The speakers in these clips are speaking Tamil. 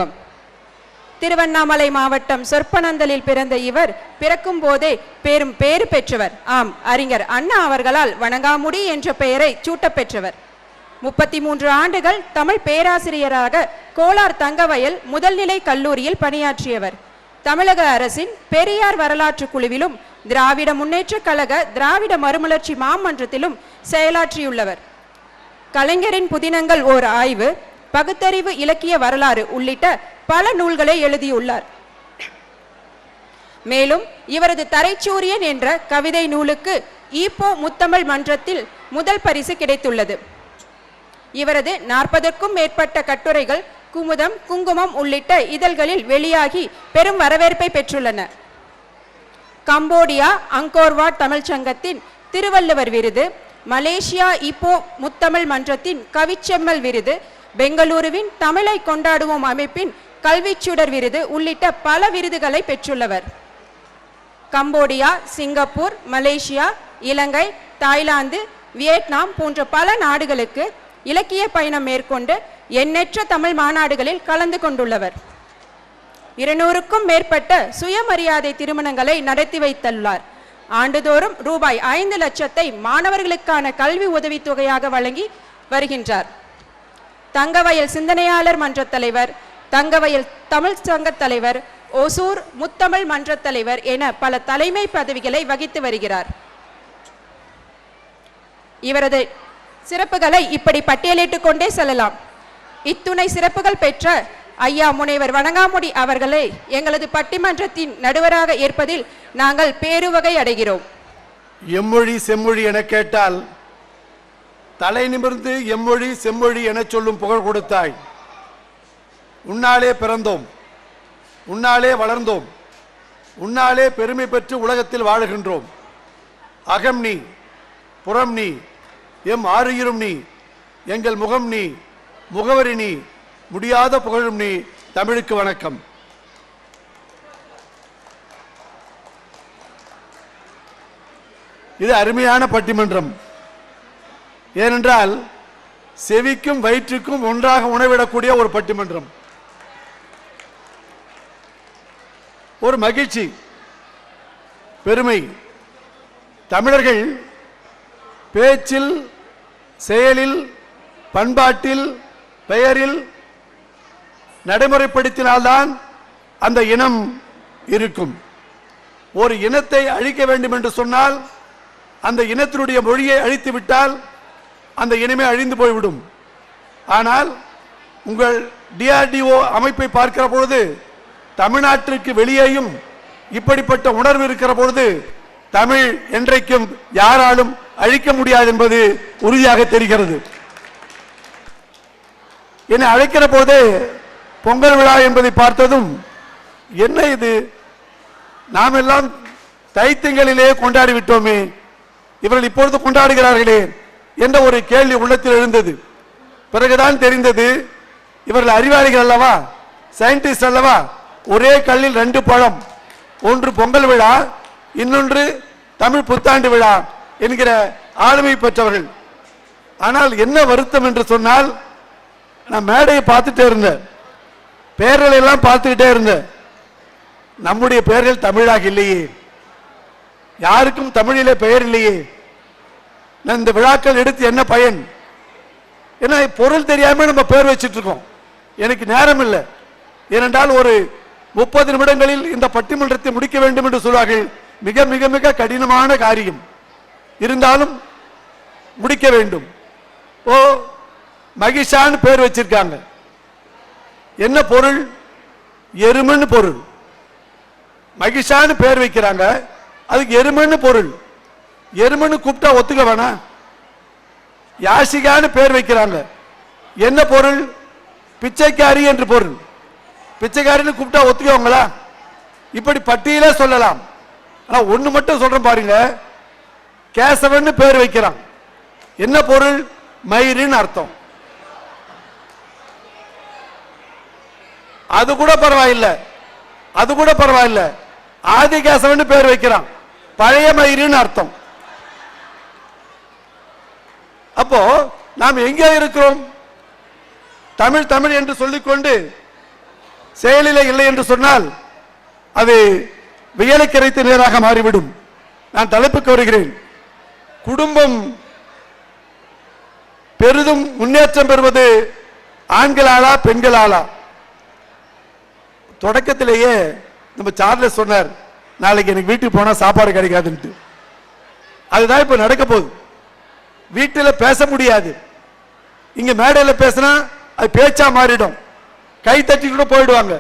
அறிமுகம். திருவண்ணாமலை மாவட்டம் சொற்பனந்தலில் பிறந்த இவர் பிறக்கும் போதே பெரும் பேறு பெற்றவர். ஆம், அறிஞர் அண்ணா அவர்களால் வணங்காமுடி என்ற பெயரை சூட்டப் பெற்றவர். 33 ஆண்டுகள் தமிழ் பேராசிரியராக கோலார் தங்கவயல் முதல்நிலை கல்லூரியில் பணியாற்றியவர். தமிழக அரசின் பெரியார் வரலாற்று குழுவிலும் திராவிட முன்னேற்ற கழக திராவிட மறுமலர்ச்சி மாமன்றத்திலும் செயலாற்றியுள்ளவர். கலைஞரின் புதினங்கள் ஓர் ஆய்வு, பகுத்தறிவு இலக்கிய வரலாறு உள்ளிட்ட பல நூல்களை எழுதியுள்ளார். மேலும் இவரது தரைச்சூரியன் என்ற கவிதை நூலுக்கு ஈப்போ முத்தமிழ் மன்றத்தில் முதல் பரிசு கிடைத்துள்ளது. இவரது 40க்கும் மேற்பட்ட கட்டுரைகள் குமுதம், குங்குமம் உள்ளிட்ட இதழ்களில் வெளியாகி பெரும் வரவேற்பை பெற்றுள்ளன. கம்போடியா அங்கோர்வாட் தமிழ்ச்சங்கத்தின் திருவள்ளுவர் விருது, மலேசியா ஈப்போ முத்தமிழ் மன்றத்தின் கவிச்செம்மல் விருது, பெங்களூருவின் தமிழை கொண்டாடுவோம் அமைப்பின் கல்விச்சுடர் விருது உள்ளிட்ட பல விருதுகளை பெற்றுள்ளவர். கம்போடியா, சிங்கப்பூர், மலேசியா, இலங்கை, தாய்லாந்து, வியட்நாம் போன்ற பல நாடுகளுக்கு இலக்கிய பயணம் மேற்கொண்டு எண்ணற்ற தமிழ் மாநாடுகளில் கலந்து கொண்டுள்ளவர். 200க்கும் மேற்பட்ட சுயமரியாதை திருமணங்களை நடத்தி வைத்துள்ளார். ஆண்டுதோறும் ரூபாய் 5 லட்சத்தை மாணவர்களுக்கான கல்வி உதவித்தொகையாக வழங்கி வருகின்றார். தங்கவயல் சிந்தனையாளர் மன்ற தலைவர், தங்கவயல் தமிழ் சங்க தலைவர், ஒசூர் முத்தமிழ் மன்ற தலைவர் என பல தலைமை பதவிகளை வகித்து வருகிறார். இவரது சிறப்புகளை இப்படி பட்டியலிட்டுக் கொண்டே செல்லலாம். இத்துணை சிறப்புகள் பெற்ற ஐயா முனைவர் வணங்காமுடி அவர்களை எங்களது பட்டிமன்றத்தின் நடுவராக ஏற்பதில் நாங்கள் பேருவகை அடைகிறோம். எம்மொழி செம்மொழி என கேட்டால் தலை நிமிர்ந்து எம்மொழி செம்மொழி என சொல்லும் புகழ் கொடுத்தாய். உன்னாலே பிறந்தோம், உன்னாலே வளர்ந்தோம், உன்னாலே பெருமை பெற்று உலகத்தில் வாழுகின்றோம். அகம் நீ, புறம் நீ, எம் ஆறுயிரும் நீ, எங்கள் முகம் நீ, முகவரி நீ, முடியாத புகழும் நீ, தமிழுக்கு வணக்கம். இது அருமையான பட்டிமன்றம். ஏனென்றால் செவிக்கும் வயிற்றுக்கும் ஒன்றாக உணவிடக்கூடிய ஒரு பட்டிமன்றம். ஒரு மகிழ்ச்சி, பெருமை. தமிழர்கள் பேச்சில், செயலில், பண்பாட்டில், பெயரில் நடைமுறைப்படுத்தினால்தான் அந்த இனம் இருக்கும். ஒரு இனத்தை அழிக்க வேண்டும் என்று சொன்னால் அந்த இனத்தினுடைய மொழியை அழித்து விட்டால் அந்த இனமே அழிந்து போய்விடும். ஆனால் உங்கள் DRDO அமைப்பை பார்க்கிற பொழுது தமிழ்நாட்டிற்கு வெளியேயும் இப்படிப்பட்ட உணர்வு இருக்கிற பொழுது தமிழ் என்றைக்கும் யாராலும் அழிக்க முடியாது என்பது உறுதியாக தெரிகிறது. என்னை அழைக்கிற போது பொங்கல் விழா என்பதை பார்த்ததும் என்ன இது, நாம் எல்லாம் தைத்திங்களிலே கொண்டாடி விட்டோமே, இவர்கள் இப்பொழுது கொண்டாடுகிறார்களே என்ற ஒரு கேள்வி உள்ளத்தில் எழுந்தது. பிறகுதான் தெரிந்தது இவர்கள் அறிவாளிகள் அல்லவா, சயின்டிஸ்ட் அல்லவா. ஒரே கல்லில் 2 பழம், ஒன்று பொங்கல் விழா, இன்னொன்று தமிழ் புத்தாண்டு விழா என்கிற ஆளுமை பெற்றவர்கள். ஆனால் என்ன வருத்தம் என்று சொன்னால், நான் மேடையை பார்த்துட்டே இருந்தேன், பெயர்கள் எல்லாம் பார்த்துக்கிட்டே இருந்தேன். நம்முடைய பெயர்கள் தமிழாக இல்லையே, யாருக்கும் தமிழிலே பெயர் இல்லையே. இந்த விழாக்கள் எடுத்து என்ன பயன்? ஏன்னா பொருள் தெரியாம நம்ம பெயர் வச்சிட்டு இருக்கோம். எனக்கு நேரம் இல்லை. ஏனென்றால் ஒரு 30 நிமிடங்களில் இந்த பட்டிமன்றத்தை முடிக்க வேண்டும் என்று சொல்வார்கள். மிக மிக மிக கடினமான காரியம், இருந்தாலும் முடிக்க வேண்டும். ஓ, மகிஷான்னு பேர் வச்சிருக்காங்க. என்ன பொருள்? எருமன்னு பொருள். மகிஷான்னு பேர் வைக்கிறாங்க, அதுக்கு எருமன்னு பொருள். எருமன்னு கூப்பிட்டா ஒத்துக்க வேணாம். யாசிகான்னு பேர் வைக்கிறாங்க, என்ன பொருள்? பிச்சைக்காரி என்று பொருள். பிச்சைக்காரின்னு கூப்பிட்டா ஒத்துக்கவங்களா? இப்படி பட்டியலே சொல்லலாம். ஆனா ஒண்ணு மட்டும் சொல்றேன் பாருங்க, கேசவன் பேர் வைக்கிறான், என்ன பொருள்? மயிரின் அர்த்தம். அது கூட பரவாயில்லை, அது கூட பரவாயில்லை. ஆதிகேசவன் பேர் வைக்கிறான், பழைய மயிரின் அர்த்தம். அப்போ நாம் எங்கே இருக்கிறோம்? தமிழ் தமிழ் என்று சொல்லிக்கொண்டு செயலிலே இல்லை என்று சொன்னால் அது வியலை கரைத்து நேராக மாறிவிடும். நான் தலைப்புக்கு வருகிறேன். குடும்பம் பெரிதும் முன்னேற்றம் பெறுவது ஆண்களாலா பெண்களாலா? தொடக்கத்திலேயே நம்ம சார்லஸ் சொன்னார், நாளைக்கு எனக்கு வீட்டுக்கு போனா சாப்பாடு கிடைக்காதுன்ட்டு. அதுதான் இப்ப நடக்க போகுது. வீட்டில் பேச முடியாது, இங்க மேடையில் பேசினா அது பேச்சா மாறிடும், கை தட்டி கூட போயிடுவாங்க.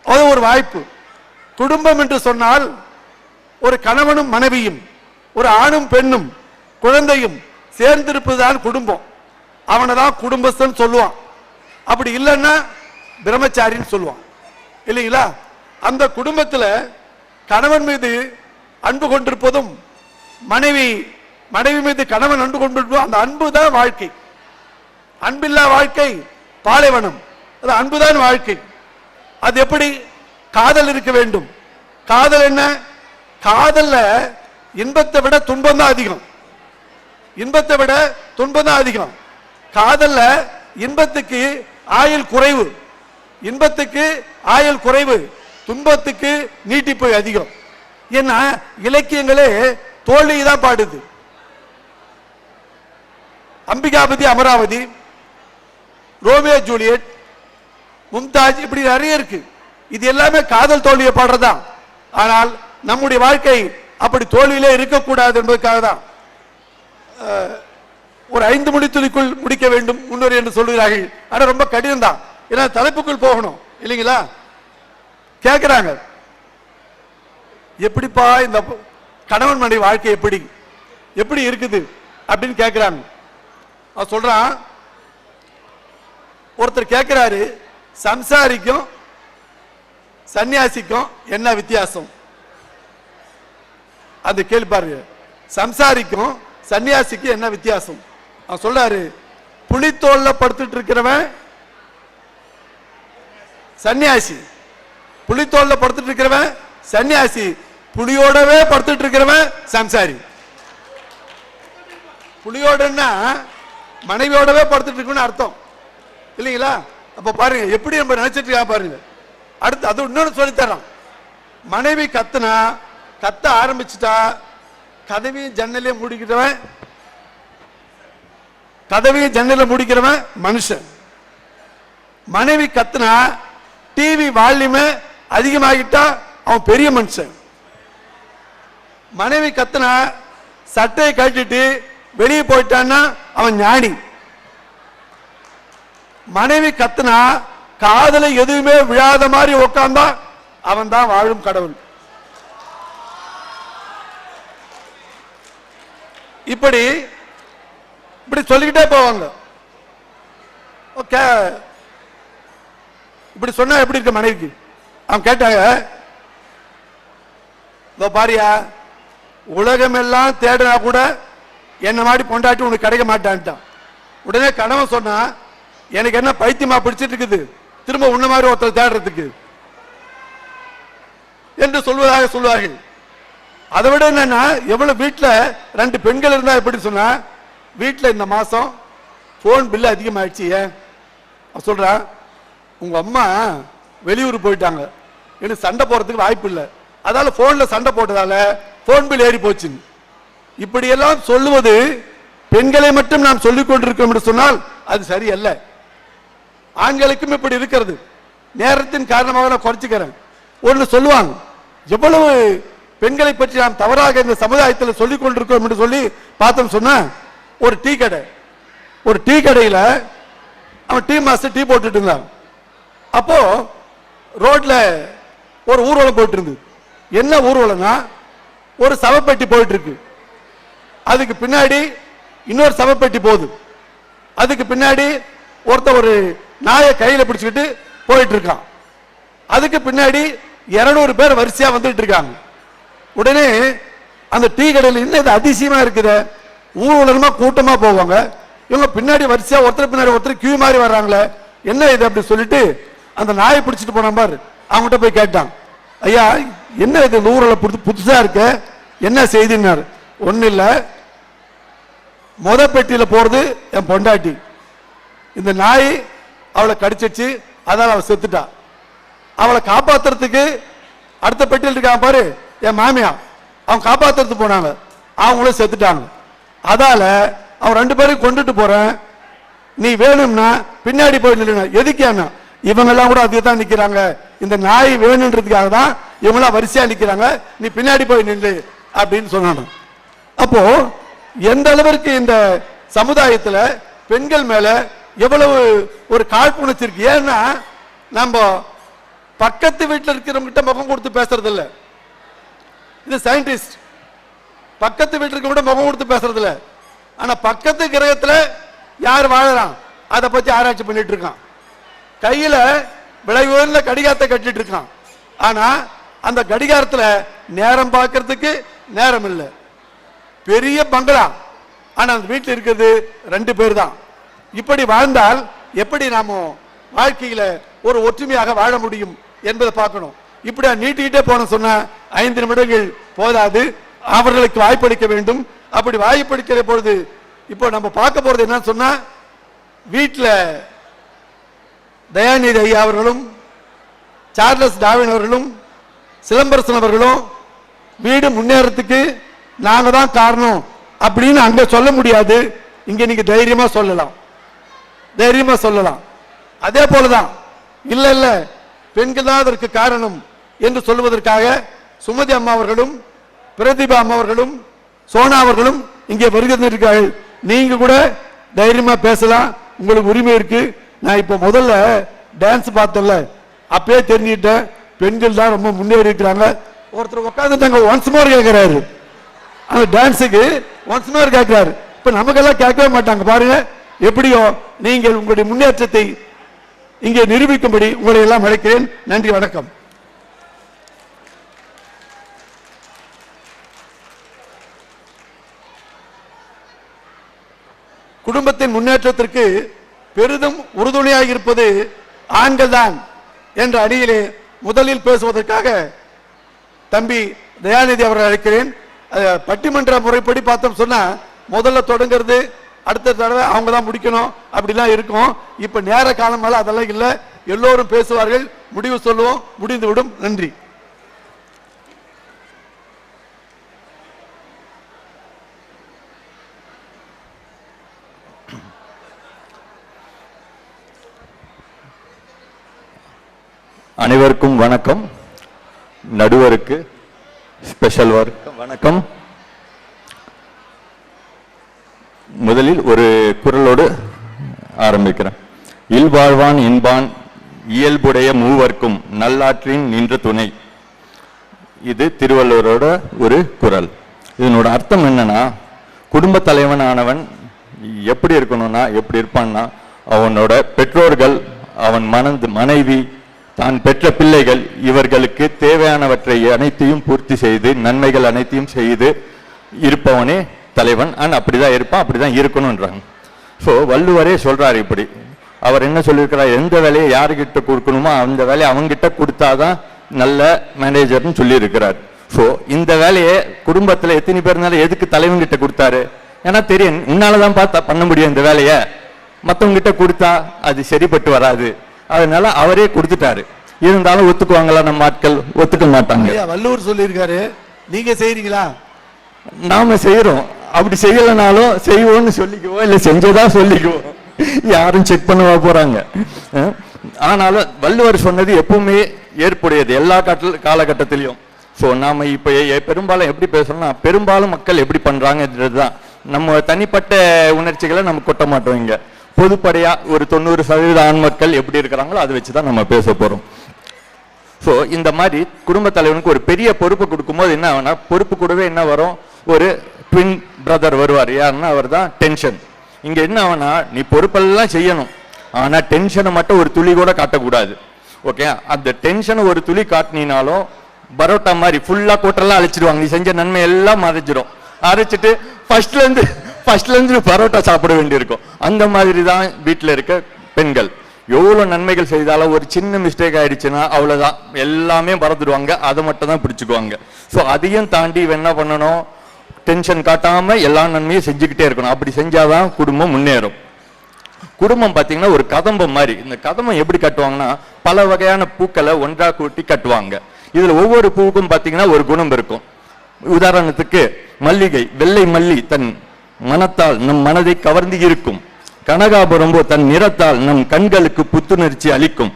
அது ஒரு வாய்ப்பு. குடும்பம் என்று சொன்னால் ஒரு கணவனும் மனைவியும், ஒரு ஆணும் பெண்ணும் குழந்தையும் சேர்ந்திருப்பதுதான் குடும்பம். அவனை தான் குடும்பஸ்தன் சொல்லுவான். அப்படி இல்லைன்னா பிரம்மச்சாரின்னு சொல்லுவான், இல்லைங்களா? அந்த குடும்பத்தில் கணவன் மீது அன்பு கொண்டிருப்பதும் மனைவி மீது கணவன் அன்பு கொண்டிருப்பதும் அந்த அன்பு தான் வாழ்க்கை. அன்பில்லா வாழ்க்கை பாலைவனம். அது அன்புதான் வாழ்க்கை. அது எப்படி? காதல் இருக்க வேண்டும். காதல் என்ன? காதல்ல இன்பத்தை விட துன்பம் தான் அதிகம். இன்பத்தை விட துன்பம் தான் அதிகம். காதல்ல இன்பத்துக்கு ஆயுள் குறைவு, இன்பத்துக்கு ஆயுள் குறைவு, துன்பத்துக்கு நீட்டிப்பு அதிகம். ஏன்னா இலக்கியங்களே தோல்வி தான் பாடுது. அம்பிகாபதி அமராவதி, ரோமியோ ஜூலியட், மும்தாஜ், இப்படி நிறைய இருக்கு. இது எல்லாமே காதல் தோல்வியை பாடுறதா. ஆனால் நம்முடைய வாழ்க்கை அப்படி தோல்வியிலே இருக்கக்கூடாது என்பதற்காக தான் ஒரு 5 மணித்துளிக்குள் முடிக்க வேண்டும் முன்னுரை என்று சொல்கிறார்கள். ஆனா ரொம்ப கடினம் தான், ஏன்னா தலைப்புக்குள் போகணும், இல்லைங்களா? கேட்கிறாங்க, எப்படிப்பா இந்த கணவன் மனைவி வாழ்க்கை எப்படி இருக்குது அப்படின்னு கேட்கிறாங்க. அவன் சொல்றான், ஒருத்தர் கேட்கிறாரு, சம்சாரிக்கும் சன்னியாசிக்கும் என்ன வித்தியாசம்? அந்த கேள்வி பாருங்க. சம்சாரிக்கும் சன்னியாசிக்கும் என்ன வித்தியாசம்? அவன் சொல்றாரு, புலித்தோல்ல படுத்துட்டு இருக்கிறவன் சன்னியாசி, புலித்தோல்ல படுத்துட்டு இருக்கிறவன் சன்னியாசி, புலியோடவே படுத்துட்டு இருக்கிறவன் சம்சாரி. புலியோடன்னா மனைவியோடவே படுத்துட்டு இருக்கணும்னு அர்த்தம், இல்லைங்களா? அப்ப பாருங்க எப்படி நம்ம நினைச்சிட்டு இருக்கா பாருங்க. அடுத்து அது இன்னொன்னு சொல்லித்தரான். மனைவி கத்த ஆரம்பிச்சுட்டா கதவையும் ஜன்னலையும் மூடிக்கிறவன் மனுஷன். மனைவி கத்துனா டிவி வால்யூமே அதிகமாகிட்டா அவன் பெரிய மனுஷன். மனைவி கத்துனா சட்டையை கட்டிட்டு வெளியே போயிட்டான்னா அவன் ஞானி. மனைவி கத்துனா காதல எதுவுமே விழாத மாதிரி உட்கார்ந்தா அவன் தான் வாழும் கடவுள். இப்படி சொல்லிக்கிட்டே போவாங்க. ஓகே, இப்படி சொன்னா எப்படி இருக்க மனைவிக்கு? அவன் கேட்டாங்க, பாரியா, உலகம் எல்லாம் தேடினா கூட என்ன மாதிரி பொண்டாட்டி உனக்கு கிடைக்க மாட்டான்ட்டான். உடனே கணவன் சொன்னா, எனக்கு என்ன பைத்தியமா பிடிச்சிட்டு இருக்குது திரும்ப உன்ன மாதிரி ஒருத்தர் தேடுறதுக்கு என்று சொல்வார்கள். அதை விட என்னன்னா, எவ்வளவு வீட்டுல 2 பெண்கள் இருந்தா எப்படி சொன்னா, வீட்டுல இந்த மாசம் போன் பில்லு அதிகமாயிடுச்சு. ஏன் சொல்றா, உங்க அம்மா வெளியூர் போயிட்டாங்க, எனக்கு சண்டை போறதுக்கு வாய்ப்பு இல்லை, அதால போன்ல சண்டை போட்டதால போன் பில் ஏறி போச்சு. இப்படி எல்லாம் சொல்லுவது பெண்களை மட்டும் நாம் சொல்லிக் கொண்டிருக்கோம் என்று சொன்னால் அது சரியல்ல. ஆண்களுக்கும் இப்படி இருக்கிறது. நேரத்தின் காரணமாக நான் குறைச்சிக்கிறேன். ஒன்று சொல்லுவாங்க, எவ்வளவு பெண்களை பற்றி நாம் தவறாக இந்த சமுதாயத்தில் சொல்லிக் கொண்டிருக்கோம் என்று சொல்லி பார்த்தோம். சொன்ன ஒரு டீ கடையில் அவன் டீ மாஸ்டர் டீ போட்டுட்டு இருந்தான். அப்போ ரோட்ல ஒரு ஊர்வலம் போயிட்டு இருந்து. என்ன ஊர்வலம்னா, ஒரு சவப்பெட்டி போயிட்டு இருக்கு, அதுக்கு பின்னாடி இன்னொரு சவப்பெட்டி போகுது, அதுக்கு பின்னாடி ஒருத்த ஒரு நாயை கையில பிடிச்சுக்கிட்டு போயிட்டு இருக்கான், அதுக்கு பின்னாடி 200 பேர் வரிசையா வந்துட்டு இருக்காங்க. உடனே அந்த டீ கடையில் என்ன இது அதிசயமா இருக்குது, ஊர்வலமா கூட்டமா போவாங்க, இவங்க பின்னாடி வரிசையா ஒருத்தர் பின்னாடி ஒருத்தர் கியூ மாதிரி வர்றாங்களே, என்ன இது அப்படி சொல்லிட்டு அந்த நாயை பிடிச்சிட்டு போன பாரு, அவங்ககிட்ட போய் கேட்டான், ஐயா என்ன இது ஊர்வல புதுசா இருக்கு, என்ன செய்தினார்? ஒன்னும் இல்ல, முத பெட்டியில போறது என் பொண்டாட்டி, இந்த நாய் அவளை கடிச்சிச்சு, அதால அவள் செத்துட்டா. அவளை காப்பாத்துறதுக்கு அடுத்த பெட்டியில் இருக்கான் பாரு என் மாமியா, அவன் காப்பாத்துறதுக்கு போனாங்க, அவங்களும் செத்துட்டாங்க. அதால அவன் 2 பேரும் கொண்டுட்டு போறேன், நீ வேணும்னா பின்னாடி போய் நில்லு. எதுக்கான இவங்க எல்லாம் கூட அதுக்கு தான் நிக்கிறாங்க, இந்த நாய் வேணுன்றதுக்காக தான் இவங்க எல்லாம் வரிசையா நிக்கிறாங்க, நீ பின்னாடி போய் நில்லு அப்படின்னு சொன்னாங்க. அப்போ எந்த அளவிற்கு இந்த சமுதாயத்துல பெண்கள் மேல எவ்வளவு ஒரு காழ்ப்புணர்ச்சி இருக்கு. ஏன்னா நம்ம பக்கத்து வீட்டில் இருக்கிறவங்க கிட்ட முகம் கொடுத்து பேசுறது இல்ல, இது சயின்டிஸ்ட் பக்கத்து வீட்டில் இருக்க கூட முகம் கொடுத்து பேசுறது இல்ல, ஆனா பக்கத்து கிரகத்துல யார் வாழறான் அதை பத்தி ஆராய்ச்சி பண்ணிட்டு இருக்கான். கையில விலை உயர்ந்த கடிகாரத்தை கட்டிட்டு இருக்கான், ஆனா அந்த கடிகாரத்துல நேரம் பார்க்கறதுக்கு நேரம் இல்லை. பெரிய பங்களா, ஆனா அந்த வீட்டில் இருக்கிறது 2 பேர் தான். இப்படி வாழ்ந்தால் எப்படி நாம வாழ்க்கையில ஒரு ஒற்றுமையாக வாழ முடியும் என்பதை பார்க்கணும். இப்படி நீட்டிக்கிட்டே போன சொன்னா 5 நிமிடங்கள் போதாது, அவர்களுக்கு வாய்ப்பளிக்க வேண்டும். அப்படி வாய்ப்பளிக்கிற பொழுது இப்போ நம்ம பார்க்க போறது என்ன சொன்னா, வீட்டில் தயாநிதி ஐயா அவர்களும் சார்லஸ் டார்வின் அவர்களும் சிலம்பரசன் அவர்களும் வீடு முன்னேறத்துக்கு நாங்க தான் காரணம் அப்படின்னு அங்க சொல்ல முடியாது, இங்க நீங்க தைரியமா சொல்லலாம், தைரியமா சொல்லலாம். அதே போலதான் இல்ல இல்ல பெண்கள் தான் அதற்கு காரணம் என்று சொல்வதற்காக சுமதி அம்மா அவர்களும் பிரதீபா அம்மா அவர்களும் சோனா அவர்களும் இங்கே வருகிறார்கள். நீங்க கூட தைரியமா பேசலாம், உங்களுக்கு உரிமை இருக்கு. நான் இப்ப முதல்ல டான்ஸ் பார்த்தல அப்பயே தெரிஞ்சுட்டேன், பெண்கள் தான் ரொம்ப முன்னேறி இருக்கிறாங்க. ஒருத்தர் உட்காந்துட்டாங்க ஒன்ஸ் மோர் கேட்கிறாரு, அந்த டான்ஸுக்கு ஒன்ஸ் மோர் கேட்கிறாரு. இப்ப நமக்கெல்லாம் கேட்கவே மாட்டாங்க பாருங்க. எப்படியோ நீங்கள் உங்களுடைய முன்னேற்றத்தை இங்கே நிரூபிக்கும்படி உங்களை எல்லாம் அழைக்கிறேன். நன்றி, வணக்கம். குடும்பத்தின் முன்னேற்றத்திற்கு பெரிதும் உறுதுணையாக இருப்பது ஆண்கள் தான் என்ற அணியிலே முதலில் பேசுவதற்காக தம்பி தயாநிதி அவர்கள் அழைக்கிறேன். பட்டிமன்ற முறைப்படி பார்த்தோம் சொன்னா முதல்ல தொடங்குறது அடுத்த தடவை அவங்க தான் முடிக்கணும், அப்படிலாம் இருக்கும். இப்ப நேர காலமால அதெல்லாம் இல்லை, எல்லோரும் பேசுவார்கள், முடிவு சொல்லுவோம், முடிந்துவிடும். நன்றி. அனைவருக்கும் வணக்கம். நடுவருக்கு ஸ்பெஷல் வணக்கம். முதலில் ஒரு குரலோடு ஆரம்பிக்கிறேன். இல்வாழ்வான் இன்பான் இயல்புடைய மூவர்க்கும் நல்லாற்றின் நின்ற துணை. இது திருவள்ளுவரோட ஒரு குரல். இதனோட அர்த்தம் என்னன்னா, குடும்ப தலைவனானவன் எப்படி இருக்கணும்னா, எப்படி இருப்பான்னா, அவனோட பெற்றோர்கள், அவன் மனைவி, தான் பெற்ற பிள்ளைகள், இவர்களுக்கு தேவையானவற்றை அனைத்தையும் பூர்த்தி செய்து நன்மைகள் அனைத்தையும் செய்து இருப்பவனே தலைவன். அண்ட் அப்படிதான் இருப்பான், அப்படிதான் இருக்கணும்ன்றாங்க. ஸோ வள்ளுவரே சொல்றாரு இப்படி. அவர் என்ன சொல்லியிருக்கிறார், எந்த வேலையை யாருக்கிட்ட கொடுக்கணுமோ அந்த வேலையை அவங்கிட்ட கொடுத்தாதான் நல்ல மேனேஜர்னு சொல்லி இருக்கிறார். ஸோ இந்த வேலையை குடும்பத்தில் எத்தனை பேர் இருந்தாலும் எதுக்கு தலைவன்கிட்ட கொடுத்தாரு? ஏன்னா தெரியும், உன்னாலதான் பார்த்தா பண்ண முடியும் இந்த வேலையை, மற்றவங்க கிட்ட கொடுத்தா அது சரிப்பட்டு வராது. அதனால அவரே கொடுத்துட்டாரு. இருந்தாலும் ஒத்துக்குவாங்களா நம்ம ஆட்கள்? ஒத்துக்க மாட்டாங்க. வள்ளுவர் சொல்லியிருக்காரு, நீங்க செய்யறீங்களா? நாம செய்யறோம். அப்படி செய்யலனாலும் செய்வோம்னு சொல்லிக்குவோம், இல்ல செஞ்சதா சொல்லிக்குவோம், யாரும் செக் பண்ணவா போறாங்க. ஆனாலும் வள்ளுவர் சொன்னது எப்பவுமே ஏற்புடையது எல்லா காலகட்டத்திலையும். ஸோ நாம இப்ப பெரும்பாலும் எப்படி பேசுறோம்னா, பெரும்பாலும் மக்கள் எப்படி பண்றாங்கன்றதுதான். நம்ம தனிப்பட்ட உணர்ச்சிகளை நம்ம கொட்ட மாட்டோம். இங்க பொதுப்படையா ஒரு 90% ஆண் மக்கள் எப்படி இருக்கிறாங்களோ அதை வச்சுதான் நம்ம பேச போறோம். ஸோ இந்த மாதிரி குடும்ப தலைவனுக்கு ஒரு பெரிய பொறுப்பு கொடுக்கும்போது என்ன ஆகுனா, பொறுப்பு கூடவே என்ன வரும், ஒரு ட்வின் பிரதர் வருவார். யாருன்னா அவர் தான் டென்ஷன். இங்க என்ன ஆகுனா, நீ பொறுப்பெல்லாம் செய்யணும், ஆனா டென்ஷனை மட்டும் ஒரு துளி கூட காட்டக்கூடாது. ஓகே, அந்த டென்ஷனை ஒரு துளி காட்டினாலும் பரோட்டா மாதிரி ஃபுல்லா கூட்டெல்லாம் அழைச்சிடுவாங்க. நீ செஞ்ச நன்மை எல்லாம் அரைச்சிடும். அரைச்சிட்டு ஃபர்ஸ்ட்ல இருந்து பரோட்டா சாப்பிட வேண்டியிருக்கும். அந்த மாதிரி தான் வீட்டில் இருக்க பெண்கள். எவ்வளவு நன்மைகள் செய்தாலும் ஒரு சின்ன மிஸ்டேக் ஆயிடுச்சுன்னா அவ்வளவுதான், எல்லாமே மறந்துடுவாங்க, அதை மட்டும் தான் பிடிச்சுக்குவாங்க. ஸோ அதையும் தாண்டி என்ன பண்ணணும், டென்ஷன் காட்டாம எல்லா நன்மையும் செஞ்சுக்கிட்டே இருக்கணும். அப்படி செஞ்சாதான் குடும்பம் முன்னேறும். குடும்பம் பார்த்தீங்கன்னா ஒரு கதம்பம் மாதிரி. இந்த கதம்பம் எப்படி கட்டுவாங்கன்னா பல வகையான பூக்களை ஒன்றா கூட்டி கட்டுவாங்க. இதுல ஒவ்வொரு பூவுக்கும் பார்த்தீங்கன்னா ஒரு குணம் இருக்கும். உதாரணத்துக்கு மல்லிகை, வெள்ளை மல்லி தன் மனத்தால் நம் மனதை கவர்ந்து இருக்கும். கனகாபுரம்போ தன் நிறத்தால் நம் கண்களுக்கு புத்துணர்ச்சி அளிக்கும்.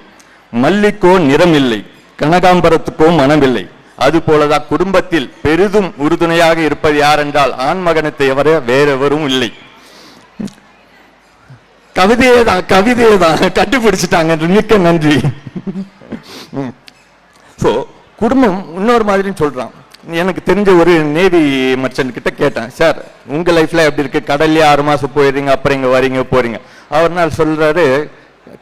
மல்லிக்கோ நிறம் இல்லை, கனகாம்பரத்துக்கோ மனமில்லை. அது போலதான் குடும்பத்தில் பெரிதும் உறுதுணையாக இருப்பது யார் என்றால் ஆண்மகனத்தை எவர வேறெவரும் இல்லை. கவிதையே தான் கண்டுபிடிச்சிட்டாங்க. மிக்க நன்றி. சோ குடும்பம் இன்னொரு மாதிரின்னு சொல்றான். எனக்கு தெரிஞ்ச ஒரு நேவி மர்ச்சன்ட் கிட்ட கேட்டேன், சார் உங்க லைஃப்ல எப்படி இருக்கு, கடல்லே 6 மாசம் போயிடுறீங்க, அப்புறம் இங்க வரீங்க போறீங்க. அவர் நாள் சொல்றாரு,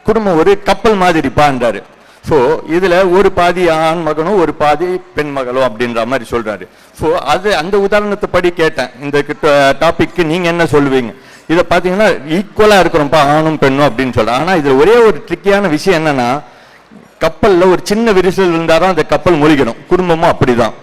குடும்பம் ஒரு கப்பல் மாதிரி பாண்டாரு. ஸோ இதுல ஒரு பாதி ஆண் மகனும் ஒரு பாதி பெண் மகளும் அப்படின்ற மாதிரி சொல்றாரு. ஸோ அது அந்த உதாரணத்தை படி கேட்டேன், இந்த டாபிக்கு நீங்க என்ன சொல்லுவீங்க? இதை பார்த்தீங்கன்னா ஈக்குவலா இருக்கிறோம்ப்பா ஆணும் பெண்ணும் அப்படின்னு சொல்றேன். ஆனா இதுல ஒரே ஒரு ட்ரிக்கியான விஷயம் என்னன்னா, கப்பல்ல ஒரு சின்ன விரிசல் இருந்தாலும் அந்த கப்பல் மூழ்கிடும். குடும்பமும் அப்படிதான்.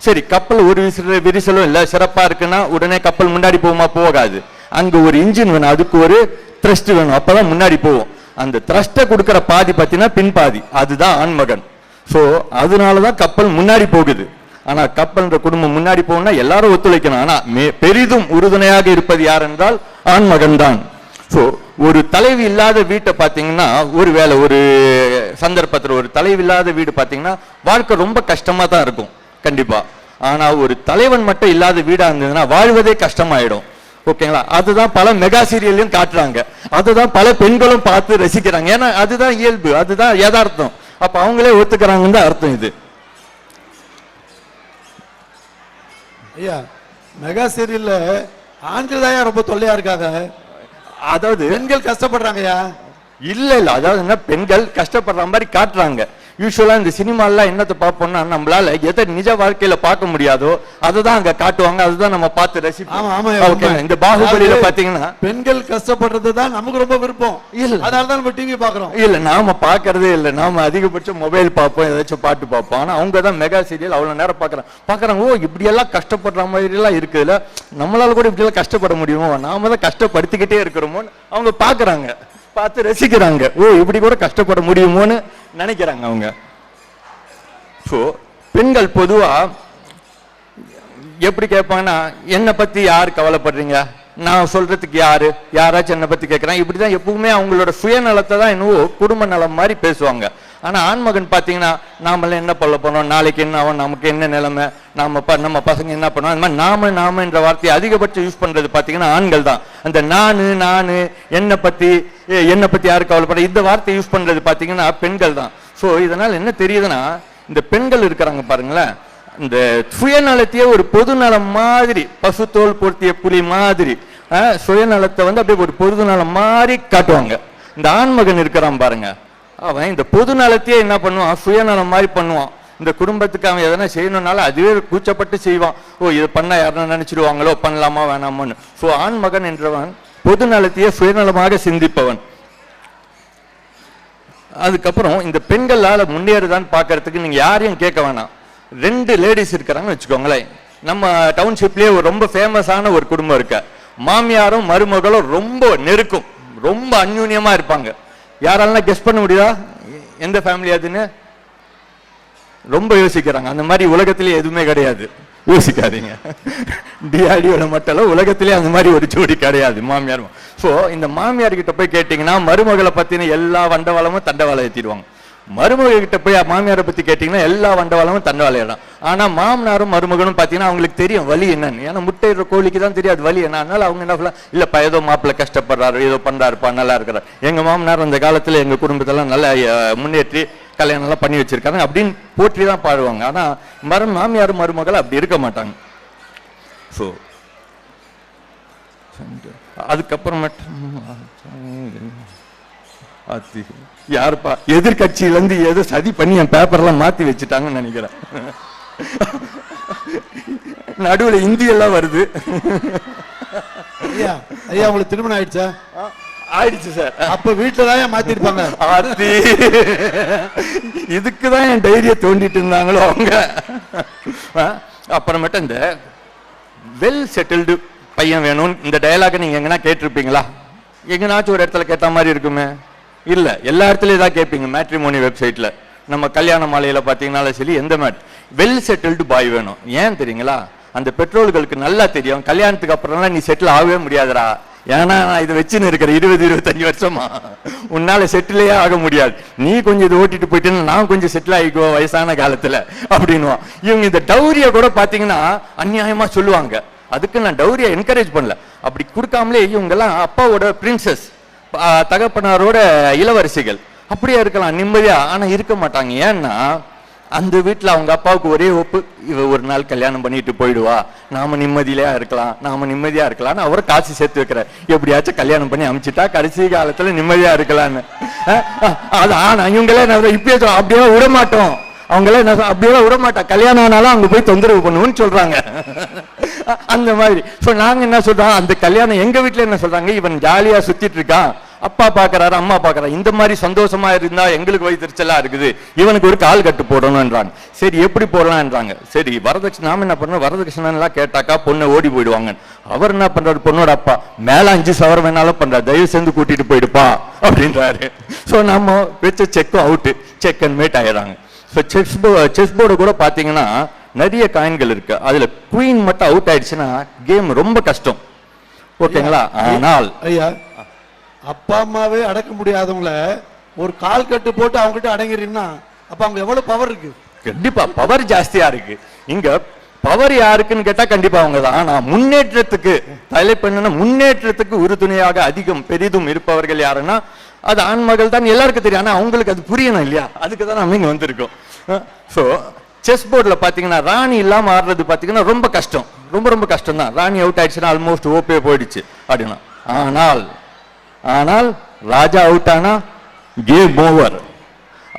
சரி, கப்பல் ஒரு விரிசலும் இல்லை, சிறப்பா இருக்குன்னா உடனே கப்பல் முன்னாடி போகுமா? போகாது. அங்க ஒரு இன்ஜின் வேணும், அதுக்கு ஒரு த்ரஸ்ட் வேணும், அப்பதான் முன்னாடி போகும். அந்த த்ரஸ்ட்டை கொடுக்கிற பாதி பார்த்தீங்கன்னா பின் பாதி, அதுதான் ஆண்மகன். ஸோ அதனாலதான் கப்பல் முன்னாடி போகுது. ஆனா கப்பல்ன்ற குடும்பம் முன்னாடி போகணும்னா எல்லாரும் ஒத்துழைக்கணும். ஆனா பெரிதும் உறுதுணையாக இருப்பது யார் என்றால் ஆண்மகன் தான். ஸோ ஒரு தலைவி இல்லாத வீட்டை பார்த்தீங்கன்னா, ஒரு வேலை ஒரு சந்தர்ப்பத்தில் ஒரு தலைவி இல்லாத வீடு பார்த்தீங்கன்னா வாழ்க்கை ரொம்ப கஷ்டமா தான் இருக்கும் கண்டிப்பா. ஆனா ஒரு தலைவன் மட்டும் இல்லாத வீடா இருந்ததுன்னா வாழ்வதே கஷ்டமாயிடும். ஓகேங்களா? அதுதான் பல மெகா சீரியல்லையும் காட்டுறாங்க, அதுதான் பல பெண்களும் பார்த்து ரசிக்கிறாங்க. ஏன்னா அதுதான் இயல்பு, அதுதான் யதார்த்தம். அப்ப அவங்களே ஒத்துக்கிறாங்கன்னு தான் அர்த்தம் இது. ஐயா, மெகா சீரியல்ல ஆண்கள் தான் ரொம்ப தொல்லையா இருக்காங்க. அதாவது பெண்கள் கஷ்டப்படுறாங்கய்யா. இல்ல இல்ல, அதாவது என்ன, பெண்கள் கஷ்டப்படுற மாதிரி காட்டுறாங்க. யூஸ்வலா இந்த சினிமாலாம் என்னத்தை பார்ப்போம்னா, நம்மளால எதை நிஜ வாழ்க்கையில பார்க்க முடியாதோ அதுதான் அங்க காட்டுவாங்க, அதுதான் நம்ம பார்த்து ரசிப்போம். இந்த பாகுபலியில பாத்தீங்கன்னா பெண்கள் கஷ்டப்படுறது தான் நமக்கு ரொம்ப விருப்பம். இல்ல அதனாலதான் நம்ம டிவி பாக்குறோம். இல்ல நாம பாக்குறதே இல்ல, நாம அதிகபட்சம் மொபைல் பார்ப்போம், ஏதாச்சும் பாட்டு பார்ப்போம். ஆனா அவங்க தான் மெகா சீரியல் அவ்வளவு நேரம் பாக்குறாங்க. ஓ இப்படி எல்லாம் கஷ்டப்படுற மாதிரி எல்லாம் இருக்குதுல்ல, நம்மளால கூட இப்படி எல்லாம் கஷ்டப்பட முடியுமோ, நாம தான் கஷ்டப்படுத்திக்கிட்டே இருக்கிறோமோ அவங்க பாக்குறாங்க, பார்த்து ரசிக்கிறாங்க. ஓ இப்படி கூட கஷ்டப்பட முடியுமோன்னு நினைக்கிறாங்க அவங்க. சோ பெண்கள் பொதுவா எப்படி கேட்பாங்கன்னா, என்னை பத்தி யாரு கவலைப்படுறீங்க, நான் சொல்றதுக்கு யாராச்சும் என்னை பத்தி கேட்கறாங்க. இப்படிதான் எப்பவுமே அவங்களோட சுயநலத்தை தான் என்னவோ குடும்ப நலம் மாதிரி பேசுவாங்க. ஆனா ஆண்மகன் பாத்தீங்கன்னா, நாம என்ன பண்ண போனோம், நாளைக்கு என்ன ஆகும், நமக்கு என்ன நிலைமை, நம்ம பசங்க என்ன பண்ணுவோம், அந்த மாதிரி நாம என்ற வார்த்தையை அதிகபட்சம் யூஸ் பண்றது பாத்தீங்கன்னா ஆண்கள் தான். அந்த நானு என்னை பத்தி யாரு கவலைப்பட, இந்த வார்த்தையை யூஸ் பண்றது பாத்தீங்கன்னா பெண்கள் தான். சோ இதனால என்ன தெரியுதுன்னா, இந்த பெண்கள் இருக்கிறாங்க பாருங்களேன், இந்த சுயநலத்தையே ஒரு பொது நலம் மாதிரி, பசுத்தோல் பொருத்திய புலி மாதிரி சுயநலத்தை அப்படியே ஒரு பொது நலம் மாதிரி காட்டுவாங்க. இந்த ஆண்மகன் இருக்கிறான் பாருங்க, அவன் இந்த பொது நலத்தையே என்ன பண்ணுவான், சுயநலம் மாதிரி பண்ணுவான். இந்த குடும்பத்துக்கு அவன் எதனா செய்யணும்னால அதுவே கூச்சப்பட்டு செய்வான். ஓ இது பண்ணா யாருன்னா நினைச்சிடுவாங்களோ, பண்ணலாமா வேணாமான்னு. ஸோ ஆண்மகன் என்றவன் பொது நலத்தையே சுயநலமாக சிந்திப்பவன். அதுக்கப்புறம் இந்த பெண்களால முன்னேறுதான் பார்க்கறதுக்கு நீங்க யாரையும் கேட்க வேணாம். 2 லேடிஸ் இருக்கிறாங்கன்னு வச்சுக்கோங்களேன். நம்ம டவுன்ஷிப்லயே ஒரு ரொம்ப ஃபேமஸான ஒரு குடும்பம் இருக்கு. மாமியாரும் மருமகளும் ரொம்ப நெருக்கம், ரொம்ப அந்யூன்யமா இருப்பாங்க. யாராலாம் கெஸ் பண்ண முடியுதா எந்த ஃபேமிலி அதுன்னு? ரொம்ப யோசிக்கிறாங்க. அந்த மாதிரி உலகத்திலே எதுவுமே கிடையாது, யோசிக்காதீங்க. டிஆர்டியோட மட்டும் உலகத்திலே அந்த மாதிரி ஒரு ஜோடி கிடையாது மாமியார். ஸோ இந்த மாமியார் கிட்ட போய் கேட்டீங்கன்னா மருமகளை பத்தின எல்லா வண்டவாளமும் தண்டவாளம் ஏற்றிடுவாங்க. மருமக கிட்ட போய் மாமியாரை பத்தி கேட்டீங்கன்னா எல்லா வண்டவாளமும் தண்டவாளையிடும். ஆனா மாமனாரும் மருமகனும் பாத்தீங்கன்னா அவங்களுக்கு தெரியும் வலி என்னன்னு. ஏன்னா முட்டையிற கோழிக்கு தான் தெரியாது வலி என்ன. அதனால அவங்க என்ன சொல்லலாம், இல்லப்பா ஏதோ மாப்பிள்ளை கஷ்டப்படுறாரு, ஏதோ பண்றாருப்பா, நல்லா இருக்கிறார். எங்க மாமனார் அந்த காலத்துல எங்க குடும்பத்தெல்லாம் நல்லா முன்னேற்றி கல்யாணம் எல்லாம் பண்ணி வச்சிருக்காங்க அப்படின்னு போற்றி தான் பாடுவாங்க. ஆனா மாமியாரும் மருமகள் அப்படி இருக்க மாட்டாங்க. ஸோ அதுக்கப்புறமேட்டு யாருப்பா எதிர்கட்சியில இருந்து ஏதோ சதி பண்ணி என் பேப்பர்லாம் மாத்தி வச்சுட்டாங்கன்னு நினைக்கிறேன். நடுவுல இந்தி எல்லாம் வருது. ஐயா ஐயா உங்களுக்கு திருமணம் ஆயிடுச்சா? ஆயிடுச்சு சார். அப்ப வீட்டுல தான் மாத்திருப்பாங்க. இதுக்குதான் என் டைரியை தோண்டிட்டு இருந்தாங்களோ அவங்க. அப்புறமேட்டு இந்த வெல் செட்டில்டு பையன் வேணும், இந்த டயலாக நீங்க எங்கன்னா கேட்டிருப்பீங்களா? எங்கனாச்சும் ஒரு இடத்துல கேட்ட மாதிரி இருக்குமே? இல்ல, எல்லா இடத்துலயும் தான் கேட்பீங்க. மேட்ரிமோனி வெப்சைட்ல நம்ம கல்யாண மாலையில பாத்தீங்கன்னாலும் சரி, எந்த வெல் செட்டில்டு பாய் வேணும். ஏன் தெரியுங்களா? அந்த பெட்ரோல்களுக்கு நல்லா தெரியும், கல்யாணத்துக்கு அப்புறம்லாம் நீ செட்டில் ஆகவே முடியாதுடா. ஏன்னா நான் இதை வச்சுன்னு இருக்கிற 20-25 வருஷமா உன்னால செட்டிலே ஆக முடியாது. நீ கொஞ்சம் இதை ஓட்டிட்டு போயிட்டு நான் கொஞ்சம் செட்டில் ஆகிக்கோ வயசான காலத்துல அப்படின்னுவான். இவங்க இந்த டௌரிய கூட பாத்தீங்கன்னா அநியாயமா சொல்லுவாங்க. அதுக்கு நான் டௌரியை என்கரேஜ் பண்ணல. அப்படி கொடுக்காமலே இவங்கெல்லாம் அப்பாவோட பிரின்சஸ், தகப்பனாரோட இளவரசிகள், அப்படியே இருக்கலாம் நிம்மதியா. ஆனா இருக்க மாட்டாங்க. ஏன்னா அந்த வீட்டுல அவங்க அப்பாவுக்கு ஒரே ஒப்பு, இவ ஒரு நாள் கல்யாணம் பண்ணிட்டு போயிடுவா, நாம நிம்மதியா இருக்கலாம்னு அவரை காசு சேர்த்து வைக்கிறார். எப்படியாச்சும் கல்யாணம் பண்ணி அமைச்சிட்டா கடைசி காலத்துல நிம்மதியா இருக்கலாம்னு. அது ஆனா இவங்களே இப்பயே அப்படியே விட மாட்டோம், அவங்களே அப்படியே விட மாட்டா, கல்யாணம் ஆனாலும் அவங்க போய் தொந்தரவு பண்ணுவோம்னு சொல்றாங்க. அந்த மாதிரி நாங்க என்ன சொல்றோம், அந்த கல்யாணம் எங்க வீட்டுல என்ன சொல்றாங்க, இவன் ஜாலியா சுத்திட்டு இருக்கான், அப்பா பாக்குறாரு அம்மா பாக்குறாரு, இந்த மாதிரி சந்தோஷமா இருந்தா எங்களுக்கு வயிற்றுச்சலா இருக்குது, இவனுக்கு ஒரு கால் கட்டு போடணும்ன்றாங்க. சரி எப்படி போடலாம்ன்றாங்க. சரி வரதட்சணை நாம என்ன பண்றோம், வரதட்சணை எல்லாம் கேட்டாக்கா பொண்ணை ஓடி போயிடுவாங்க. அவர் என்ன பண்றாரு, பொண்ணோட அப்பா மேல 5 சவரம் வேணாலும் பண்றாரு, தயவு சேர்ந்து கூட்டிட்டு போயிடுப்பா அப்படின்றாரு. சோ நம்ம வச்ச செக்கும் அவுட்டு, செக் அண்ட் மேட் ஆயிடுறாங்க. செஸ் போர்டு கூட பாத்தீங்கன்னா நிறைய காயின்கள் இருக்கு, அதுல குயின் மட்டும் அவுட் ஆயிடுச்சுன்னா கேம் ரொம்ப கஷ்டம். ஓகேங்களா? ஆனால் ஐயா, அப்பா அம்மாவே அடக்க முடியாதவங்கள ஒரு கால் கட்டு போட்டு அவங்க கிட்ட அடங்கிறீங்கன்னா அப்ப அவங்க எவ்வளவு பவர் இருக்கு? கண்டிப்பா பவர் ஜாஸ்தியா இருக்கு. இங்க பவர் யாருக்குன்னு கேட்டா கண்டிப்பா அவங்க தான். ஆனா முன்னேற்றத்துக்கு தலைப்பெண்ண முன்னேற்றத்துக்கு உறுதுணையாக அதிகம் பெரிதும் இருப்பவர்கள் யாருன்னா அது ஆண்மகள் தான், எல்லாருக்கும் தெரியும். ஆனா அவங்களுக்கு அது புரியணும் இல்லையா, அதுக்கு தான் நம்ம இங்க வந்திருக்கோம். ஸோ செஸ் போர்டில் பார்த்தீங்கன்னா ராணி இல்லாம ஆடுறது பார்த்தீங்கன்னா ரொம்ப கஷ்டம், ரொம்ப கஷ்டம் தான். ராணி அவுட் ஆயிடுச்சுன்னா ஆல்மோஸ்ட் ஓப்பே போயிடுச்சு அப்படின்னா. ஆனால் ராஜா அவுட் ஆனா கேம் ஓவர்,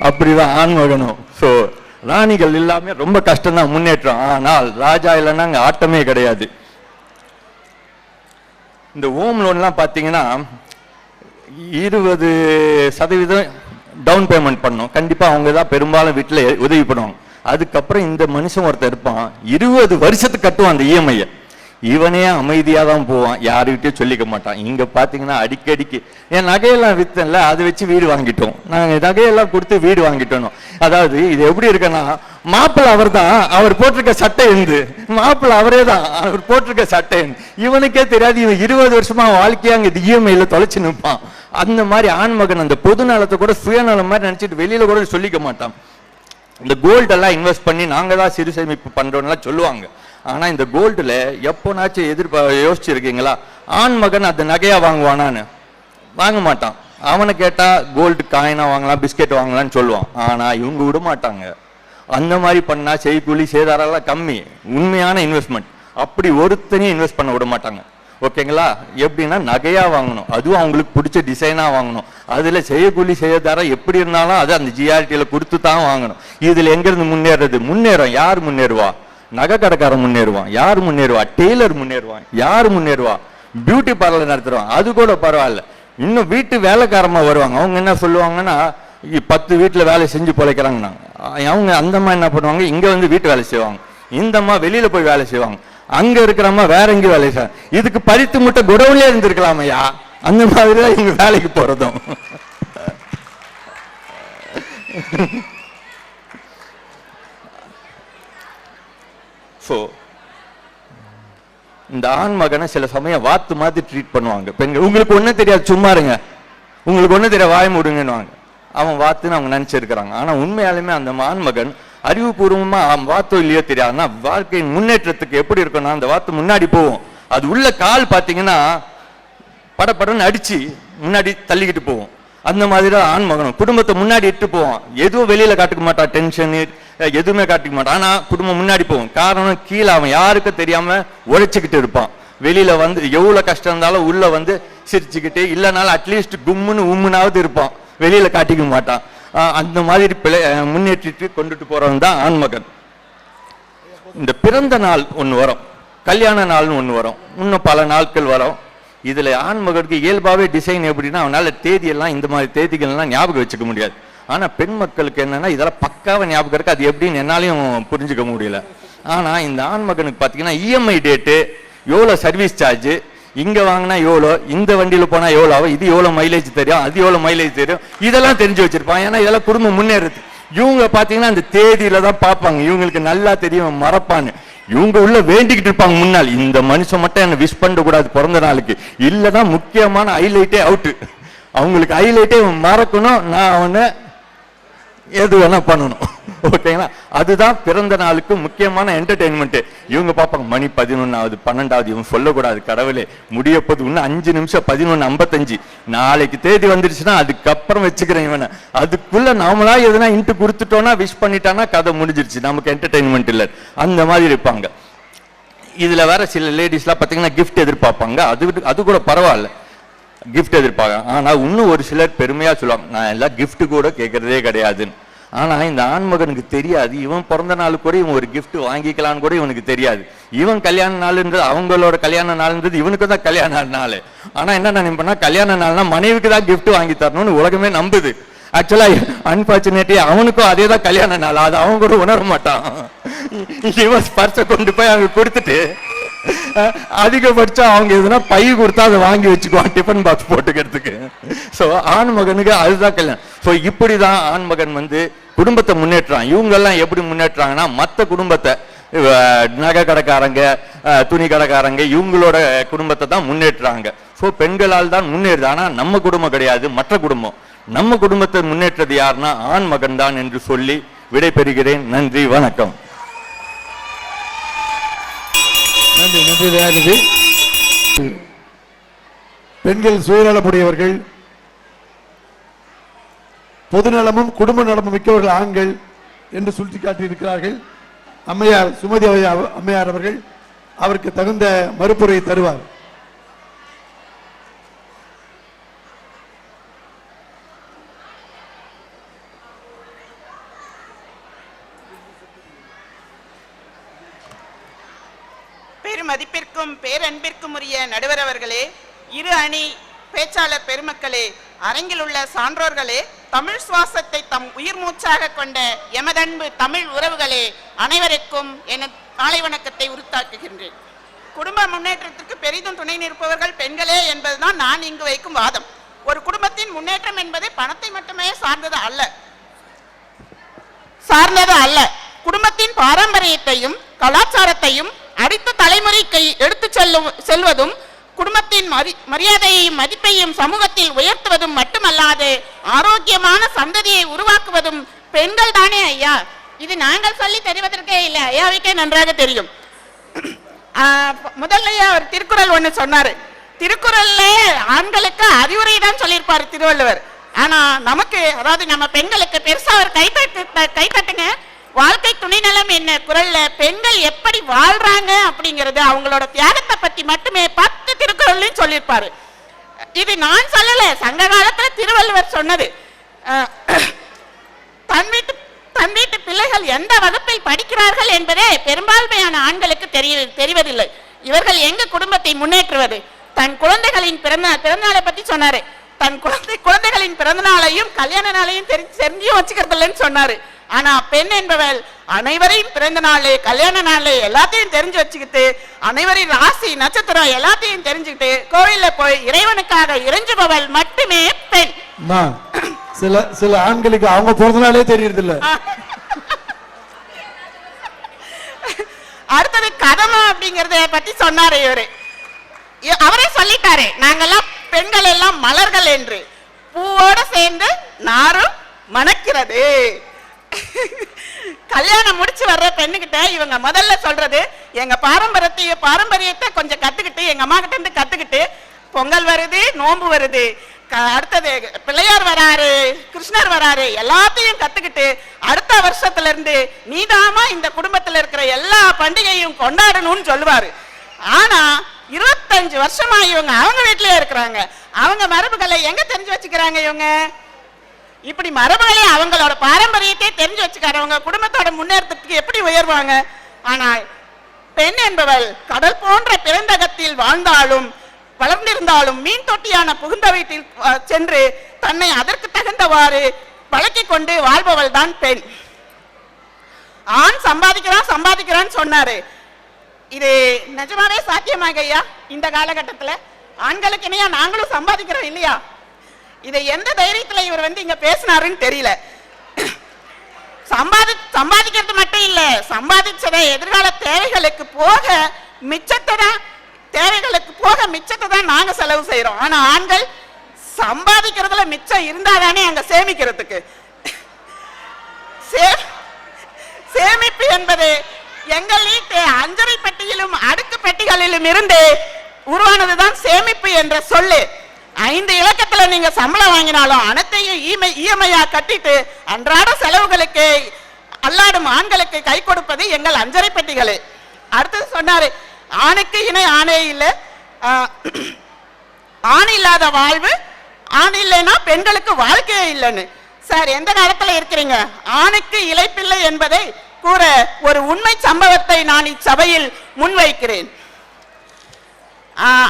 அப்படிதான் ஆண்மகனும். ஸோ ராணிகள் எல்லாமே ரொம்ப கஷ்டம் தான் முன்னேற்றம். ஆனால் ராஜா இல்லைன்னா அங்கே ஆட்டமே கிடையாது. இந்த ஹோம் லோன்லாம் பார்த்தீங்கன்னா 20% டவுன் பேமெண்ட் பண்ணணும். கண்டிப்பா அவங்க தான் பெரும்பாலும் வீட்டில் உதவி பண்ணுவாங்க. அதுக்கப்புறம் இந்த மனுஷன் ஒருத்தர் இருப்பான் 20 வருஷத்துக்கு கட்டுவான் அந்த இஎம்ஐயை. இவனே அமைதியா தான் போவான், யாருக்கிட்டையும் சொல்லிக்க மாட்டான். இங்க பாத்தீங்கன்னா அடிக்கடிக்கு என் நகையெல்லாம் வித்தன்ல, அதை வச்சு வீடு வாங்கிட்டோம், நாங்க நகையெல்லாம் கொடுத்து வீடு வாங்கிட்டோம். அதாவது இது எப்படி இருக்குன்னா, மாப்பிள்ளை அவர் தான், அவர் போட்டிருக்க சட்டை இருந்து, மாப்பிள்ளை அவரே தான், அவர் போட்டிருக்க சட்டை இவனுக்கே தெரியாது. இவன் 20 வருஷமா வாழ்க்கையா அங்க இஎம்ஐல தொலைச்சு நிற்பான். அந்த மாதிரி ஆண்மகன் அந்த பொது நலத்தை கூட சுயநலம் மாதிரி நினைச்சிட்டு வெளியில கூட சொல்லிக்க மாட்டான். இந்த கோல்டெல்லாம் இன்வெஸ்ட் பண்ணி நாங்க தான் சிறு சேமிப்பு பண்றோம்லாம் சொல்லுவாங்க. ஆனா இந்த கோல்டுல எப்போனாச்சும் யோசிச்சிருக்கீங்களா, ஆண்மகன் அந்த நகையா வாங்குவானான்னு? வாங்க மாட்டான். அவனை கேட்டா கோல்டு காயினா வாங்கலாம், பிஸ்கெட் வாங்கலாம்னு சொல்லுவான். ஆனா இவங்க விட மாட்டாங்க. அந்த மாதிரி பண்ணா செய்கூலி சேதாரம் கம்மி, உண்மையான இன்வெஸ்ட்மெண்ட். அப்படி ஒருத்தனையும் இன்வெஸ்ட் பண்ண விட மாட்டாங்க. ஓகேங்களா? எப்படின்னா நகையா வாங்கணும், அதுவும் அவங்களுக்கு பிடிச்ச டிசைனா வாங்கணும். அதுல செய்யக்கூலி சேதாரம் எப்படி இருந்தாலும் அது அந்த ஜிஆர்டியில கொடுத்து தான் வாங்கணும். இதுல எங்க இருந்து முன்னேறது? முன்னேறும் யார் முன்னேறுவா? நகை கடைக்காரன் முன்னேறுவான். யார் முன்னேறுவா? டெய்லர் முன்னேறுவான். யார் முன்னேறுவா? பியூட்டி பார்லர் நடத்துருவான், அது கூட பரவாயில்ல. இன்னும் வீட்டு வேலைக்காரமா வருவாங்க. அவங்க என்ன சொல்லுவாங்கன்னா, 10 வீட்டுல வேலை செஞ்சு பிழைக்கிறாங்கன்னா அவங்க அந்த மாதிரி என்ன பண்ணுவாங்க, இங்க வந்து வீட்டு வேலை செய்வாங்க. இந்த அம்மா வெளியில போய் வேலை செய்வாங்க. அங்க இருக்கிறம்மா வேற எங்கேயும் வேலை செய்வாங்க. இதுக்கு பறித்து முட்டை குடவுலயே இருந்திருக்கலாமையா, அந்த மாதிரிதான் இவங்க வேலைக்கு போறதும். இந்த ஆண் மகனை சில சமயம் வாத்து மாதிரி ட்ரீட் பண்ணுவாங்க பெண்கள். உங்களுக்கு ஒன்னும் தெரியாது, சும்மா இருங்க, உங்களுக்கு ஒன்னும் தெரியாது, வாய மூடுங்கன்னு. அவன் வாத்துன்னு அவங்க நினைச்சிருக்கிறாங்க. ஆனா உண்மையாலுமே அந்த ஆண் மகன் அறிவுபூர்வமா வாத்தோ இல்லையோ தெரியாதுன்னா வாழ்க்கையின் முன்னேற்றத்துக்கு எப்படி இருக்குன்னா, அந்த வாத்து முன்னாடி போவோம், அது உள்ள கால் பாத்தீங்கன்னா படப்படன்னு அடிச்சு முன்னாடி தள்ளிக்கிட்டு போவோம். அந்த மாதிரி தான் ஆண் மகனும் குடும்பத்தை முன்னாடி இட்டு போவான். எதுவும் வெளியில காட்டுக்க மாட்டான், டென்ஷன் எதுவுமே காட்டிக்க மாட்டான். ஆனா குடும்பம் முன்னாடி போவோம். காரணம் கீழே அவன் யாருக்கும் தெரியாம உழைச்சிக்கிட்டு இருப்பான். வெளியில வந்து எவ்வளவு கஷ்டம் இருந்தாலும் உள்ள வந்து சிரிச்சுக்கிட்டு, இல்லைனாலும் அட்லீஸ்ட் கும்முன்னு உம்முனாவது இருப்பான், வெளியில காட்டிக்க மாட்டான். அந்த மாதிரி முன்னேற்றிட்டு கொண்டுட்டு போறவன் தான் ஆண்மகன். இந்த பிறந்த நாள் ஒண்ணு வரும், கல்யாண நாள்னு ஒண்ணு வரும், இன்னும் பல நாட்கள் வரும். இதுல ஆண்மகனுக்கு இயல்பாவே டிசைன் எப்படின்னா, அவனால தேதியெல்லாம் இந்த மாதிரி தேதிகள்லாம் ஞாபகம் வச்சுக்க முடியாது. ஆனா பெண் மக்களுக்கு என்னன்னா இதெல்லாம் பக்காவ ஞாபகம் இருக்கு. அது எப்படின்னு என்னாலையும் புரிஞ்சுக்க முடியல. ஆனா இந்த ஆண்மகனுக்கு பாத்தீங்கன்னா இஎம்ஐ டேட்டு, எவ்வளவு சர்வீஸ் சார்ஜ், இங்க வாங்கினா எவ்வளோ, இந்த வண்டியில போனா எவ்வளோ ஆகும், இது எவ்வளவு மைலேஜ் தெரியும், அது எவ்வளவு மைலேஜ் தெரியும், இதெல்லாம் தெரிஞ்சு வச்சிருப்பான். ஏன்னா இதெல்லாம் குடும்பம் முன்னேறது. இவங்க பாத்தீங்கன்னா அந்த தேதியில தான் பார்ப்பாங்க. இவங்களுக்கு நல்லா தெரியும் மறப்பான்னு. இவங்க உள்ள வேண்டிக்கிட்டு இருப்பாங்க முன்னால், இந்த மனுஷன் மட்டும் என்ன விஷ் பண்ண கூடாது பிறந்த நாளுக்கு, இல்லதான் முக்கியமான ஹைலைட்டே அவுட்டு. அவங்களுக்கு ஹைலைட்டே மறக்கணும், நான் அவனை எது வேணா பண்ணணும். ஓகேங்களா? அதுதான் பிறந்த நாளுக்கு முக்கியமான என்டர்டெயின்மெண்ட். இவங்க பார்ப்பாங்க மணி 11ஆவது 12ஆவது, இவங்க சொல்லக்கூடாது கடவுளே முடிய போது இன்னும் 5 நிமிஷம் 11:55, நாளைக்கு தேதி வந்துருச்சுன்னா அதுக்கப்புறம் வச்சுக்கிறேன் இவனை. அதுக்குள்ள நாமளா எதுனா இன்ட்டு கொடுத்துட்டோம்னா விஷ் பண்ணிட்டானா கதை முடிஞ்சிருச்சு, நமக்கு என்டர்டெயின்மெண்ட் இல்லை. அந்த மாதிரி இருப்பாங்க. இதுல வேற சில லேடிஸ்லாம் பார்த்தீங்கன்னா கிஃப்ட் எதிர்பார்ப்பாங்க. அது கூட பரவாயில்ல, கிஃப்ட் எதிர்பார்க்க. ஆனா இன்னும் ஒரு சிலர் பெருமையா சொல்லுவாங்க, நான் எல்லாம் கிஃப்ட் கூட கேட்கறதே கிடையாதுன்னு. ஆனா இந்த ஆண்மகனுக்கு தெரியாது, இவன் பிறந்த நாள் கூட இவன் ஒரு கிஃப்ட் வாங்கிக்கலான்னு கூட இவனுக்கு தெரியாது. இவன் கல்யாண நாள்ன்றது, அவங்களோட கல்யாண நாள்ன்றது இவனுக்கு தான் கல்யாண நாள். ஆனா என்ன நினைப்பா, கல்யாண நாள்னா மனைவிக்கு தான் கிஃப்ட் வாங்கி தரணும்னு உலகமே நம்புது. ஆக்சுவலா அன்பார்ச்சுனேட்லி அவனுக்கும் அதே தான் கல்யாண நாள், அது அவன் கூட உணர மாட்டான். இவன் ஸ்பர்ஷ கொண்டு போய் அவங்க கொடுத்துட்டு அதிகபட்சம் அவங்க எதுனா பை கொடுத்தா அதை வாங்கி வச்சுக்குவான் டிஃபன் பாக்ஸ் போட்டுக்கிறதுக்கு. ஸோ ஆண் மகனுக்கு அதுதான் கல்யாணம். ஸோ இப்படிதான் ஆண் மகன் வந்து குடும்பத்தை முன்னேற்றான். இவங்க எல்லாம் எப்படி முன்னேற்றாங்கன்னா, மற்ற குடும்பத்தை நகை கடைக்காரங்க, துணி கடைக்காரங்க, இவங்களோட குடும்பத்தை தான் முன்னேற்றாங்க. ஸோ பெண்களால் தான் முன்னேறுது. ஆனா நம்ம குடும்பம் கிடையாது, மற்ற குடும்பம். நம்ம குடும்பத்தை முன்னேற்றது யாருன்னா ஆண் மகன் தான் என்று சொல்லி விடைபெறுகிறேன். நன்றி, வணக்கம். நன்றி, நன்றி தயாநிதி. பெண்கள் சுயநலமுடையவர்கள், பொதுநலமும் குடும்ப நலமும் மிக்கவர்கள் ஆண்கள் என்று சுட்டிக்காட்டி இருக்கிறார்கள். அம்மையார் சுமதி அம்மையார் அவர்கள் அவருக்கு தகுந்த மறுப்புரை தருவார். பெருமதிப்பிற்கும் பேரன்பிற்கும் உரிய நடுவர் அவர்களே, இரு அணி பேச்சாளர் பெருமக்களே, அரங்கில் உள்ள சான்றோர்களே, தமிழ் சுவாசத்தை தம் உயிர் மூச்சாக கொண்ட எமதன்பு தமிழ் உறவுகளே, அனைவருக்கும் என காலை வணக்கத்தை உரித்தாக்குகின்றேன். குடும்ப முன்னேற்றத்திற்கு பெரிதும் துணை நிற்பவர்கள் பெண்களே என்பதுதான் நான் இங்கு வைக்கும் வாதம். ஒரு குடும்பத்தின் முன்னேற்றம் என்பது பணத்தை மட்டுமே சார்ந்தது அல்ல. குடும்பத்தின் பாரம்பரியத்தையும் கலாச்சாரத்தையும் அடுத்த தலைமுறைக்கு எடுத்து செல்வதும், குடும்பத்தின் மரியாதையையும் மதிப்பையும் சமூகத்தில் உயர்த்துவதும் மட்டுமல்லாது ஆரோக்கியமான சந்ததியை உருவாக்குவதும் பெண்கள் தானே ஐயா. இது நாங்கள் சொல்லி தெரிவதற்கே இல்லை, ஐயாவுக்கே நன்றாக தெரியும். முதல்ல ஒரு திருக்குறள் ஒண்ணு சொன்னாரு. திருக்குறள்ல ஆண்களுக்கு அறிவுரை தான் சொல்லியிருப்பாரு திருவள்ளுவர். ஆனா நமக்கு, அதாவது நம்ம பெண்களுக்கு பெருசா ஒரு கைத்தட்டுங்க. வாழ்க்கை துணை நலம் என்ன குறள்ல பெண்கள் எப்படி வாழ்றாங்க அப்படிங்கறது, அவங்களோட தியாகத்தை பத்தி மட்டுமே 10 திருக்குறள்லையும் சொல்லியிருப்பாரு. இது நான் சொல்லல, சங்க காலத்துல திருவள்ளுவர் சொன்னது. தன் வீட்டு பிள்ளைகள் எந்த வகுப்பில் படிக்கிறார்கள் என்பதே பெரும்பான்மையான ஆண்களுக்கு தெரிவதில்லை. இவர்கள் எங்க குடும்பத்தை முன்னேற்றுவது? தன் குழந்தைகளின் பிறந்தநாளை பத்தி சொன்னாரு. தன் குழந்தைகளின் பிறந்த நாளையும் கல்யாண நாளையும் தெரிஞ்சும் வச்சுக்கிறது இல்லைன்னு சொன்னாரு. ஆனா பெண் என்பவள் அனைவரையும் பிறந்த நாள், கல்யாண நாள் எல்லாத்தையும் தெரிஞ்சு வச்சுக்கிட்டு, அனைவரின் ராசி நட்சத்திரம் எல்லாத்தையும் தெரிஞ்சுக்கிட்டு கோவில்ல போய் இறைவனுக்காக இறைஞ்சுபவள் மட்டுமே பெண். சில ஆண்களுக்கு அவங்க பிறந்த நாளே தெரியறது இல்ல. அடுத்தது கதமா அப்படிங்கறத பத்தி சொன்னாரு இவரு. அவரே சொல்லிட்டாரு, நாங்கெல்லாம் பெண்கள் எல்லாம் மலர்கள் என்று. பூவோட சேர்ந்து நாரும் மணக்கிறது. கல்யாணம் முடிச்சு வர்ற பெண்ணுகிட்ட இவங்க முதல்ல சொல்றது, எங்க பாரம்பரியத்தை கொஞ்சம் கத்துக்கிட்டு, எங்க அம்மா கிட்ட இருந்து கத்துக்கிட்டு, பொங்கல் வருது, நோன்பு வருது, அடுத்தது பிள்ளையார் வராரு, கிருஷ்ணர் வராரு, எல்லாத்தையும் கத்துக்கிட்டு அடுத்த வருஷத்துல இருந்து நீதாமா இந்த குடும்பத்துல இருக்கிற எல்லா பண்டிகையும் கொண்டாடணும்னு சொல்லுவாரு. ஆனா 25 வருஷமா இவங்க அவங்க வீட்லயே இருக்கிறாங்க. அவங்க மரபுகளை எங்க தெரிஞ்சு வச்சுக்கிறாங்க? இவங்க இப்படி மரபுகளை, அவங்களோட பாரம்பரியத்தை தெரிஞ்சு வச்சுக்காரவங்க குடும்பத்தோட முன்னேற்றத்துக்கு எப்படி உயர்வாங்க? ஆனால் பெண் என்பவள் கடல் போன்ற பிறந்தகத்தில் வாழ்ந்தாலும் வளர்ந்திருந்தாலும் மீன் தொட்டியான புகுந்த வீட்டில் சென்று தன்னை அதற்கு தகுந்தவாறு பழக்கிக் கொண்டு வாழ்பவள் தான் பெண். ஆண் சம்பாதிக்கிறான் சொன்னாரு. இது நிஜமாவே சாத்தியமாக ஐயா இந்த காலகட்டத்துல? ஆண்களுக்கு இணையா நாங்களும் சம்பாதிக்கிறோம் இல்லையா? இதை எந்த தைரியத்துல இவர் வந்து இங்க பேசினாருன்னு தெரியல. சம்பாதிக்கிறது மட்டும் இல்ல, சம்பாதிச்சதை எதிர்கால தேவைகளுக்கு போக மிச்சத்தை தான் நாங்க செலவு செய்யறோம். ஆனா ஆண்கள் சம்பாதிக்கிறதுல மிச்சம் இருந்தாதானே அங்க சேமிக்கிறதுக்கு. சேமிப்பு என்பது எங்கள் வீட்டு அஞ்சரை பெட்டியிலும் அடுக்கு பெட்டிகளிலும் இருந்து உருவானதுதான் சேமிப்பு என்ற சொல்லு. 5 இலக்கத்துல நீங்க சம்பளம் வாங்கினாலும் அனைத்தையும் இஎம்ஐயா கட்டிட்டு அன்றாட செலவுகளுக்கு அல்லாடும் ஆண்களுக்கு கை கொடுப்பது எங்கள் அஞ்சரை பெட்டிகளே. அடுத்தது சொன்னாரு, ஆணுக்கு இணை ஆணே இல்லை, ஆண் இல்லாத வாழ்வு, ஆண் இல்லைன்னா பெண்களுக்கு வாழ்க்கையே இல்லைன்னு. சார், எந்த காலத்துல இருக்கிறீங்க? ஆணுக்கு இளைப்பில்லை என்பதை கூற ஒரு உண்மை சம்பவத்தை நான் இச்சபையில் முன்வைக்கிறேன்.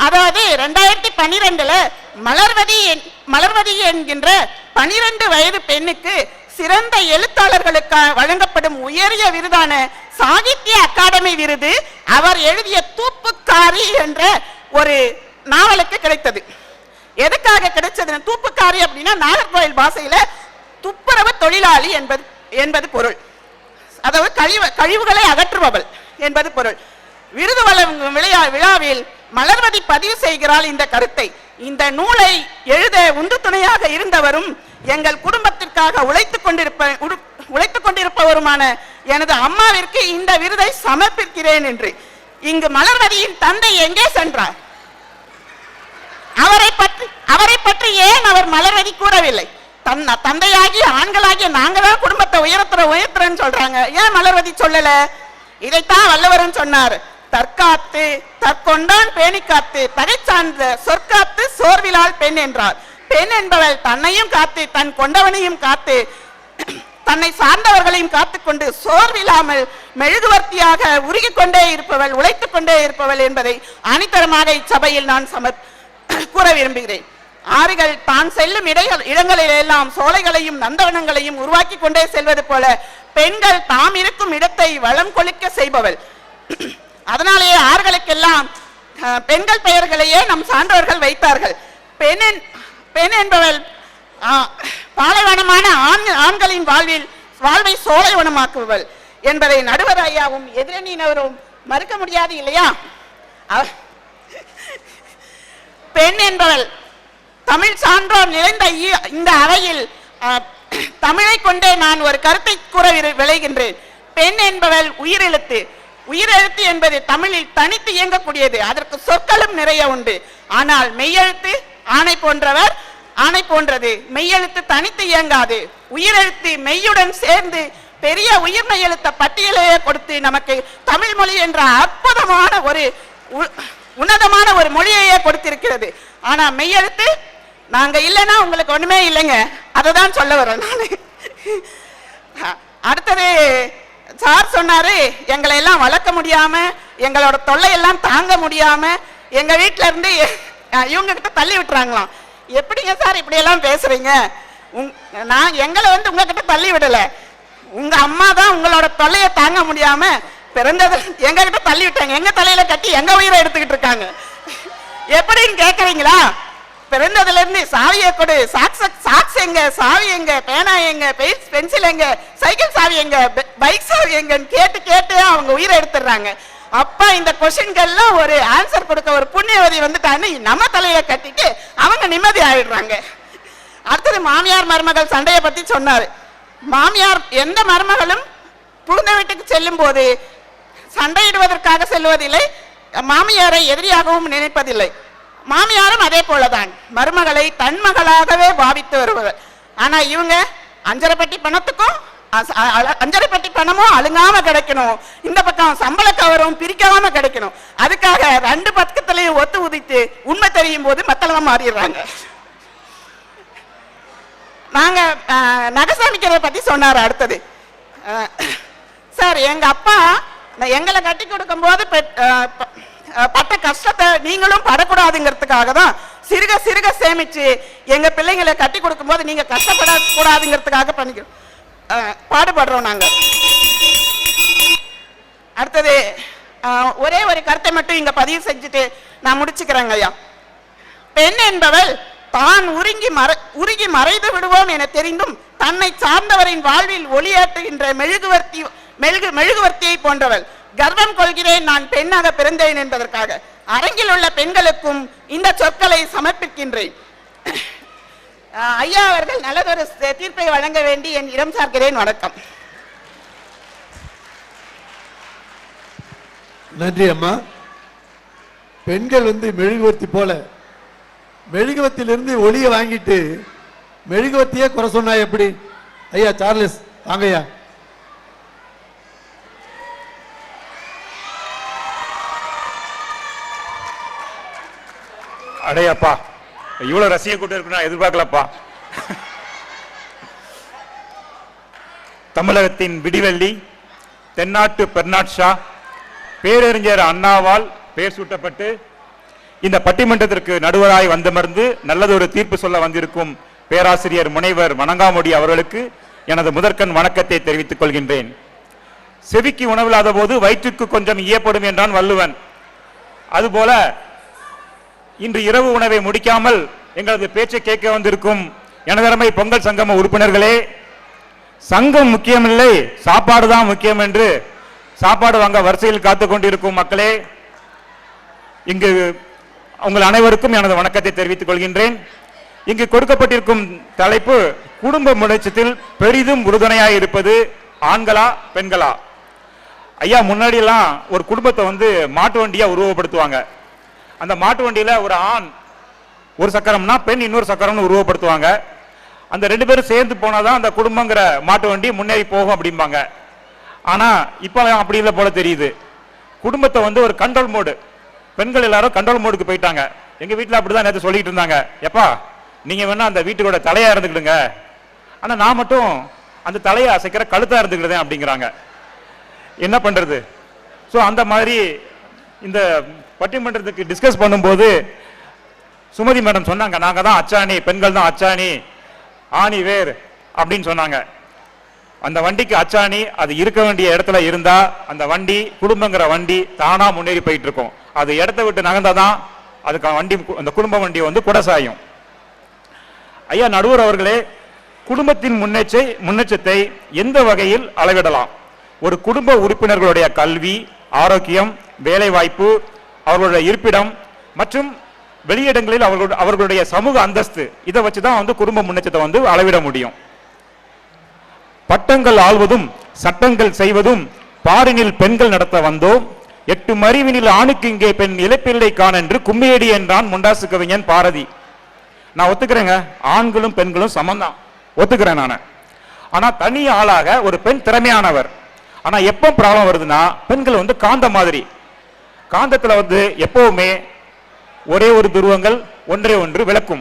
அதாவது 2012 மலர்வதி என்கின்ற 12 வயது பெண்ணுக்கு சிறந்த எழுத்தாளர்களுக்கு வழங்கப்படும் உயரிய விருதான சாகித்ய அகாடமி விருது அவர் எழுதிய தூப்புக்காரி என்ற ஒரு நாவலுக்கு கிடைத்தது. எதுக்காக கிடைச்சது? தூப்புக்காரி அப்படின்னா நாகர்கோவில் பாஷையில துப்புரவு தொழிலாளி என்பது பொருள். அதாவது கழிவுகளை அகற்றுபவள் என்பது பொருள். விருது வழங்கும் விழாவில் மலர்வதி பதிவு செய்கிறாள் இந்த கருத்தை. இந்த நூலை எழுத உந்து துணையாக இருந்தவரும் எங்கள் குடும்பத்திற்காக உழைத்துக் கொண்டிருப்பவருமான எனது அம்மாவிற்கு இந்த விருதை சமர்ப்பிக்கிறேன் என்று. இங்கு மலர்வதியின் தந்தை எங்கே சென்றார்? அவரை பற்றி ஏன் அவர் மலர்வதி கூறவில்லை? தந்தையாகி ஆண்களாகிய நாங்க தான் குடும்பத்தை உயர்த்துறேன்னு சொல்றாங்க, ஏன் மலர்வதி சொல்லல? இதைத்தான் வள்ளுவரும் சொன்னார், தற்காத்து தற்கொண்டான் பேணி காத்து பகை சார்ந்த சொற்காத்து சோர்விலால் பெண் என்றார். பெண் என்பவள் தன்னையும் காத்து தன் கொண்டவனையும் காத்து தன்னை சார்ந்தவர்களையும் காத்துக்கொண்டு சோர்வில்லாமல் மெழுகுவர்த்தியாக உருகிக் கொண்டே இருப்பவள், உழைத்துக் கொண்டே இருப்பவள் என்பதை அணித்தரமாக இச்சபையில் நான் கூற விரும்புகிறேன். ஆறுகள் தான் செல்லும் இடங்களில் எல்லாம் சோலைகளையும் நந்தவனங்களையும் உருவாக்கி கொண்டே செல்வது போல பெண்கள் தாம் இருக்கும் இடத்தை வளம் கொளிக்க செய்பவள். அதனாலேயே ஆறுகளுக்கெல்லாம் பெண்கள் பெயர்களையே நம் சான்றோர்கள் வைத்தார்கள். பெண் என்பவள் பாலைவனமான ஆண்களின் வாழ்வை சோலைவனமாக்குபவள் என்பதை நடுவர் ஐயாவும் எதிரணியினரும் மறுக்க முடியாது இல்லையா? பெண் என்பவள் தமிழ் சான்றோர் நிறைந்த இந்த அவையில் தமிழை கொண்டே நான் ஒரு கருத்தை கூற விளைகின்றேன். பெண் என்பவள் உயிரெழுத்து. உயிரெழுத்து என்பது தமிழில் தனித்து இயங்கக்கூடியது. அதற்கு சொற்களும் நிறைய உண்டு. ஆனால் மெய்யெழுத்து ஆணை போன்றது. மெய்யெழுத்து தனித்து இயங்காது. உயிரெழுத்து மெய்யுடன் சேர்ந்து பெரிய உயிர்மெய் எழுத்த பட்டியலையே கொடுத்து நமக்கு தமிழ் மொழி என்ற அற்புதமான ஒரு உன்னதமான ஒரு மொழியையே கொடுத்திருக்கிறது. ஆனா மெய்யெழுத்து நாங்க இல்லைன்னா உங்களுக்கு ஒண்ணுமே இல்லைங்க. அததான் சொல்ல வரேன் நான். அடுத்தது சார் சொன்னாரு, எங்களை எல்லாம் வளர்க்க முடியாம, எங்களோட தொல்லையெல்லாம் தாங்க முடியாம எங்க வீட்டுல இருந்து இவங்க கிட்ட தள்ளி விட்டுறாங்களாம். எப்படிங்க சார் இப்படி எல்லாம் பேசுறீங்க? நான் எங்களை வந்து உங்ககிட்ட தள்ளி விடல, உங்க அம்மா தான் உங்களோட தொல்லையை தாங்க முடியாம பிறந்தது எங்க கிட்ட தள்ளி விட்டாங்க. எங்க தலையில கட்டி எங்க உயிரை எடுத்துக்கிட்டு இருக்காங்க. எப்படின்னு கேக்குறீங்களா? பிறந்ததுல இருந்து சாவியை கொடு, சாக்ஸ் எங்க, சாவி எங்க, பேனா எங்க, பென்சில் எங்க, சைக்கிள் சாவி எங்க, பைக் சாவி எங்கன்னு கேட்டு அவங்க உயிரை எடுத்துடுறாங்க. அப்ப இந்த கொஸ்டின்கள்லாம் ஒரு ஆன்சர் கொடுக்க ஒரு புண்ணியவதி வந்துட்டான்னு நம்ம தலையில கட்டிட்டு அவங்க நிம்மதி ஆயிடுறாங்க. அடுத்தது மாமியார் மருமகள் சண்டையை பத்தி சொன்னாரு. மாமியார் எந்த மருமகளும் புகுந்த வீட்டுக்கு செல்லும் போது சண்டையிடுவதற்காக செல்வதில்லை, மாமியாரை எதிரியாகவும் நினைப்பதில்லை. மாமியாரும் அதே போலதான் மருமகளை தன் மகளாகவே பாவித்து வருவவர். ஆனா இவங்க அஞ்சரைப்பட்டி பணமும் அழுங்காம கிடைக்கணும், இந்த பக்கம் சம்பள கவரும் பிரிக்காம கிடைக்கணும். அதுக்காக 2 பக்கத்திலையும் ஒத்து உதித்து உண்மை தெரியும் போது மத்தளமா மாறிடுறாங்க. நாங்க நகை சமைக்கிறத பத்தி சொன்னாரு. அடுத்தது சார், எங்க அப்பா எங்களை கட்டி கொடுக்கும் போது பட்ட கஷ்டத்தை நீங்களும் படக்கூடாதுங்கிறதுக்காக தான் சிறுக சேமிச்சு எங்க பிள்ளைங்களை கட்டி கொடுக்கும் போது நீங்க கஷ்டப்படக்கூடாதுங்கிறதுக்காக பண்ணிக்கிறோம், பாடுபடுறோம் நாங்க. அடுத்தது ஒரே ஒரு கருத்தை மட்டும் இங்க பதிவு செஞ்சுட்டு நான் முடிச்சுக்கிறேங்க ஐயா. பெண் என்பவள் தான் உருகி மறைந்து விடுவோம் என தெரிந்தும் தன்னை சார்ந்தவரின் வாழ்வில் ஒளியாற்றுகின்ற மெழுகுவர்த்தியை போன்றவள். கர்வம் கொள்கிறேன் நான் பெண்ணாக பிறந்தேன் என்பதற்காக அரங்கில் உள்ள பெண்களுக்கும் இந்த சொற்களை சமர்ப்பிக்கின்றேன். ஐயா அவர்கள் நல்லதொரு தீர்ப்பை வழங்க வேண்டி என் இடம் சார்கிறேன். வணக்கம். நன்றி அம்மா. பெண்கள் மெழுகுவர்த்தி போல, மெழுகுவத்திலிருந்து ஒளியை வாங்கிட்டு மெழுகுவர்த்தியே குறை சொன்னா எப்படி? ஐயா சார்லஸ் வாங்கய்யா. அடையப்பா, இவ்வளவு ரசிக கூட்டம் இருக்கு நான் எதிர்பார்க்கலப்பா. தமிழகத்தின் விடிவெள்ளி, தென்னாட்டு பெர்னாட்ஷா, பேரறிஞர் அண்ணாவால் பெயர் சூட்டப்பட்டு இந்த பட்டிமன்றத்திற்கு நடுவராய் வந்தமர்ந்து நல்லதொரு தீர்ப்பு சொல்ல வந்திருக்கும் பேராசிரியர் முனைவர் வணங்காமுடி அவர்களுக்கு எனது முதற்கண் வணக்கத்தை தெரிவித்துக் கொள்கின்றேன். செவிக்கு உணவில்லாத போது வயிற்றுக்கு கொஞ்சம் ஈயப்படும் என்றான் வள்ளுவன். அதுபோல இன்று இரவு உணவை முடிக்காமல் எங்களது பேச்சை கேட்க வந்திருக்கும் எனதரமை பொங்கல் சங்கம உறுப்பினர்களே, சங்கம் முக்கியமில்லை சாப்பாடு தான் முக்கியம் என்று சாப்பாடு வாங்க வரிசையில் காத்துக் கொண்டிருக்கும் மக்களே, இங்கு உங்கள் அனைவருக்கும் எனது வணக்கத்தை தெரிவித்துக் கொள்கின்றேன். இங்கு கொடுக்கப்பட்டிருக்கும் தலைப்பு குடும்ப முன்னேற்றத்தில் பெரிதும் உறுதுணையாக இருப்பது ஆண்களா பெண்களா? ஐயா, முன்னாடி எல்லாம் ஒரு குடும்பத்தை மாட்டு வண்டியா உருவப்படுத்துவாங்க. அந்த மாட்டு வண்டியில ஒரு ஆண் ஒரு சக்கரம்னா பெண் இன்னொரு சக்கரம்னு உருவப்படுத்துவாங்க. அந்த ரெண்டு பேரும் சேர்ந்து போனாதான் அந்த குடும்பங்கிற மாட்டு வண்டி முன்னேறி போகும் அப்படிம்பாங்க. ஆனா இப்ப அப்படி இல்லை போல தெரியுது. குடும்பத்தை ஒரு கண்ட்ரோல் மோடு, பெண்கள் எல்லாரும் கண்ட்ரோல் மோடுக்கு போயிட்டாங்க. எங்க வீட்டுல அப்படிதான் நேற்று சொல்லிட்டு இருந்தாங்க, எப்பா நீங்க வேணா அந்த வீட்டுக்கோட தலையா இருந்துக்கிடுங்க, ஆனா நான் மட்டும் அந்த தலையை அசைக்கிற கழுத்தா இருந்துக்கிடுதேன் அப்படிங்கிறாங்க. என்ன பண்றது? ஸோ அந்த மாதிரி இந்த பட்டிமன்றத்துக்கு டிஸ்கஸ் பண்ணும்போது சுமதி மேடம் சொன்னாங்க, நாங்க தான் அச்சாணி, பெண்கள் தான் அச்சாணி, ஆணி வேர் அப்படின்னு சொன்னாங்க. அந்த வண்டிக்கு அச்சாணி அது இருக்க வேண்டிய இடத்துல இருந்தா அந்த வண்டி, குடும்பங்கிற வண்டி தானா முன்னேறி போயிட்டு இருக்கும். அது இடத்த விட்டு நகர்ந்தாதான் அதுக்கு வண்டி, அந்த குடும்ப வண்டி குடசாயும். ஐயா நடுவர் அவர்களே, குடும்பத்தின் முன்னேற்றத்தை எந்த வகையில் அளவிடலாம்? ஒரு குடும்ப உறுப்பினர்களுடைய கல்வி, ஆரோக்கியம், வேலை வாய்ப்பு, அவர்களுடைய இருப்பிடம் மற்றும் வெளியிடங்களில் அவர்களுடைய சமூக அந்தஸ்து, இதை வச்சுதான் குடும்ப முன்னேற்றத்தை அளவிட முடியும். பட்டங்கள் ஆள்வதும் சட்டங்கள் செய்வதும் பாரினில் பெண்கள் நடத்த வந்தோம், 8 மறிவினில் ஆணுக்கு இங்கே பெண் இழப்பில்லை கான் என்று கும்மியடி என்றான் முண்டாசு கவிஞன் பாரதி. நான் ஒத்துக்கிறேங்க, ஆண்களும் பெண்களும் சமந்தான், ஒத்துக்கிறேன் நான். ஆனா தனி ஆளாக ஒரு பெண் திறமையானவர். ஆனா எப்ப ப்ராப்ளம் வருதுன்னா, பெண்கள் காந்த மாதிரி, காந்தத்துல எப்பவுமே ஒரே ஒரு துருவங்கள் ஒன்றே ஒன்று விளக்கும்.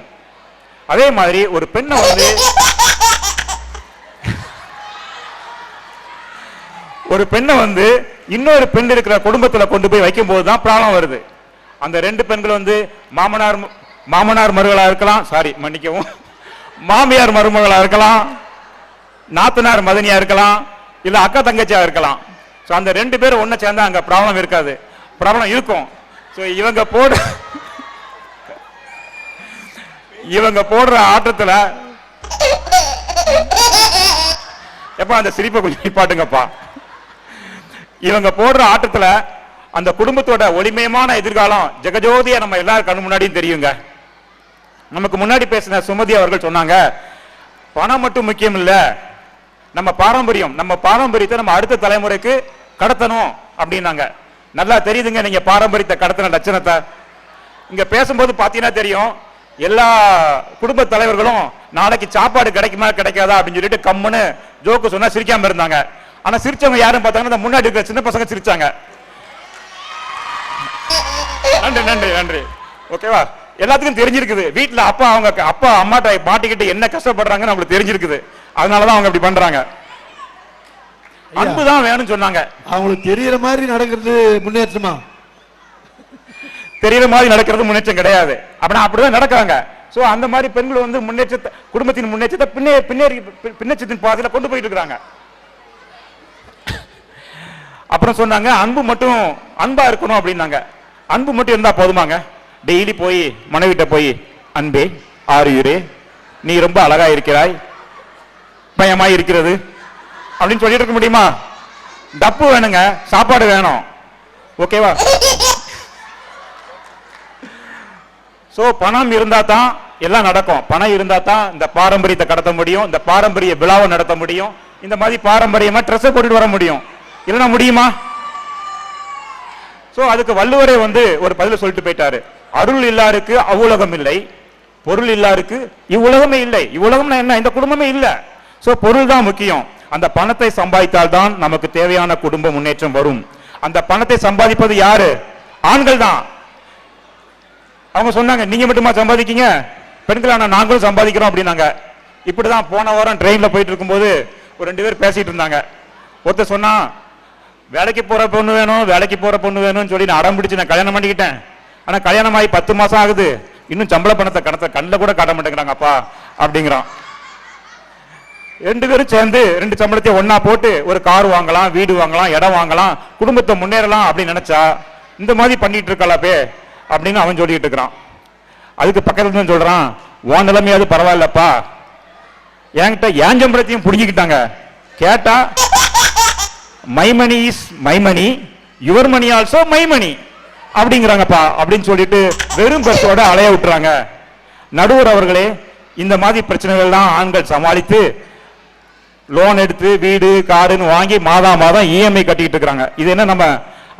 அதே மாதிரி ஒரு பெண்ணை ஒரு பெண்ணை இன்னொரு பெண் இருக்கிற குடும்பத்துல கொண்டு போய் வைக்கும் போதுதான் ப்ராப்ளம் வருது. அந்த ரெண்டு பெண்கள் மாமனார் மருமகளா இருக்கலாம், சாரி மன்னிக்கவும், மாமியார் மருமகளா இருக்கலாம், நாத்தனார் மதனியா இருக்கலாம், இல்ல அக்கா தங்கச்சியா இருக்கலாம். ஸோ அந்த ரெண்டு பேரும் ஒன்ன சேர்ந்தா அங்க ப்ராப்ளம் இருக்காது, ப்ராப்ளம் இருக்கும். ஸோ இவங்க போடுற ஆட்டத்துல எப்ப அந்த சிரிப்பை கொஞ்சம் நிப்பாட்டுங்கப்பா. இவங்க போடுற ஆட்டத்துல அந்த குடும்பத்தோட ஒளிமயமான எதிர்காலம் ஜெகஜோதியா நம்ம எல்லாரும் கண்ணு முன்னாடியும் தெரியுங்க. நமக்கு முன்னாடி பேசின சுமதி அவர்கள் சொன்னாங்க, பணம் மட்டும் முக்கியம் இல்ல, நம்ம பாரம்பரியத்தை நம்ம அடுத்த தலைமுறைக்கு கடத்தணும் அப்படின்னாங்க. நல்லா தெரியுதுங்க நீங்க பாரம்பரியத்தை கடத்தின லட்சணத்தை. இங்க பேசும்போது பாத்தீங்கன்னா தெரியும், எல்லா குடும்ப தலைவர்களும் நாளைக்கு சாப்பாடு கிடைக்குமா கிடைக்காதா அப்படின்னு சொல்லிட்டு கம்முன்னு ஜோக்கு சொன்னா சிரிக்காம இருந்தாங்க. ஆனா சிரிச்சவங்க யாரும் பார்த்தாங்கன்னா முன்னாடி இருக்கிற சின்ன பசங்க சிரிச்சாங்க. நன்றி நன்றி நன்றி. ஓகேவா? எல்லாத்துக்கும் தெரிஞ்சிருக்குது, வீட்டுல அப்பா அம்மாட்ட மாட்டிக்கிட்டு என்ன கஷ்டப்படுறாங்கன்னு அவங்களுக்கு தெரிஞ்சிருக்குது. அதனாலதான் அவங்க அப்படி பண்றாங்க. அன்புதான் வேணும்னு சொன்னாங்க. அவங்களுக்கு தெரியற மாதிரி நடக்கிறது முன்னேற்றமா? தெரியற மாதிரி நடக்கிறது முன்னேற்றம் கிடையாது. அப்படிதான் நடக்காங்க. சோ அந்த மாதிரி பெண்கள் முன்னேற்றத்தை, குடும்பத்தின் முன்னேற்றத்தை பின்னேற்றத்தின் பாதையில கொண்டு போயிட்டு இருக்காங்க. அப்புறம் சொன்னாங்க, அன்பா இருக்கணும் அப்படின்னாங்க. அன்பு மட்டும் இருந்தா போதுமாங்க? டெய்லி போய் மனைவிட்ட போய் அன்பே ஆரியுரே நீ ரொம்ப அழகா இருக்கிறாய் பயமா இருக்கிறது அப்படின்னு சொல்லிட்டு இருக்க முடியுமா? டப்பு வேணுங்க, சாப்பாடு வேணும், ஓகேவா? சோ பணம் இருந்தா தான் எல்லாம் நடக்கும். பணம் இருந்தா தான் இந்த பாரம்பரியத்தை கடத்த முடியும், இந்த பாரம்பரிய விழாவை நடத்த முடியும், இந்த மாதிரி பாரம்பரியமா ட்ரெஸ் போட்டுட்டு வர முடியும். இல்லைன்னா முடியுமா? சோ அதுக்கு வள்ளுவரே வந்து ஒரு பதில சொல்லிட்டு போயிட்டாரு. அருள் இல்லாருக்கு அவ்வுலகம் இல்லை, பொருள் இல்லாருக்கு இவ்வுலகமே இல்லை. இவ்வுலகம்னா என்ன? இந்த குடும்பமே இல்ல. சோ பொருள் தான் முக்கியம். அந்த பணத்தை சம்பாதித்தால் தான் நமக்கு தேவையான குடும்ப முன்னேற்றம் வரும். அந்த பணத்தை சம்பாதிப்பது யாரு? ஆண்கள் தான். அவங்க சொன்னாங்க, நீங்க மட்டுமா சம்பாதிக்கீங்க, பெண்களான நாங்களும் சம்பாதிக்கிறோம் அப்படின்னாங்க. இப்படிதான் போன வாரம் ட்ரெயின்ல போயிட்டு இருக்கும்போது ஒரு 2 பேர் பேசிட்டு இருந்தாங்க. ஒருத்தர் சொன்னா, வேலைக்கு போற பொண்ணு வேணும், வேலைக்கு போற பொண்ணு வேணும்னு சொல்லி நான் அடம் பிடிச்சு நான் கல்யாணம் பண்ணிக்கிட்டேன். ஆனா கல்யாணம் ஆகி 10 மாசம் ஆகுது, இன்னும் சம்பள பணத்தை கண்ணில் கூட காட்ட மாட்டேங்கிறாங்க அப்பா அப்படிங்கிறான். 2 பேரும் சேர்ந்து 2 சம்பளத்தையும் ஒன்னா போட்டு ஒரு கார் வாங்கலாம், வீடு வாங்கலாம், இடம் வாங்கலாம், குடும்பத்தை முன்னேறலாம் அப்படின்னு நினைச்சா இந்த மாதிரி பண்ணிட்டு இருக்கலாப்பே அப்படின்னு அவன் சொல்லிட்டு இருக்கிறான். அதுக்கு பக்கத்துல இருந்து சொல்றான், உன் நிலைமையாவது பரவாயில்லப்பா, என்கிட்ட ஏன் சம்பளத்தையும் புடிங்கிக்கிட்டாங்க, கேட்டா my money is my money, your money also my money அப்படிங்கிறாங்கப்பா அப்படின்னு சொல்லிட்டு வெறும் பஸ்ஸோட அலைய விட்டுறாங்க. நடுவர் அவர்களே, இந்த மாதிரி பிரச்சனைகள் தான் ஆண்கள் சமாளித்து லோன் எடுத்து வீடு காருன்னு வாங்கி மாதம் இஎம்ஐ கட்டிட்டு இருக்காங்க. இது என்ன நம்ம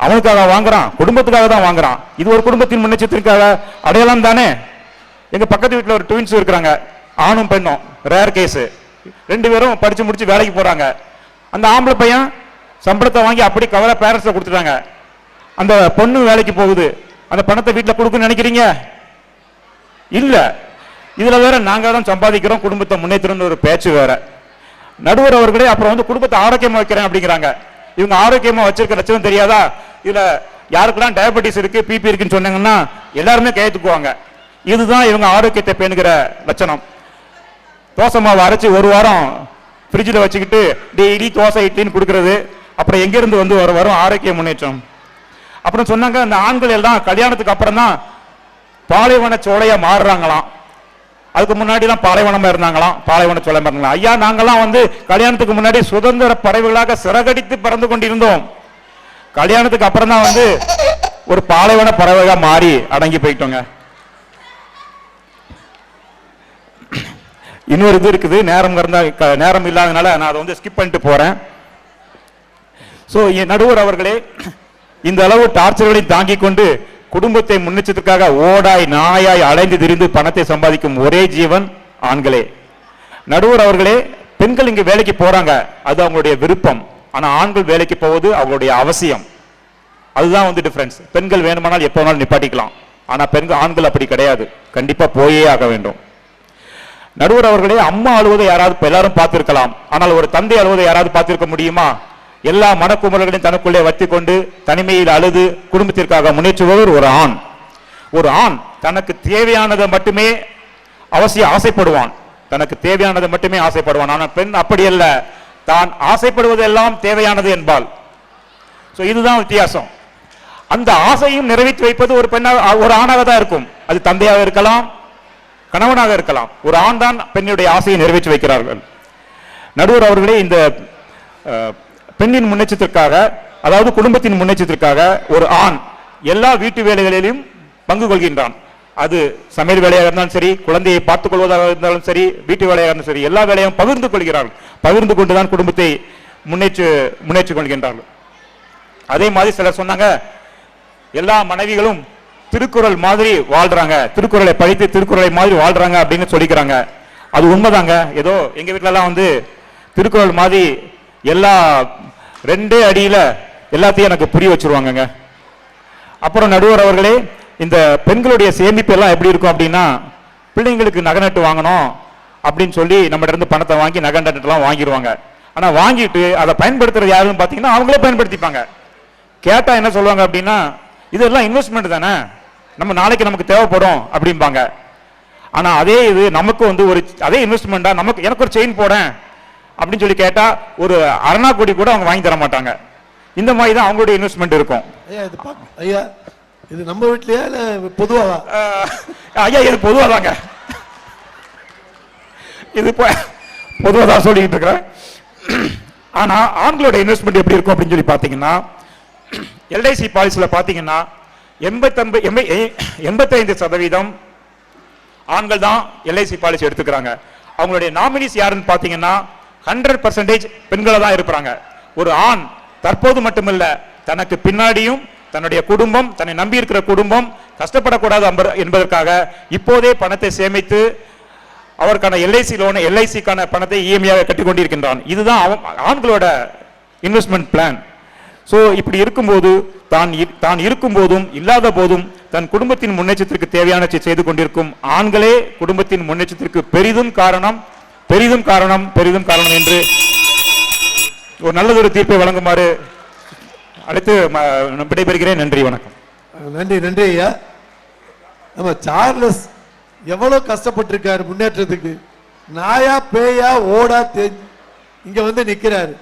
அவனுக்காக வாங்குறான்? குடும்பத்துக்காக தான் வாங்குறான். இது ஒரு குடும்பத்தின் முன்னேற்றத்திற்காக அடையாளம் தானே. எங்க பக்கத்து வீட்டில் ஒரு ட்வின்ஸ் இருக்கிறாங்க, ஆணும் பெண்ணும், ரேர் கேஸ். 2 பேரும் படிச்சு முடிச்சு வேலைக்கு போறாங்க. அந்த ஆம்பளை பையன் சம்பளத்தை வாங்கி அப்படி கவலை பேரண்ட்ஸ்ல கொடுத்துட்டாங்க. அந்த பொண்ணு வேலைக்கு போகுது, அந்த பணத்தை வீட்டில் கொடுக்குன்னு நினைக்கிறீங்க? இல்ல. இதுல வேற நாங்க தான் சம்பாதிக்கிறோம், குடும்பத்தை முன்னேற்றம்னு ஒரு பேச்சு வேற. நடுவர் அவர்களே, அப்புறம் வந்து குடும்பத்தை ஆரோக்கியமா வைக்கிறேன் அப்படிங்கிறாங்க. இவங்க ஆரோக்கியமா வச்சிருக்க லட்சணம் தெரியாதா? இதுல யாருக்கெல்லாம் டயபெட்டிஸ் இருக்கு, பிபி இருக்குன்னு சொன்னாங்கன்னா எல்லாருமே கையெழுத்துக்குவாங்க. இதுதான் இவங்க ஆரோக்கியத்தை பேணுகிற லட்சணம். தோசை மாவு அரைச்சு 1 வாரம் ஃப்ரிட்ஜில் வச்சுக்கிட்டு டெய்லி தோசை இட்லின்னு கொடுக்கறது, அப்புறம் எங்கிருந்து வந்து வரும் ஆரோக்கிய முன்னேற்றம்? அப்புறம் சொன்னாங்க, அந்த ஆண்கள் எல்லாம் கல்யாணத்துக்கு அப்புறம் தான் பாலைவன சோலையா மாறுறாங்களாம். அதுக்கு முன்னாடி தான் பாலைவனமா இருந்தாங்களாம், பாலைவன சோலை இருந்தாங்களா? ஐயா, நாங்கெல்லாம் வந்து கல்யாணத்துக்கு முன்னாடி சுதந்திர பறவைகளாக சிறகடித்து பறந்து கொண்டிருந்தோம். கல்யாணத்துக்கு அப்புறம் தான் வந்து ஒரு பாலைவன பறவைகா மாறி அடங்கி போயிட்டோங்க. இன்னொரு இது இருக்குது, நேரம் இல்லாதனால நான் அதை வந்து ஸ்கிப் பண்ணிட்டு போறேன். சோ நடுவர் அவர்களே, இந்த அளவு டார்ச்சர்களை தாங்கிக் கொண்டு குடும்பத்தை முன்னேற்றத்திற்காக ஓடாய் நாயாய் அலைந்து திரிந்து பணத்தை சம்பாதிக்கும் ஒரே ஜீவன் ஆண்களே. நடுவர் அவர்களே, பெண்கள் இங்க வேலைக்கு போறாங்க, அது அவங்களுடைய விருப்பம். ஆனா ஆண்கள் வேலைக்கு போவது அவங்களுடைய அவசியம். அதுதான் வந்து டிஃபரன்ஸ். பெண்கள் வேணுமானால் எப்போ வேணாலும் நிப்பாட்டிக்கலாம், ஆனா ஆண்கள் அப்படி கிடையாது, கண்டிப்பா போயே ஆக வேண்டும். நடுவர் அவர்களே, அம்மா அழுவதை யாராவது எல்லாரும் பார்த்திருக்கலாம், ஆனால் ஒரு தந்தை அழுவதை யாராவது பார்த்திருக்க முடியுமா? எல்லா மனக்குமரர்களையும் தனக்குள்ளே வைத்துக் கொண்டு தனிமையில் அழுது குடும்பத்திற்காக முன்னேற்றுபவர் ஒரு ஆண். ஒரு ஆண் தனக்கு தேவையானதை மட்டுமே ஆசைப்படுவான், தனக்கு தேவையானதை மட்டுமே ஆசைப்படுவான். ஆனால் பெண் அப்படி அல்ல, தான் ஆசைப்படுவதெல்லாம் தேவையானது என்பாள். சோ இதுதான் வித்தியாசம். அந்த ஆசையும் நிறைவேற்றி வைப்பது ஒரு ஒரு ஆணாக தான் இருக்கும். அது தந்தையாக இருக்கலாம், கணவனாக இருக்கலாம். ஒரு ஆண் தான் பெண்ணுடைய ஆசையை நிறைவேற்றி வைக்கிறார்கள். நடுவர் அவர்களே, இந்த பெண்ணின் முன்னேற்றத்திற்காக, அதாவது குடும்பத்தின் முன்னேற்றத்திற்காக ஒரு ஆண் எல்லா வீட்டு வேலைகளிலும் பங்கு கொள்கின்றான். அது சமையல் வேலையாக இருந்தாலும் சரி, குழந்தையை பார்த்துக் கொள்வதாக இருந்தாலும் சரி, வீட்டு வேலையாக இருந்தாலும் சரி, எல்லா வேலையும் பகிர்ந்து கொள்கிறார்கள். பகிர்ந்து கொண்டுதான் குடும்பத்தை முன்னேற்றிக் கொள்கின்றார்கள். அதே மாதிரி சிலர் சொன்னாங்க, எல்லா மனைவிகளும் திருக்குறள் மாதிரி வாழ்றாங்க, திருக்குறளை படித்து திருக்குறளை மாதிரி வாழ்றாங்க அப்படின்னு சொல்லிக்கிறாங்க. அது உண்மைதாங்க. ஏதோ எங்க வீட்டுல எல்லாம் வந்து திருக்குறள் மாதிரி எல்லா 2 அடியில எல்லாத்தையும் எனக்கு புரிய வச்சிருவாங்க. அப்புறம் நடுவர் அவர்களே, இந்த பெண்களுடைய சேமிப்பு எல்லாம் எப்படி இருக்கும் அப்படின்னா, பிள்ளைங்களுக்கு நகை நட்டு வாங்கணும் அப்படின்னு சொல்லி நம்ம இருந்து பணத்தை வாங்கி நகை நட்டுலாம் வாங்கிடுவாங்க. ஆனா வாங்கிட்டு அதை பயன்படுத்துறது யாருன்னு பாத்தீங்கன்னா அவங்களே பயன்படுத்திப்பாங்க. கேட்டா என்ன சொல்லுவாங்க அப்படின்னா, இதெல்லாம் இன்வெஸ்ட்மெண்ட் தானே, நம்ம நாளைக்கு நமக்கு தேவைப்படும் அப்படிம்பாங்க. ஆனா அதே இது நமக்கு வந்து ஒரு அதே இன்வெஸ்ட்மெண்டா எனக்கு ஒரு செயின் போறேன் அப்படின்னு சொல்லி கேட்டா ஒரு அரணா கோடி கூட அவங்க வாங்கி தர மாட்டாங்க. இந்த மாதிரி தான் அவங்களுடைய இன்வெஸ்ட்மெண்ட் இருக்கும். ஐயா, இது நம்ம வீட்லயா இல்ல பொதுவாவா? ஐயா இது பொதுவாதாங்க, இது பொதுவாக தான் சொல்லிக்கிட்டு இருக்கிறேன். ஆனா ஆண்களோட இன்வெஸ்ட்மெண்ட் எப்படி இருக்கும் அப்படின்னு சொல்லி பாத்தீங்கன்னா, எல்ஐசி பாலிசியில் பாத்தீங்கன்னா 85% ஆண்கள் தான் எல்ஐசி பாலிசி எடுத்துக்கிறாங்க. அவங்களுடைய நாமினிஸ் யாருன்னு பாத்தீங்கன்னா 100% பெண்களை தான் இருப்பாங்க. ஒரு ஆண் தற்போது மட்டுமல்ல, தனக்கு பின்னாடியும் தன்னுடைய குடும்பம், தன்னை நம்பி இருக்கிற குடும்பம் கஷ்டப்படக்கூடாது என்பதற்காக இப்போதே பணத்தை சேமித்து அவருக்கான எல்ஐசி லோன், எல்ஐசிக்கான பணத்தை இஎம்ஐயாக கட்டிக் கொண்டிருக்கின்றான். இதுதான் ஆண்களோட இன்வெஸ்ட்மெண்ட் பிளான். ஸோ இப்படி இருக்கும்போது தான் இருக்கும் போதும் இல்லாத போதும் தன் குடும்பத்தின் முன்னேற்றத்திற்கு தேவையான செய்து கொண்டிருக்கும் ஆண்களே குடும்பத்தின் முன்னேற்றத்திற்கு பெரிதும் காரணம் என்று ஒரு நல்லதொரு தீர்ப்பை வழங்குமாறு அழைத்து விடைபெறுகிறேன். நன்றி, வணக்கம். நன்றி ஐயா. நம்ம சார்லஸ் எவ்வளவு கஷ்டப்பட்டிருக்காரு முன்னேற்றத்துக்கு. நாயா பேயா ஓடா இங்க வந்து நிக்கிறாரு.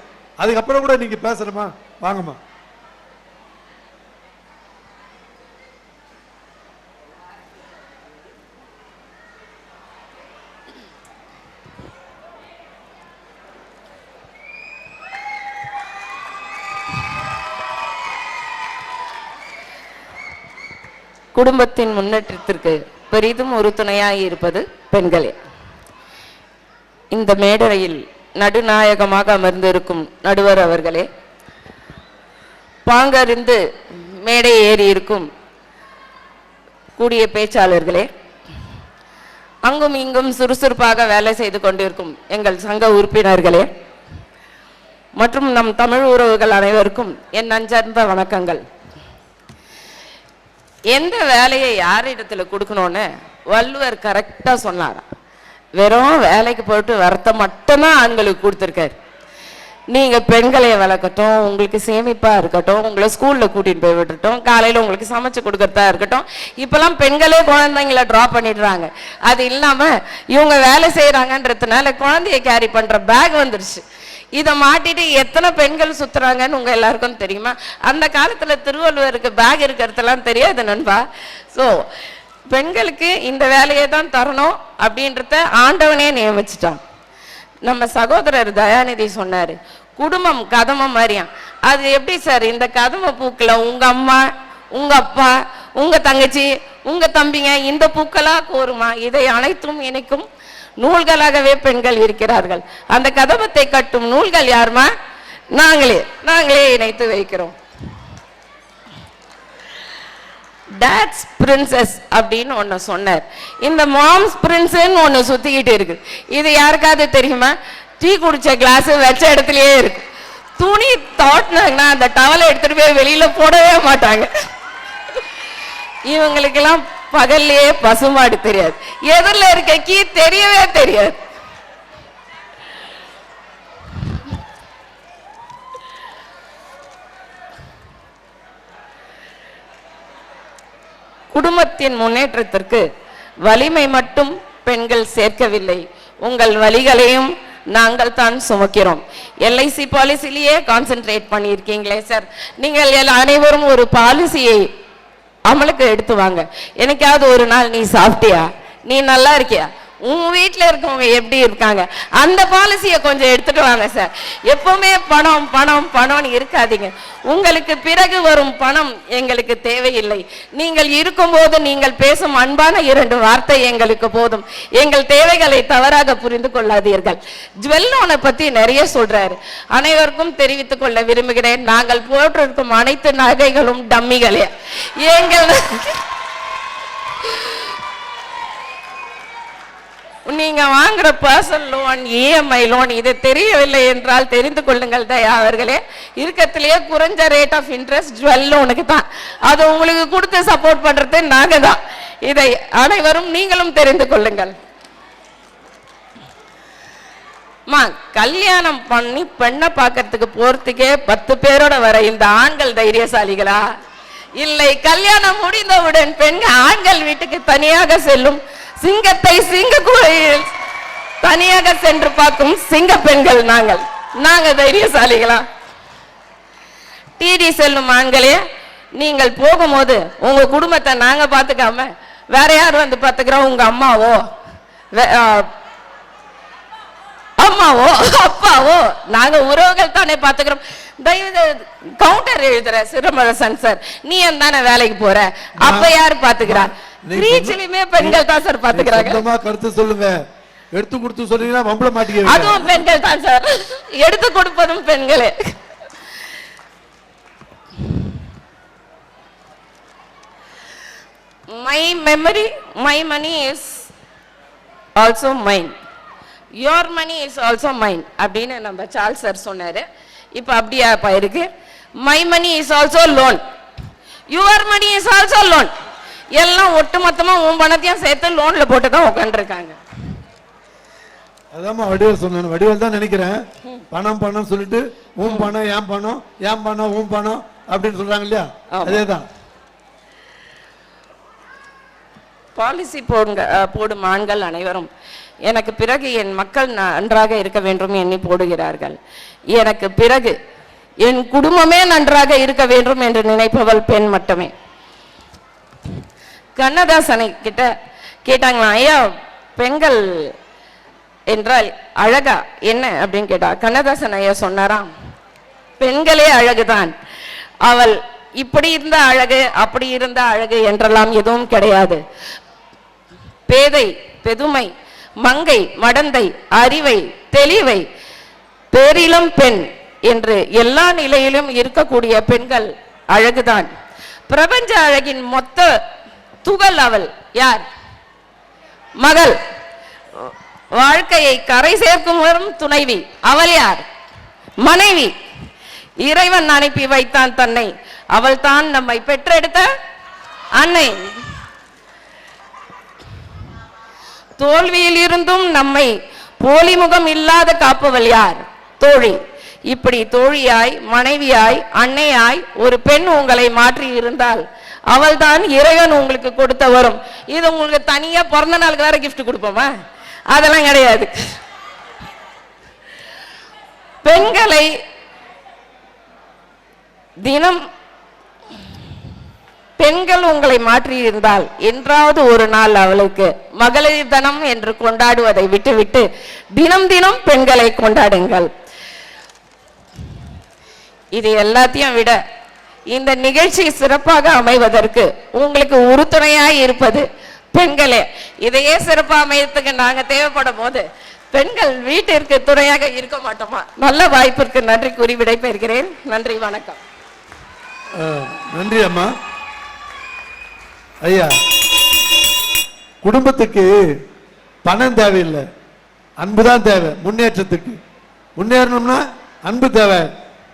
அதுக்கப்புறம் கூட நீங்க பேசணுமா? வாங்கம்மா. குடும்பத்தின் முன்னேற்றத்திற்கு பெரிதும் உறுதுணையாய் இருப்பது பெண்களே. இந்த மேடையில் நடுநாயகமாக அமர்ந்திருக்கும் நடுவர் அவர்களே, பாங்கறிந்து மேடை ஏறி இருக்கும் கூடிய பேச்சாளர்களே, அங்கும் இங்கும் சுறுசுறுப்பாக வேலை செய்து கொண்டிருக்கும் எங்கள் சங்க உறுப்பினர்களே மற்றும் நம் தமிழ் உறவுகள் அனைவருக்கும் என் நஞ்சார்ந்த வணக்கங்கள். எந்த வேலையை யாரிடத்துல கொடுக்கணும்னு வள்ளுவர் கரெக்டா சொன்னார். வெறும் வேலைக்கு போயிட்டு வரத்தை மட்டும்தான் ஆண்களுக்கு கொடுத்துருக்காரு. நீங்க பெண்களை வளர்க்கட்டும், உங்களுக்கு சேமிப்பா இருக்கட்டும், உங்களை ஸ்கூல்ல கூட்டிட்டு போய் விட்டுட்டோம், காலையில உங்களுக்கு சமைச்சு கொடுக்கறதா இருக்கட்டும், இப்பெல்லாம் பெண்களே குழந்தைங்களை டிராப் பண்ணிடுறாங்க. அது இல்லாம இவங்க வேலை செய்யறாங்கன்றதுனால குழந்தைய கேரி பண்ற பேக் வந்துருச்சு. இதை மாட்டிட்டு எத்தனை பெண்கள் சுத்துறாங்கன்னு உங்க எல்லாருக்கும் தெரியுமா? அந்த காலத்துல திருவள்ளுவருக்கு பேக் இருக்கிறதெல்லாம் தெரியாது நண்பா. ஸோ பெண்களுக்கு இந்த வேலையை தான் தரணும் அப்படின்றத ஆண்டவனே நியமிச்சிட்டான். நம்ம சகோதரர் தயாநிதி சொன்னாரு, குடும்பம் கதமம் மாதிரியாம். அது எப்படி சார்? இந்த கதம பூக்களை உங்க அம்மா, உங்க அப்பா, உங்க தங்கச்சி, உங்க தம்பிங்க இந்த பூக்களா கோருமா? இதை அனைத்தும் இணைக்கும் நூல்களாகவே பெண்கள் இருக்கிறார்கள். அந்த கதவத்தை கட்டும் நூல்கள் யாருமா? நாங்களே இணைத்து வைக்கிறோம். டாட்ஸ் பிரின்சஸ் அப்படின்னு ஒன்னு சொன்னார். இந்த மாம்ஸ் பிரின்சஸ் ஒன்னு சுத்திக்கிட்டு இருக்கு. இது யாருக்காவது தெரியுமா? டீ குடிச்ச கிளாஸ் வச்ச இடத்துலயே இருக்கு. துணி தோட்டினாங்கன்னா அந்த டவலை எடுத்துட்டு போய் வெளியில போடவே மாட்டாங்க. இவங்களுக்கெல்லாம் பகல்லையே பசுமாடு தெரியாது, எதிரில் இருக்க கீ தெரியவே தெரியாது. குடும்பத்தின் முன்னேற்றத்திற்கு வலிமை மட்டும் பெண்கள் சேர்க்கவில்லை, உங்கள் வலிகளையும் நாங்கள் தான் சுமக்கிறோம். எல்ஐசி பாலிசிலேயே கான்சென்ட்ரேட் பண்ணியிருக்கீங்களே சார், நீங்கள் அனைவரும் ஒரு பாலிசியை அமலுக்கு எடுத்து வாங்க. என்னைக்காவது ஒரு நாள் நீ சாப்பிட்டியா, நீ நல்லா இருக்கியா, உங்க வீட்டில் இருக்கவங்க எப்படி இருக்காங்க, அந்த பாலிசியை கொஞ்சம் எடுத்துட்டு வாங்க சார். எப்பவுமே பணம் பணம் பணம்னு இருக்காதீங்க. உங்களுக்கு பிறகு வரும் பணம் எங்களுக்கு தேவையில்லை. நீங்கள் இருக்கும்போது நீங்கள் பேசும் அன்பான 2 வார்த்தை எங்களுக்கு போதும். எங்கள் தேவைகளை தவறாக புரிந்து கொள்ளாதீர்கள். ஜுவல் லோனை பத்தி நிறைய சொல்றாரு, அனைவருக்கும் தெரிவித்துக் கொள்ள விரும்புகிறேன். நாங்கள் போட்டிருக்கும் அனைத்து நகைகளும் டம்மிகளே. எங்கள் நீங்க வாங்குற பர்சனல் லோன், இஎம்ஐ லோன் இது தெரியவில்லை என்றால் தெரிந்து கொள்ளுங்கள் தயா அவர்களே, இருக்கத்திலேயே குறைஞ்ச ரேட் ஆஃப் இன்ட்ரெஸ்ட் ஜுவல் லோனுக்கு தான். அது உங்களுக்கு கொடுத்து சப்போர்ட் பண்றது நாங்க தான். இதை அனைவரும் நீங்களும் தெரிந்து கொள்ளுங்கள். கல்யாணம் பண்ணி பெண்ணை பார்க்கறதுக்கு போறதுக்கே 10 பேரோட வர இந்த ஆண்கள் தைரியசாலிகளா? இல்லை, கல்யாணம் முடிந்தவுடன் பெண்கள் ஆண்கள் வீட்டுக்கு தனியாக செல்லும் சிங்கத்தை சிங்கக்குழியில் தனியாக சென்று பார்க்கும் சிங்க பெண்கள் நாங்க தைரியசாலிகளா? டிடி செல்லும் ஆண்களே, நீங்கள் போகும்போது உங்க குடும்பத்தை நாங்க பாத்துக்காம வேற யார் வந்து பாத்துக்கிறோம்? உங்க அம்மாவோ அம்மாவோ அப்பாவோ நாங்க உறவுகள் தானே பாத்துக்கிறோம். தயவு கவுண்டர் எழுதுற சிறுமரசன் சார், நீ தானே வேலைக்கு போற, அப்ப யாரு பாத்துக்கிறா? ரீச்லயுமே பெண்கள் தான் சார் பாத்துக்கிறாங்க. கருத்து சொல்லுங்க, எடுத்து கொடுத்து சொன்னீங்கன்னா வம்பள மாட்டீங்க. அதுவும் பெண்கள் தான் சார், எடுத்து கொடுப்பதும் பெண்களே. My memory, my money is also mine. Your money is also mine அப்படின்னு நம்ம சார்ல்ஸ் சார் சொன்னாரு. இப்போ அப்படியே இருக்கு. My money is also loan. Your money is also loan. எல்லாம் ஒட்டுமொத்தமா உன் பணத்தையும் சேர்த்து லோன்ல போட்டு தான் உட்காந்துருக்காங்க. அதாம்மா வடிவேல் சொன்னேன், வடிவேல் தான் நினைக்கிறேன். பணம் பணம் சொல்லிட்டு உன் பணம் ஏன் பணம் ஏன் பணம் உன் பணம் அப்படின்னு சொல்றாங்க இல்லையா, அதேதான். பாலிசி போடும் ஆண்கள் அனைவரும் எனக்கு பிறகு என் மக்கள் நன்றாக இருக்க வேண்டும் எண்ணி போடுகிறார்கள். எனக்கு பிறகு என் குடும்பமே நன்றாக இருக்க வேண்டும் என்று நினைப்பவள் பெண் மட்டுமே. கண்ணதாசனை கிட்ட கேட்டாங்களா, ஐயா பெண்கள் என்றால் அழகா என்ன அப்படின்னு கேட்டா, கண்ணதாசன் ஐயா சொன்னாராம், பெண்களே அழகுதான், அவள் இப்படி இருந்த அழகு அப்படி இருந்த அழகு என்றெல்லாம் எதுவும் கிடையாது. பேதை பெதுமை மங்கை மடந்தை அறிவை தெளிவை பேரிலும் பெண் என்று எல்லா நிலையிலும் இருக்கக்கூடிய பெண்கள் அழகுதான். பிரபஞ்ச அழகின் மொத்த துகள் அவள் யார்? மகள். வாழ்க்கையை கரை சேர்க்கும் வரும் துணைவி அவள் யார்? மனைவி. இறைவன் அனுப்பி வைத்தான் தன்னை, அவள் தான் நம்மை பெற்றெடுத்த அன்னை. தோல்வியில் இருந்தும் நம்மை போலிமுகம் இல்லாத காப்பவள் யார்? தோழி. இப்படி தோழியாய் மனைவியாய் அன்னையாய் ஒரு பெண் உங்களை மாற்றி இருந்தால் அவள் தான் இறைவன் உங்களுக்கு கொடுத்த வரும். இது உங்களுக்கு தனியா பிறந்த நாளுக்கு வேற கிஃப்ட் கொடுப்போமா? அதெல்லாம் கிடையாது. பெண்களை தினம் பெண்கள் உங்களை மாற்றி இருந்தால் என்றாவது ஒரு நாள் அவளுக்கு மகளிர் தினம் என்று கொண்டாடுவதை விட்டுவிட்டு தினம் தினம் பெண்களை கொண்டாடுங்கள். இது எல்லாத்தையும் விட இந்த நிகழ்ச்சி சிறப்பாக அமைவதற்கு உங்களுக்கு உறுதுணையாய் இருப்பது பெண்களே. இதையே சிறப்பாக அமையத்துக்கு நாங்க தேவைப்படும் போது பெண்கள் வீட்டிற்கு துணையாக இருக்க மாட்டோமா? நல்ல வாய்ப்பிற்கு நன்றி கூறி விடைபெறுகிறேன். நன்றி, வணக்கம். நன்றி அம்மா. ஐயா, குடும்பத்துக்கு பணம் தேவையில்லை, அன்புதான் தேவை. முன்னேற்றத்துக்கு முன்னேறணும்னா அன்பு தேவை.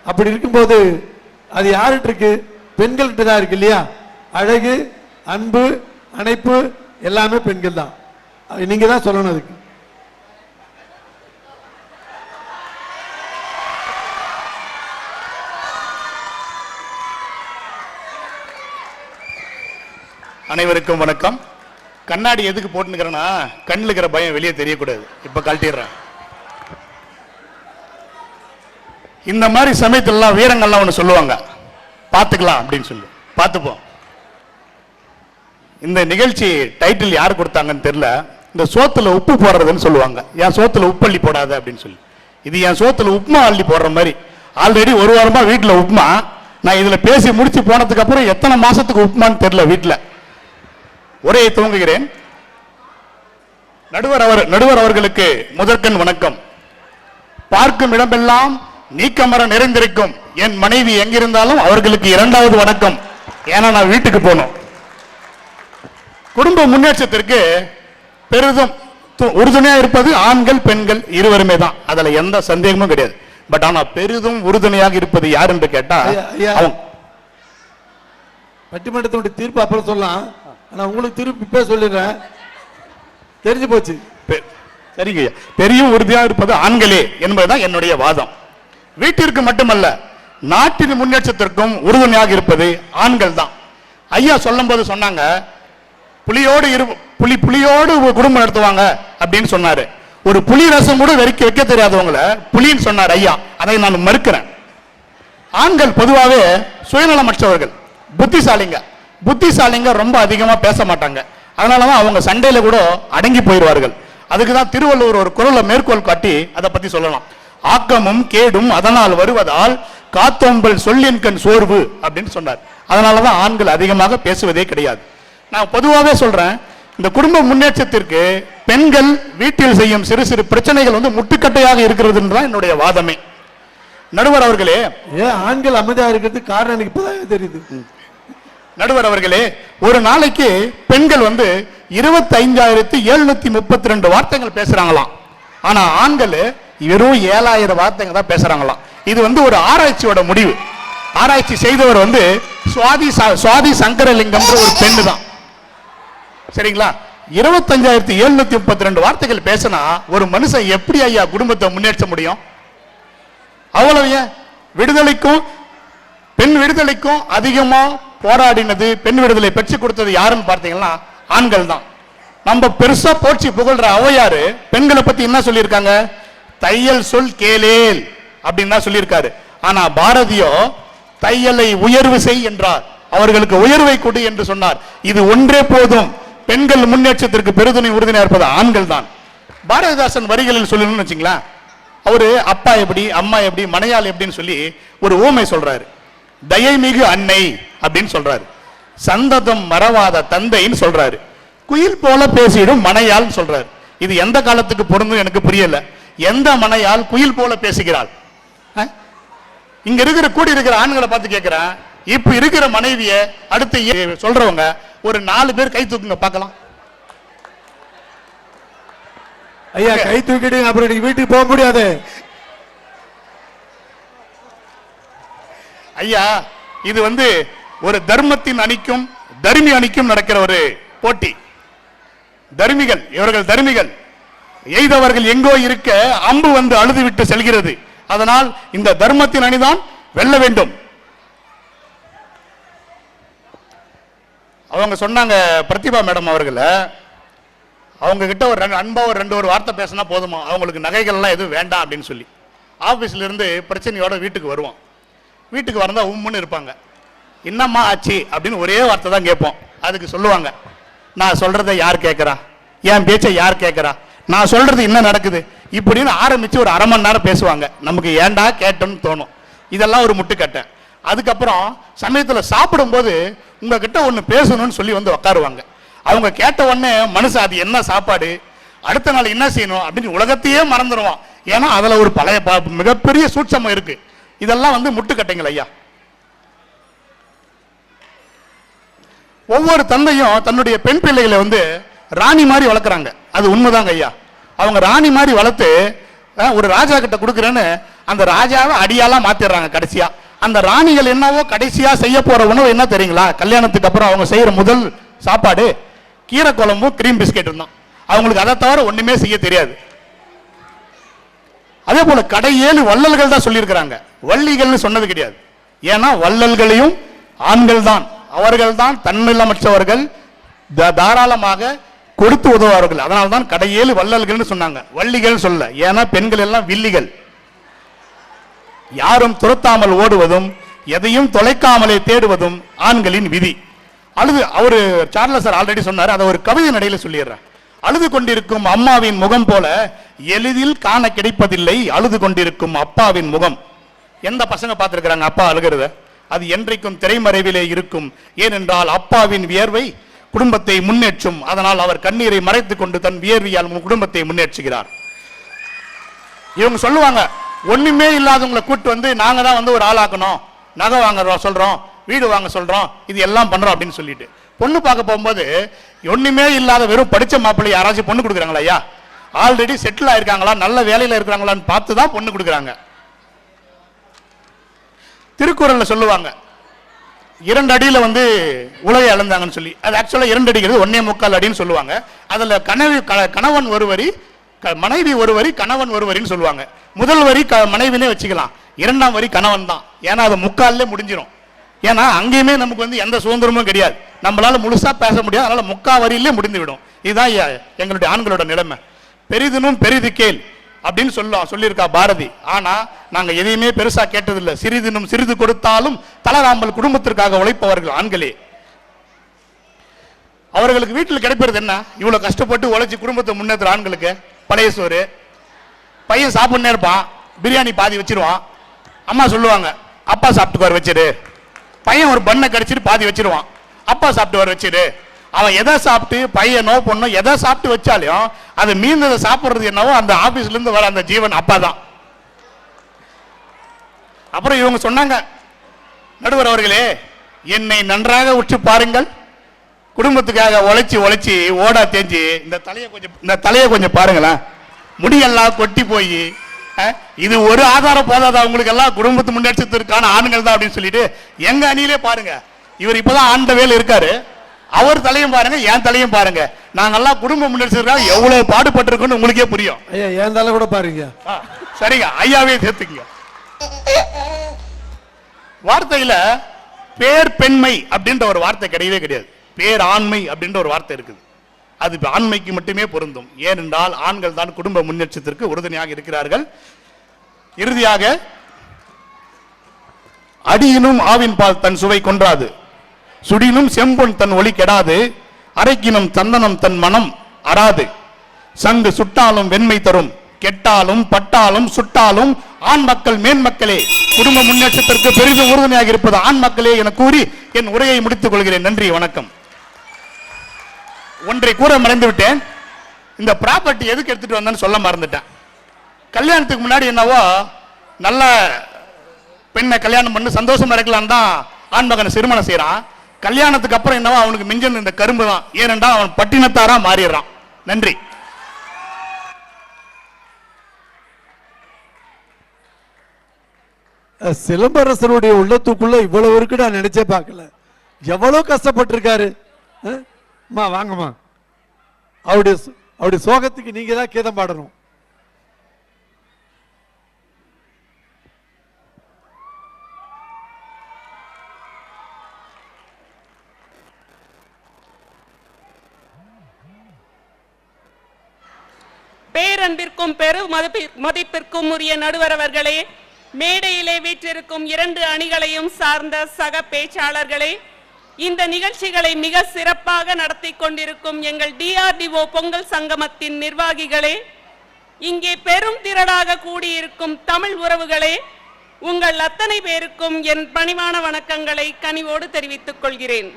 அப்படி இருக்கும்போது அது யார்கிட்ட இருக்கு? பெண்கள்கிட்ட தான் இருக்கு இல்லையா? அழகு அன்பு அணைப்பு எல்லாமே பெண்கள் தான். நீங்க தான் சொல்லணும் அதுக்கு. அனைவருக்கும் வணக்கம். கண்ணாடி எதுக்கு போட்டுக்கிறேன்னா கண்ணில் இருக்கிற பயம் வெளியே தெரியக்கூடாது. இப்ப கழட்டிடுறேன். இந்த மாதிரி சமயத்திலாம் வீரங்கள்லாம் ஒன்று சொல்லுவாங்க, பார்த்துக்கலாம் அப்படின்னு சொல்லி பார்த்துப்போம். இந்த நிகழ்ச்சி டைட்டில் யார் கொடுத்தாங்கன்னு தெரியல. இந்த சோத்துல உப்பு போடுறதுன்னு சொல்லுவாங்க. என் சோத்துல உப்பு அள்ளி போடாத அப்படின்னு சொல்லி. இது என் சோத்துல உப்புமா அள்ளி போடுற மாதிரி. ஆல்ரெடி ஒரு வாரமா வீட்டில் உப்புமா. நான் இதுல பேசி முடிச்சு போனதுக்கு அப்புறம் எத்தனை மாசத்துக்கு உப்புமான்னு தெரியல. வீட்டில் உரையை துவங்குகிறேன். நடுவர் அவர்களுக்கு முதற்கண் வணக்கம். பார்க்கும் இடமெல்லாம் நீக்கமர நிறைந்திருக்கும் என் மனைவி எங்கிருந்தாலும் அவர்களுக்கு இரண்டாவது வணக்கம். ஏன்னா நான் வீட்டுக்கு போனோம். குடும்ப முன்னேற்றத்திற்கு பெரிதும் உறுதுணையா இருப்பது ஆண்கள் பெண்கள் இருவருமே தான். அதுல எந்த சந்தேகமும் கிடையாது. பட் ஆனா பெரிதும் உறுதுணையாக இருப்பது யார் என்று கேட்டா பட்டிமன்றத்தினுடைய தீர்ப்பு அப்புறம் சொல்லலாம். ஆனா உங்களுக்கு திருப்பி இப்ப சொல்லிடுறேன், தெரிஞ்சு போச்சு. சரிங்க. பெரிய உறுதியாக இருப்பது ஆண்களே என்பதுதான் என்னுடைய வாதம். வீட்டிற்கு மட்டுமல்ல, நாட்டின் முன்னேற்றத்திற்கும் உறுதுணையாக இருப்பது ஆண்கள் தான். ஐயா சொல்லும் போது சொன்னாங்க, புலியோடு குடும்பம் நடத்துவாங்க அப்படின்னு சொன்னாரு. ஒரு புலி ரசம் கூட வைக்க தெரியாதவங்கள புலின்னு சொன்னார் ஐயா. அதை நான் மறுக்கிறேன். ஆண்கள் பொதுவாகவே சுயநலமற்றவர்கள். புத்திசாலிங்க ரொம்ப அதிகமா பேச மாட்டாங்க. அதனாலதான் அவங்க சண்டையில கூட அடங்கி போயிடுவார்கள். அதுக்கு தான் திருவள்ளுவர் ஒரு குறளை மேற்கோள் காட்டி அதை பத்தி சொல்லலாம். ஆக்கமும் கேடும் அதனால் வருவதால் காத்தோம்பல் சொல்லின்கண் சோர்வு அப்படின்னு சொன்னார். அதனாலதான் ஆண்கள் அதிகமாக பேசுவதே கிடையாது. நான் பொதுவாகவே சொல்றேன், இந்த குடும்ப முன்னேற்றத்திற்கு பெண்கள் வீட்டில் செய்யும் சிறு சிறு பிரச்சனைகள் வந்து முட்டுக்கட்டையாக இருக்கிறதுன்றதான் என்னுடைய வாதமே. நடுவர் அவர்களே, ஏன் ஆண்கள் அமைதியா இருக்கிறதுக்கு காரணம் எனக்கு இப்பதான் தெரியுது. நடுவர் அவர்களே, ஒரு நாளைக்கு பெண்கள் வந்து 25,732 வார்த்தைகள் பேசுறாங்களாம். ஆனா ஆண்கள் வெறும் 7,000 வார்த்தைகள் தான் பேசுறாங்களாம். இது வந்து ஒரு ஆராய்ச்சியோட முடிவு. ஆராய்ச்சி செய்தவர் வந்து சுவாதி சங்கரலிங்கம் ஒரு பெண்ணு தான். சரிங்களா? 25,732 வார்த்தைகள் பேசினா ஒரு மனுஷன் எப்படி ஐயா குடும்பத்தை முன்னேற்ற முடியும்? அவ்வளவு ஏன் விடுதலைக்கும் பெண் விடுதலைக்கும் அதிகமா போராடினது, பெண் விடுதலை பெற்றுக் கொடுத்தது யாருன்னு பார்த்தீங்கன்னா ஆண்கள் தான். நம்ம பெருசா போற்றி புகழ்ற ஔவையாரு பெண்களை பத்தி என்ன சொல்லியிருக்காங்க? தையல் சொல் கேளேல் அப்படின்னு தான் சொல்லியிருக்காரு. ஆனா பாரதியோ தையலை உயர்வு செய் என்றார், அவர்களுக்கு உயர்வை கொடு என்று சொன்னார். இது ஒன்றே போதும். பெண்கள் முன்னேற்றத்திற்கு பெருதுணை உறுதுணையா இருப்பது ஆண்கள் தான். பாரதிதாசன் வரிகளில் சொல்லணும்னு வச்சுங்களா, அவரு அப்பா எப்படி அம்மா எப்படி மனையாள் எப்படின்னு சொல்லி ஒரு ஊமை சொல்றாரு. தயைமிகு அன்னை அப்படின்னு சொல்றாரு, சந்ததம் மறவாத தந்தைன்னு சொல்றாரு, குயில் போல பேசிடும் மனையாள் சொல்றாரு. இது எந்த காலத்துக்கு பொருந்தும் எனக்கு புரியல. எந்த மனையாள் குயில் போல பேசுகிறாள்? இங்க இருக்கிற கூடி இருக்கிற ஆண்களை பார்த்து கேட்கிறேன், இப்ப இருக்கிற மனைவிய அடுத்து சொல்றவங்க ஒரு 4 பேர் கை தூக்குங்க பார்க்கலாம். ஐயா கை தூக்கிட்டு அப்புறம் நீங்க வீட்டுக்கு போக முடியாது. ஐயா, இது வந்து ஒரு தர்மத்தின் அணிக்கும் தர்மி அணிக்கும் நடக்கிற ஒரு போட்டி. தர்மிகள், இவர்கள் தர்மிகள். எய்தவர்கள் எங்கோ இருக்க அம்பு வந்து அழுது விட்டு செல்கிறது. அதனால் இந்த தர்மத்தின் அணிதான் வெல்ல வேண்டும். அவங்க சொன்னாங்க பிரதிபா மேடம் அவர்களை, அவங்க கிட்ட ஒரு அன்பா ஒரு 2 வார்த்தை பேசினா போதுமா, அவங்களுக்கு நகைகள் எல்லாம் எதுவும் வேண்டாம் அப்படின்னு சொல்லி. ஆபீஸ்ல இருந்து பிரச்சனையோட வீட்டுக்கு வருவோம். வீட்டுக்கு வரந்தா உம்முன்னு இருப்பாங்க. என்னம்மா ஆச்சு அப்படின்னு ஒரே வார்த்தை தான் கேட்போம். அதுக்கு சொல்லுவாங்க, நான் சொல்றதை யார் கேட்கறா, என் பேச்சை யார் கேட்கறா, நான் சொல்றது என்ன நடக்குது இப்படின்னு ஆரம்பிச்சு ஒரு 1/2 மணி நேரம் பேசுவாங்க. நமக்கு ஏண்டா கேட்டோன்னு தோணும். இதெல்லாம் ஒரு முட்டுக்கட்டை. அதுக்கப்புறம் சமயத்தில் சாப்பிடும்போது உங்ககிட்ட ஒன்று பேசணும்னு சொல்லி வந்து உட்காருவாங்க. அவங்க கேட்ட உடனே மனுஷன் அது என்ன சாப்பாடு, அடுத்த நாள் என்ன செய்யணும் அப்படின்னு உலகத்தையே மறந்துடுவான். ஏன்னா அதுல ஒரு பழைய மிகப்பெரிய சூட்சமம் இருக்கு. இதெல்லாம் வந்து முட்டுக்கட்டைங்கள் ஐயா. ஒவ்வொரு தந்தையும் தன்னுடைய பெண் பிள்ளைகளை வந்து ராணி மாதிரி வளர்க்குறாங்க. அது உண்மைதாங்க ஐயா. அவங்க ராணி மாதிரி வளர்த்து ஒரு ராஜா கிட்ட கொடுக்குறேன்னு அந்த ராஜாவை அடியாலாம் மாத்திடுறாங்க. கடைசியா அந்த ராணிகள் என்னவோ கடைசியா செய்ய போற உணவு என்ன தெரியுங்களா? கல்யாணத்துக்கு அப்புறம் அவங்க செய்யற முதல் சாப்பாடு கீரை குழம்பும் கிரீம் பிஸ்கெட்டும் தான். அவங்களுக்கு அதை தவிர ஒண்ணுமே செய்ய தெரியாது. அதே போல கடை 7 வள்ளல்கள் தான் சொல்லியிருக்கிறாங்க, வள்ளிகள்னு சொன்னது கிடையாது. ஏன்னா வள்ளல்களையும் ஆண்கள் தான், அவர்கள் தான் தன்னிலமற்றவர்கள், தாராளமாக கொடுத்து உதவுவார்கள். அதனால்தான் கடை 7 வள்ளல்கள்னு சொன்னாங்க, வள்ளிகள் சொல்ல. ஏன்னா பெண்கள் எல்லாம் வில்லிகள். யாரும் துரத்தாமல் ஓடுவதும் எதையும் தொலைக்காமலே தேடுவதும் ஆண்களின் விதி. அழுது அவரு சார்லஸ் சார் ஆல்ரெடி சொன்னார், அதை ஒரு கவிதை நடையில சொல்லிடுறேன். அழுது கொண்டிருக்கும் அம்மாவின் முகம் போல எளிதில் காண கிடைப்பதில்லை அழுது கொண்டிருக்கும் அப்பாவின் முகம். எந்த பசங்க பார்த்திருக்கிறாங்க அப்பா அழுகிறத? அது என்றைக்கும் திரைமறைவிலே இருக்கும். ஏனென்றால் அப்பாவின் வியர்வை குடும்பத்தை முன்னேற்றும். அதனால் அவர் கண்ணீரை மறைத்துக் கொண்டு தன் வியர்வையால் குடும்பத்தை முன்னேற்றுகிறார். இவங்க சொல்லுவாங்க, ஒண்ணுமே இல்லாதவங்களை கூட்டு வந்து நாங்க தான் வந்து ஒரு ஆளாக்கணும், நகை வாங்க சொல்றோம், வீடு வாங்க சொல்றோம், இது எல்லாம் பண்றோம் அப்படின்னு சொல்லிட்டு பொண்ணு பார்க்க போகும்போது ஒண்ணுமே இல்லாத வெறும் படிச்ச மாப்பிள்ளை யாராச்சும் பொண்ணு கொடுக்குறாங்களா ஐயா? ஆல்ரெடி செட்டில் ஆயிருக்காங்களா, நல்ல வேலையில இருக்கிறாங்களான்னு பார்த்து தான் பொண்ணு கொடுக்குறாங்க. திருக்குறள்ல சொல்லுவாங்க 2 அடியில வந்து உலகை அளந்தாங்கன்னு சொல்லி. அது ஆக்சுவலா 2 அடிக்கிறது 1.25 அடின்னு சொல்லுவாங்க. அதுல கணவன் ஒரு வரி, மனைவி ஒரு வரி, கணவன் ஒரு வரின்னு சொல்லுவாங்க. முதல் வரி மனைவினே வச்சுக்கலாம், 2ஆம் வரி கணவன் தான். ஏன்னா அது 3/4 முடிஞ்சிடும். ஏன்னா அங்கேயுமே நமக்கு வந்து எந்த சுதந்திரமும் கிடையாது, நம்மளால முழுசா பேச முடியாது. அதனால 3/4 வரியிலே முடிந்து விடும். இதுதான் எங்களுடைய ஆண்களோட நிலைமை. பெரிதினும் பெரிது கேள், அப்படின்னு சொல்லியிருக்கா பாரதி. ஆனா நாங்க எதையுமே பெருசா கேட்டதில்லை. சிறிதினும் சிறிது கொடுத்தாலும் தளராமல் குடும்பத்திற்காக உழைப்பவர்கள் ஆண்களே. அவர்களுக்கு வீட்டில் கிடைப்பது என்ன? இவ்வளவு கஷ்டப்பட்டு உழைச்சி குடும்பத்தை முன்னேற்ற ஆண்களுக்கு பழைய சோறு, பையன் சாப்பிட்னே இருப்பான், பிரியாணி பாதி வச்சிருவான், அம்மா சொல்லுவாங்க அப்பா சாப்பிட்டுக்குவார் வச்சிரு. பையன் ஒரு பண்ணை கடிச்சிட்டு பாதி வச்சிருவான், அப்பா சாப்பிட்டுவார் வச்சிரு. அவன் எதை சாப்பிட்டு பையனோ பொண்ணோ எதை சாப்பிட்டு வச்சாலும் அது மீந்ததை சாப்பிட்றது என்னவோ அந்த ஆபீஸ்ல இருந்து வர அந்த ஜீவன் அப்பா தான். அப்புறம் இவங்க சொன்னாங்க, நடுவர் அவர்களே என்னை நன்றாக உற்று பாருங்கள், குடும்பத்துக்காக உழைச்சி உழைச்சி ஓடா தேஞ்சி இந்த தலையை கொஞ்சம் பாருங்களேன், முடியெல்லாம் கொட்டி போய் இது ஒரு ஆதாரம் போதாதா உங்களுக்கு எல்லாம் குடும்பத்து முன்னேற்றத்திற்கான ஆண்கள் தான் அப்படின்னு சொல்லிட்டு எங்க அணியிலே பாருங்க. இவர் இப்பதான் ஆண்ட வேலை இருக்காரு, அவர் தலையும் பாருங்க, என் தலையும் பாருங்க. நாங்கெல்லாம் குடும்ப முன்னேற்றத்திற்காக எவ்வளவு பாடுபட்டிருக்கோம்னு உங்களுக்கே புரியும். ஐயா என் தலை கூட பாருங்க. சரிங்க, ஐயாவே சேர்த்துக்கங்க. வார்த்தையில பேர் பெண்மை அப்படின்ற ஒரு வார்த்தை கிடையவே கிடையாது. பேர் ஆண்மை அப்படின்ற ஒரு வார்த்தை இருக்குது. அது ஆண்மைக்கு மட்டுமே பொருந்தும். ஏனென்றால் ஆண்கள் தான் குடும்ப முன்னேற்றத்திற்கு உறுதுணையாக இருக்கிறார்கள். இறுதியாக, அடியினும் ஆவின் பால் தன் சுவை கொன்றாது, சுடினும் செம்பொன் தன் ஒளி கெடாது, அரைக்கினும் சந்தனம் தன் மனம் அறாது, சங்கு சுட்டாலும் வெண்மை தரும், கெட்டாலும் பட்டாலும் சுட்டாலும் ஆண் மக்கள் மேன்மக்களே, குடும்ப முன்னேற்றத்திற்கு பெரிதும் உறுதுணையாக இருப்பது ஆண் மக்களே என கூறி என் உரையை முடித்துக் கொள்கிறேன். நன்றி, வணக்கம். ஒன்றை கூற மறைந்து விட்டேன். இந்த ப்ராப்பர்ட்டி எதுக்கு எடுத்துட்டு வந்தேன்னு சொல்ல மறந்துட்டேன். கல்யாணத்துக்கு முன்னாடி என்னவோ நல்ல பெண்ணை கல்யாணம் பண்ணி சந்தோஷமா இருக்கலாம் தான் ஆண் மகனை திருமணம் செய்யறான். கல்யாணத்துக்கு அப்புறம் என்னவோ அவனுக்கு மிஞ்சன் இந்த கரும்பு தான். ஏனென்றால் அவன் பட்டினத்தாரா மாறிடுறான். நன்றி. சிலம்பரசனுடைய உள்ளத்துக்குள்ள இவ்வளவு இருக்கு நான் நினைச்சே பார்க்கல. எவ்வளவு கஷ்டப்பட்டிருக்காரு. வாங்கம்மா, அவருடைய சோகத்துக்கு நீங்க தான் கீதம் பாடணும். பேரன்பிற்கும் பெரு மதிப்பிற்கும் உரிய நடுவர் அவர்களே, மேடையிலே வீற்றிருக்கும் 2 அணிகளையும் சார்ந்த சக பேச்சாளர்களே, இந்த நிகழ்ச்சிகளை மிக சிறப்பாக நடத்தி கொண்டிருக்கும் எங்கள் DRDO பொங்கல் சங்கமத்தின் நிர்வாகிகளே, இங்கே பெரும் திரளாக கூடியிருக்கும் தமிழ் உறவுகளே, உங்கள் அத்தனை பேருக்கும் என் பணிவான வணக்கங்களை கனிவோடு தெரிவித்துக் கொள்கிறேன்.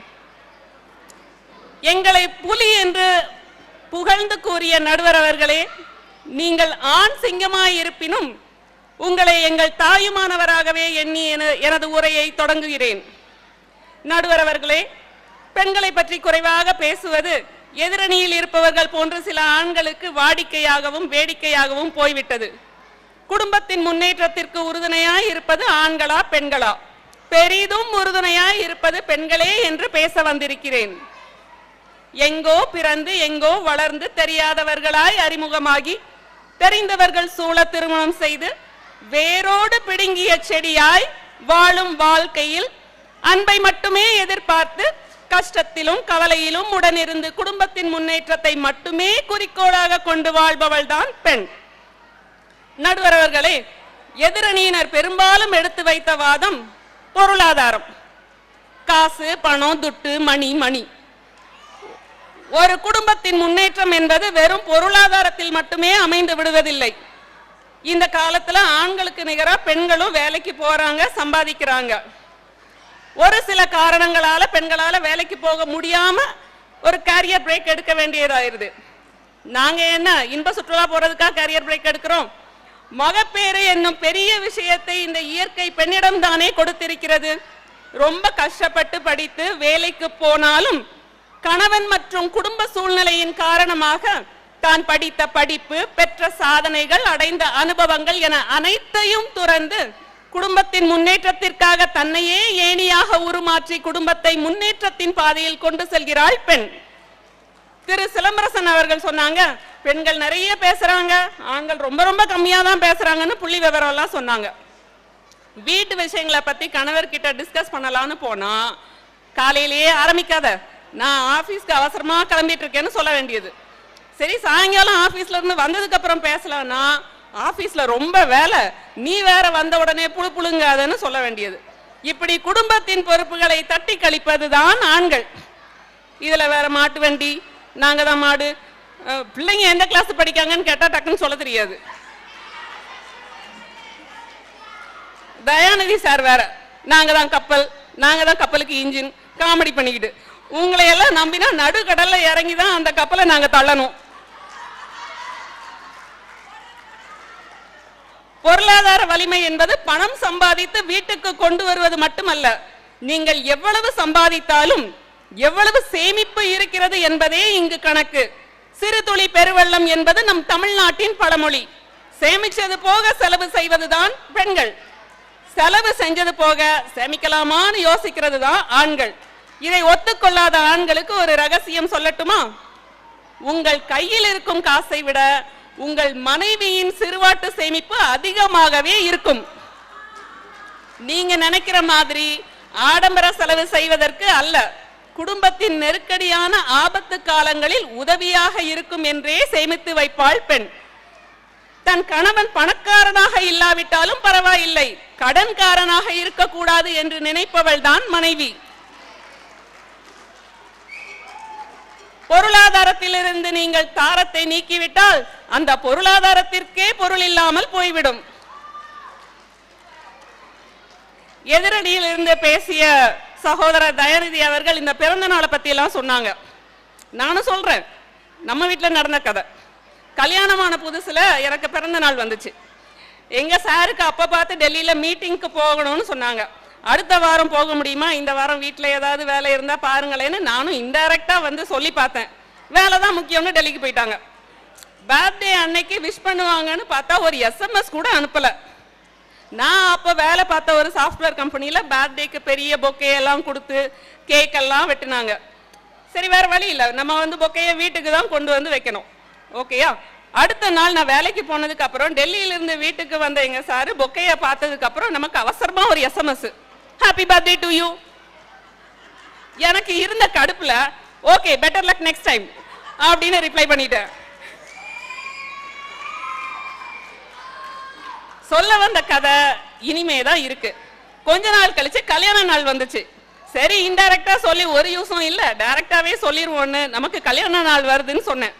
எங்களை புலி என்று புகழ்ந்து கூறிய நடுவர் அவர்களே, நீங்கள் ஆண் சிங்கமாய் இருப்பினும் உங்களை எங்கள் தாயுமானவராகவே எண்ணி எனது உரையை தொடங்குகிறேன். நடுவர் அவர்களே, பெண்களை பற்றி குறைவாக பேசுவது எதிரணியில் இருப்பவர்கள் போன்ற சில ஆண்களுக்கு வாடிக்கையாகவும் வேடிக்கையாகவும் போய்விட்டது. குடும்பத்தின் முன்னேற்றத்திற்கு உறுதுணையாய் இருப்பது ஆண்களா பெண்களா? பெரிதும் உறுதுணையாய் இருப்பது பெண்களே என்று பேச வந்திருக்கிறேன். எங்கோ பிறந்து எங்கோ வளர்ந்து தெரியாதவர்களாய் அறிமுகமாகி தெரிந்தவர்கள் சூழ திருமணம் செய்து வேரோடு பிடுங்கிய செடியாய் வாழும் வாழ்க்கையில் அன்பை மட்டுமே எதிர்பார்த்து கஷ்டத்திலும் கவலையிலும் உடனிருந்து குடும்பத்தின் முன்னேற்றத்தை மட்டுமே குறிக்கோளாக கொண்டு வாழ்பவள் தான் பெண். நடுவர் அவர்களே, எதிரணியினர் பெரும்பாலும் எடுத்து வைத்த வாதம் பொருளாதாரம். காசு, பணம், துட்டு, மணி. ஒரு குடும்பத்தின் முன்னேற்றம் என்பது வெறும் பொருளாதாரத்தில் மட்டுமே அமைந்து விடுவதில்லை. இந்த காலத்துல ஆண்களுக்கு நிகரா பெண்களும் வேலைக்கு போறாங்க, சம்பாதிக்கிறாங்க. ஒரு சில காரணங்களால பெண்களால வேலைக்கு போக முடியாம ஒரு கேரியர் பிரேக் எடுக்க வேண்டியதாயிருது. நாங்க என்ன இன்ப சுற்றுலா போறதுக்காக கேரியர் பிரேக் எடுக்கிறோம்? மகப்பேறு என்னும் பெரிய விஷயத்தை இந்த இயற்கை பெண்ணிடம் தானே கொடுத்திருக்கிறது. ரொம்ப கஷ்டப்பட்டு படித்து வேலைக்கு போனாலும் கணவன் மற்றும் குடும்ப சூழ்நிலையின் காரணமாக தான் படித்த படிப்பு, பெற்ற சாதனைகள், அடைந்த அனுபவங்கள் என அனைத்தையும் துறந்து குடும்பத்தின் முன்னேற்றத்திற்காக தன்னையே ஏணியாக உருமாற்றி குடும்பத்தை முன்னேற்றத்தின் பாதையில் கொண்டு செல்கிறாள் பெண். திரு சிலம்பரசன் அவர்கள் சொன்னாங்க, பெண்கள் நிறைய பேசுறாங்க, ஆண்கள் ரொம்ப ரொம்ப கம்மியா தான் பேசுறாங்கன்னு புள்ளி விவரம் எல்லாம் சொன்னாங்க. வீட்டு விஷயங்களை பத்தி கணவர்கிட்ட டிஸ்கஸ் பண்ணலாம்னு போனா காலையிலேயே ஆரம்பிக்காத, நான் ஆபீஸ்க்கு அவசரமா கிளம்பிட்டு இருக்கேன்னு சொல்ல வேண்டியது. சரி, சாயங்காலம் ஆபீஸ்ல இருந்து வந்ததுக்கு அப்புறம் பேசலாம்னா ஆபீஸ்ல ரொம்ப வேலை, நீ வேற வந்த உடனே புழுப்புழுங்காதன்னு சொல்ல வேண்டியது. இப்படி குடும்பத்தின் பொறுப்புகளை தட்டி கழிப்பதுதான் ஆண்கள். இதுல வேற மாட்டு வண்டி, நாங்க தான் மாடு, பிள்ளைங்க எந்த கிளாஸ் படிக்காங்கன்னு கேட்டா டக்குன்னு சொல்ல தெரியாது. தயாநிதி சார் வேற, நாங்க தான் கப்பல், நாங்க தான் கப்பலுக்கு இன்ஜின், காமெடி பண்ணிக்கிட்டு உங்களை எல்லாம் நம்பினா நடுக்கடல்ல இறங்கி தான் அந்த கப்பலை நாங்க தள்ளணும். பொருளாதார வலிமை என்பது பணம் சம்பாதித்து வீட்டுக்கு கொண்டு வருவது மட்டுமல்ல, நீங்கள் எவ்வளவு சம்பாதித்தாலும் எவ்வளவு சேமிப்பு இருக்கிறது என்பதே இங்கு கணக்கு. சிறு துளி பெருவெள்ளம் என்பது நம் தமிழ்நாட்டின் பழமொழி. சேமிச்சது போக செலவு செய்வதுதான் பெண்கள், செலவு செஞ்சது போக சேமிக்கலாமான்னு யோசிக்கிறது தான் ஆண்கள். இதை ஒத்துக்கொள்ளாத ஆண்களுக்கு ஒரு ரகசியம் சொல்லட்டுமா? உங்கள் கையில் இருக்கும் காசை விட உங்கள் மனைவியின் சிறுவாட்டு சேமிப்பு அதிகமாகவே இருக்கும். நீங்க நினைக்கிற மாதிரி ஆடம்பர செலவு செய்வதற்கு அல்ல, குடும்பத்தின் நெருக்கடியான ஆபத்து காலங்களில் உதவியாக இருக்கும் என்றே சேமித்து வைப்பாள் பெண். தன் கணவன் பணக்காரனாக இல்லாவிட்டாலும் பரவாயில்லை, கடன்காரனாக இருக்கக்கூடாது என்று நினைப்பவள் தான் மனைவி. பொருளாதாரத்திலிருந்து நீங்கள் தாரத்தை நீக்கிவிட்டால் அந்த பொருளாதாரத்திற்கே பொருள் இல்லாமல் போய்விடும். எதிரணியில் இருந்து பேசிய சகோதரர் தயாநிதி அவர்கள் இந்த பிறந்த நாளை பத்தி எல்லாம் சொன்னாங்க. நானும் சொல்றேன், நம்ம வீட்டுல நடந்த கதை. கல்யாணமான புதுசுல எனக்கு பிறந்த நாள் வந்துச்சு. எங்க சாருக்கு அப்ப பார்த்து டெல்லியில மீட்டிங்க்கு போகணும்னு சொன்னாங்க. அடுத்த வாரம் போக முடியுமா, இந்த வாரம் வீட்டுல ஏதாவது வேலை இருந்தா பாருங்களேன்னு நானும் இன்டைரக்டா வந்து சொல்லி பார்த்தேன். வேலை தான் முக்கியம்னு டெல்லிக்கு போயிட்டாங்க. பர்த்டே அன்னைக்கு விஷ் பண்ணுவாங்கன்னு பார்த்தா ஒரு எஸ்எம்எஸ் கூட அனுப்பல. நான் அப்ப வேலை பார்த்த ஒரு சாஃப்ட்வேர் கம்பெனில பர்த்டேக்கு பெரிய பொக்கே எல்லாம் கொடுத்து கேக் எல்லாம் வெட்டினாங்க. சரி, வேற வழி இல்லை, நம்ம வந்து பொக்கையை வீட்டுக்கு தான் கொண்டு வந்து வைக்கணும். ஓகேயா? அடுத்த நாள் நான் வேலைக்கு போனதுக்கு அப்புறம் டெல்லியில இருந்து வீட்டுக்கு வந்த எங்க சாரு பொக்கைய பார்த்ததுக்கு அப்புறம் நமக்கு அவசரமா ஒரு SMS, happy birthday to you. எனக்கு இருந்த கடுப்புல okay better luck next time அப்படின்னு ரிப்ளை பண்ணிட்டேன். சொல்ல வந்த கதை இனிமேதான் இருக்கு. கொஞ்ச நாள் கழிச்சு கல்யாண நாள் வந்துச்சு. சரி, இன்டைரக்டா சொல்லி ஒரு யூஸும் இல்ல, டைரக்டாவே சொல்லிடுவோன்னு நமக்கு கல்யாண நாள் வருதுன்னு சொன்னேன்.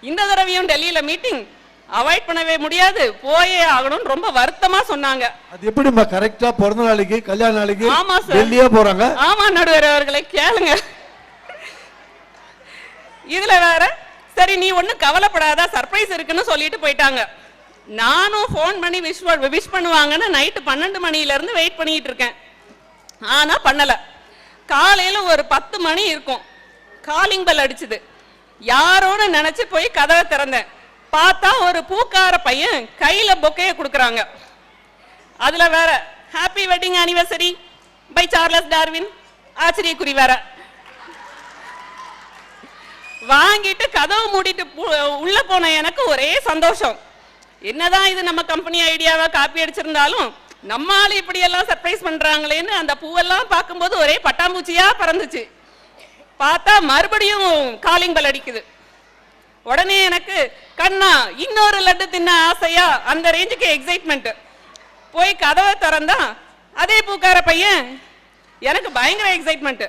இந்த தடவையும் டெல்லியில மீட்டிங் அவாய்ட் பண்ணவே முடியாது, போயே ஆகணும்னு ரொம்ப வருத்தமா சொன்னாங்க. அது எப்படிமா கரெக்டா பிறந்த நாளைக்கு கல்யாண நாளைக்கு ஆமா சார், டெல்லியே போறாங்க? ஆமா நடுவர் அவர்களை கேளுங்க. இதுல வேற சரி நீ ஒன்னும் கவலைப்படாத, சர்ப்ரைஸ் இருக்குன்னு சொல்லிட்டு போயிட்டாங்க. நானும் போன் பண்ணி விஷ் பண்ணுவாங்கன்னு நைட்டு 12 மணில இருந்து வெயிட் பண்ணிட்டு இருக்கேன். ஆனா பண்ணல. காலையில ஒரு 10 மணி இருக்கும், காலிங் பெல் அடிச்சுது. யாரோன்னு நினைச்சு போய் கதவை திறந்தேன். பார்த்தா ஒரு பூக்கார பையன் கையில பொக்கைய கொடுக்கறாங்க. அதுல வேற happy wedding anniversary by Charles Darwin ஆச்சரியக்குறி வேற. வாங்கிட்டு கதவு மூடிட்டு உள்ள போன எனக்கு ஒரே சந்தோஷம். என்னதான் இது நம்ம கம்பெனி ஐடியாவா காப்பி அடிச்சிருந்தாலும் நம்ம ஆளு இப்படி எல்லாம் சர்ப்ரைஸ் பண்றாங்களேன்னு அந்த பூவெல்லாம் பார்க்கும்போது ஒரே பட்டாம்பூச்சியா பறந்துச்சு. பார்த்தா மறுபடியும் காலிங் பெல் அடிக்குது. உடனே எனக்கு கண்ணா இன்னொரு லட்டு தின்ன ஆசையா, அந்த ரேஞ்சுக்கு எக்ஸைட்மெண்ட். போய் கதவை திறந்தா அதே பூக்கார பையன். எனக்கு பயங்கர எக்ஸைட்மெண்ட்.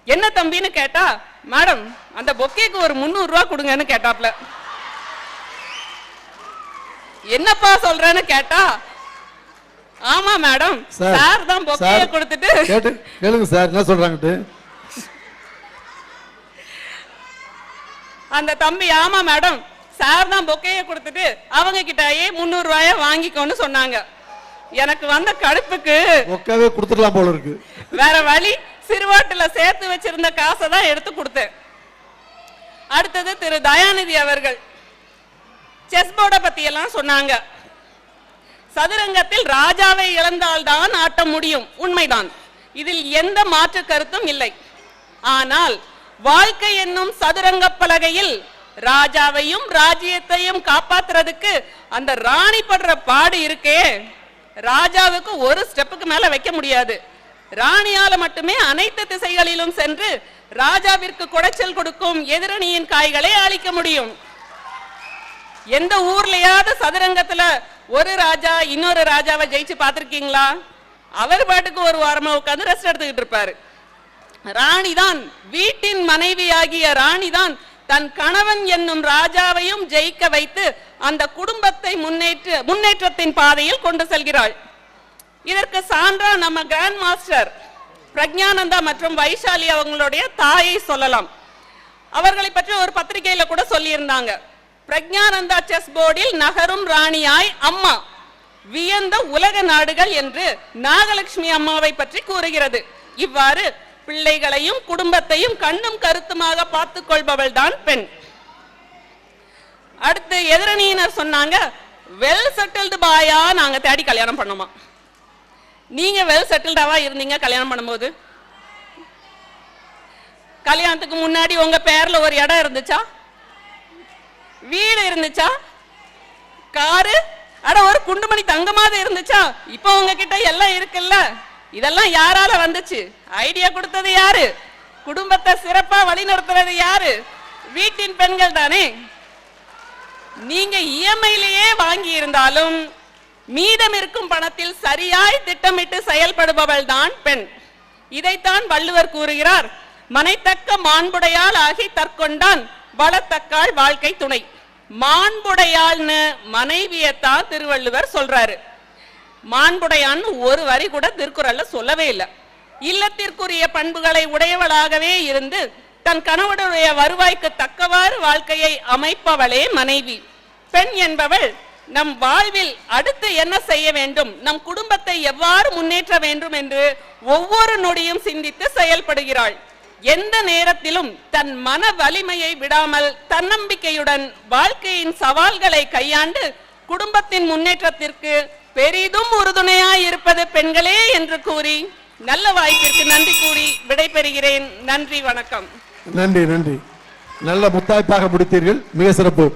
என்ன தம்பின்னு கேட்டா, மேடம் அந்த பொக்கேக்கு ஒரு 300 ரூபா கொடுங்கன்னு கேட்டாப்ல. என்னப்பா சொல்றேன்னு கேட்டா, ஆமா மேடம் சார் தான் பொக்கைய கொடுத்துட்டு கேளுங்க சார் என்ன சொல்றாங்கட்டு. அந்த தம்பி ஆமா மேடம் சார் தான் பொக்கைய கொடுத்துட்டு அவங்க கிட்டயே 300 ரூபாய வாங்கிக்கோன்னு சொன்னாங்க. எனக்கு வந்த கடுப்புக்கு பொக்கையே கொடுத்துடலாம் போல இருக்கு. வேற வழி, சிறுவாட்டுல சேர்த்து வச்சிருந்த காசை தான் எடுத்து கொடுத்தேன். அடுத்தது திரு தயாநிதி அவர்கள் செஸ் போர்டை பத்தி எல்லாம் சொன்னாங்க. சதுரங்கத்தில் ராஜாவை இழந்தால்தான் ஆட்ட முடியும், உண்மைதான், இதில் எந்த மாற்று கருத்தும் இல்லை. ஆனால் வாழ்க்கை என்னும் சதுரங்க பலகையில் ராஜாவையும் ராஜ்யத்தையும் காப்பாத்துறதுக்கு அந்த ராணி படுற பாடு இருக்கே, ராஜாவுக்கு ஒரு ஸ்டெப்புக்கு மேல வைக்க முடியாது. ராணியால மட்டுமே அனைத்து திசைகளிலும் சென்று ராஜாவிற்கு குடைச்சல் கொடுக்கும் எதிரணியின் காய்களை அழிக்க முடியும். எந்த ஊர்லயாவது சதுரங்கத்துல ஒரு ராஜா இன்னொரு ராஜாவை ஜெயிச்சு பார்த்திருக்கீங்களா? அவர் பாட்டுக்கு ஒரு வாரமா உட்கார்ந்து ரெஸ்ட் எடுத்துக்கிட்டு இருப்பாரு. ராணிதான், வீட்டின் மனைவியாகிய ராணிதான் தன் கணவன் என்னும் ராஜாவையும் ஜெயிக்க வைத்து அந்த குடும்பத்தை முன்னேற்றத்தின் பாதையில் கொண்டு செல்கிறாள். இதற்கு சான்றா நம்ம கிராண்ட் மாஸ்டர் பிரக்ஞானந்தா மற்றும் வைஷாலி அவங்களுடைய தாயை சொல்லலாம். அவர்களை பற்றி ஒரு பத்திரிகையில கூட சொல்லியிருந்தாங்க. பிரக்ஞானந்தா செஸ் போர்டில் நகரும் ராணியாய் அம்மா, வியந்த உலக நாடுகள் என்று நாகலட்சுமி அம்மாவை பற்றி கூறுகிறது. இவ்வாறு பிள்ளைகளையும் குடும்பத்தையும் கண்ணும் கருத்துமாக பார்த்துக் கொள்பவள் தான் பெண். அடுத்து எதிரணியினர் சொன்னாங்க, வெல் செட்டில்டு பாயா நாங்க தேடி கல்யாணம் பண்ணோமா. நீங்க வெல் செட்டில்டாவா இருந்தீங்க கல்யாணம் பண்ணும்போது? கல்யாணத்துக்கு முன்னாடி உங்க பேர்ல ஒரு இடம் இருந்துச்சா? வீடு இருந்துச்சா? காரு அட ஒரு குண்டுமணி தங்கமாவது இருந்துச்சா? இப்ப உங்ககிட்ட எல்லாம் இருக்குல்ல. இதெல்லாம் யாரால வந்துச்சு? ஐடியா கொடுத்தது யாரு? குடும்பத்தை சிறப்பா வழி நடத்துறது யாரு? வீட்டின் பெண்கள் தானே. நீங்க இஎம்ஐலேயே வாங்கி இருந்தாலும் மீதம் இருக்கும் பணத்தில் சரியாய் திட்டமிட்டு செயல்படுபவள் தான் பெண். இதைத்தான் வள்ளுவர் கூறுகிறார், மனைத்தக்க மாண்புடையாள் ஆகி தற்கொண்டான் வளத்தக்காள் வாழ்க்கை துணை. மாண்புடையாள்னு மனைவியத்தான் திருவள்ளுவர் சொல்றாரு. மாண்புடையான்னு ஒரு வரி கூட திருக்குறள்ல சொல்லவே இல்லை. இல்லத்திற்குரிய பண்புகளை உடையவளாகவே இருந்து தன் கணவனுடைய வருவாய்க்கு தக்கவாறு வாழ்க்கையை அமைப்பவளே மனைவி. பெண் என்பவள் நம் வாழ்வில் அடுத்து என்ன செய்ய வேண்டும், நம் குடும்பத்தை எவ்வாறு முன்னேற்ற வேண்டும் என்று ஒவ்வொரு நொடியும் சிந்தித்து செயல்படுகிறாள். எந்த நேரத்திலும் தன் மன வலிமையை விடாமல் தன்னம்பிக்கையுடன் வாழ்க்கையின் சவால்களை கையாண்டு குடும்பத்தின் முன்னேற்றத்திற்கு பெரிதும் உறுதுணையாய் இருப்பது பெண்களே என்று கூறி நல்ல வாய்ப்பிற்கு நன்றி கூறி விடைபெறுகிறேன். நன்றி, வணக்கம். நன்றி நன்றி. நல்ல முத்தாய்ப்பாக முடித்தீர்கள், மிக சிறப்பு.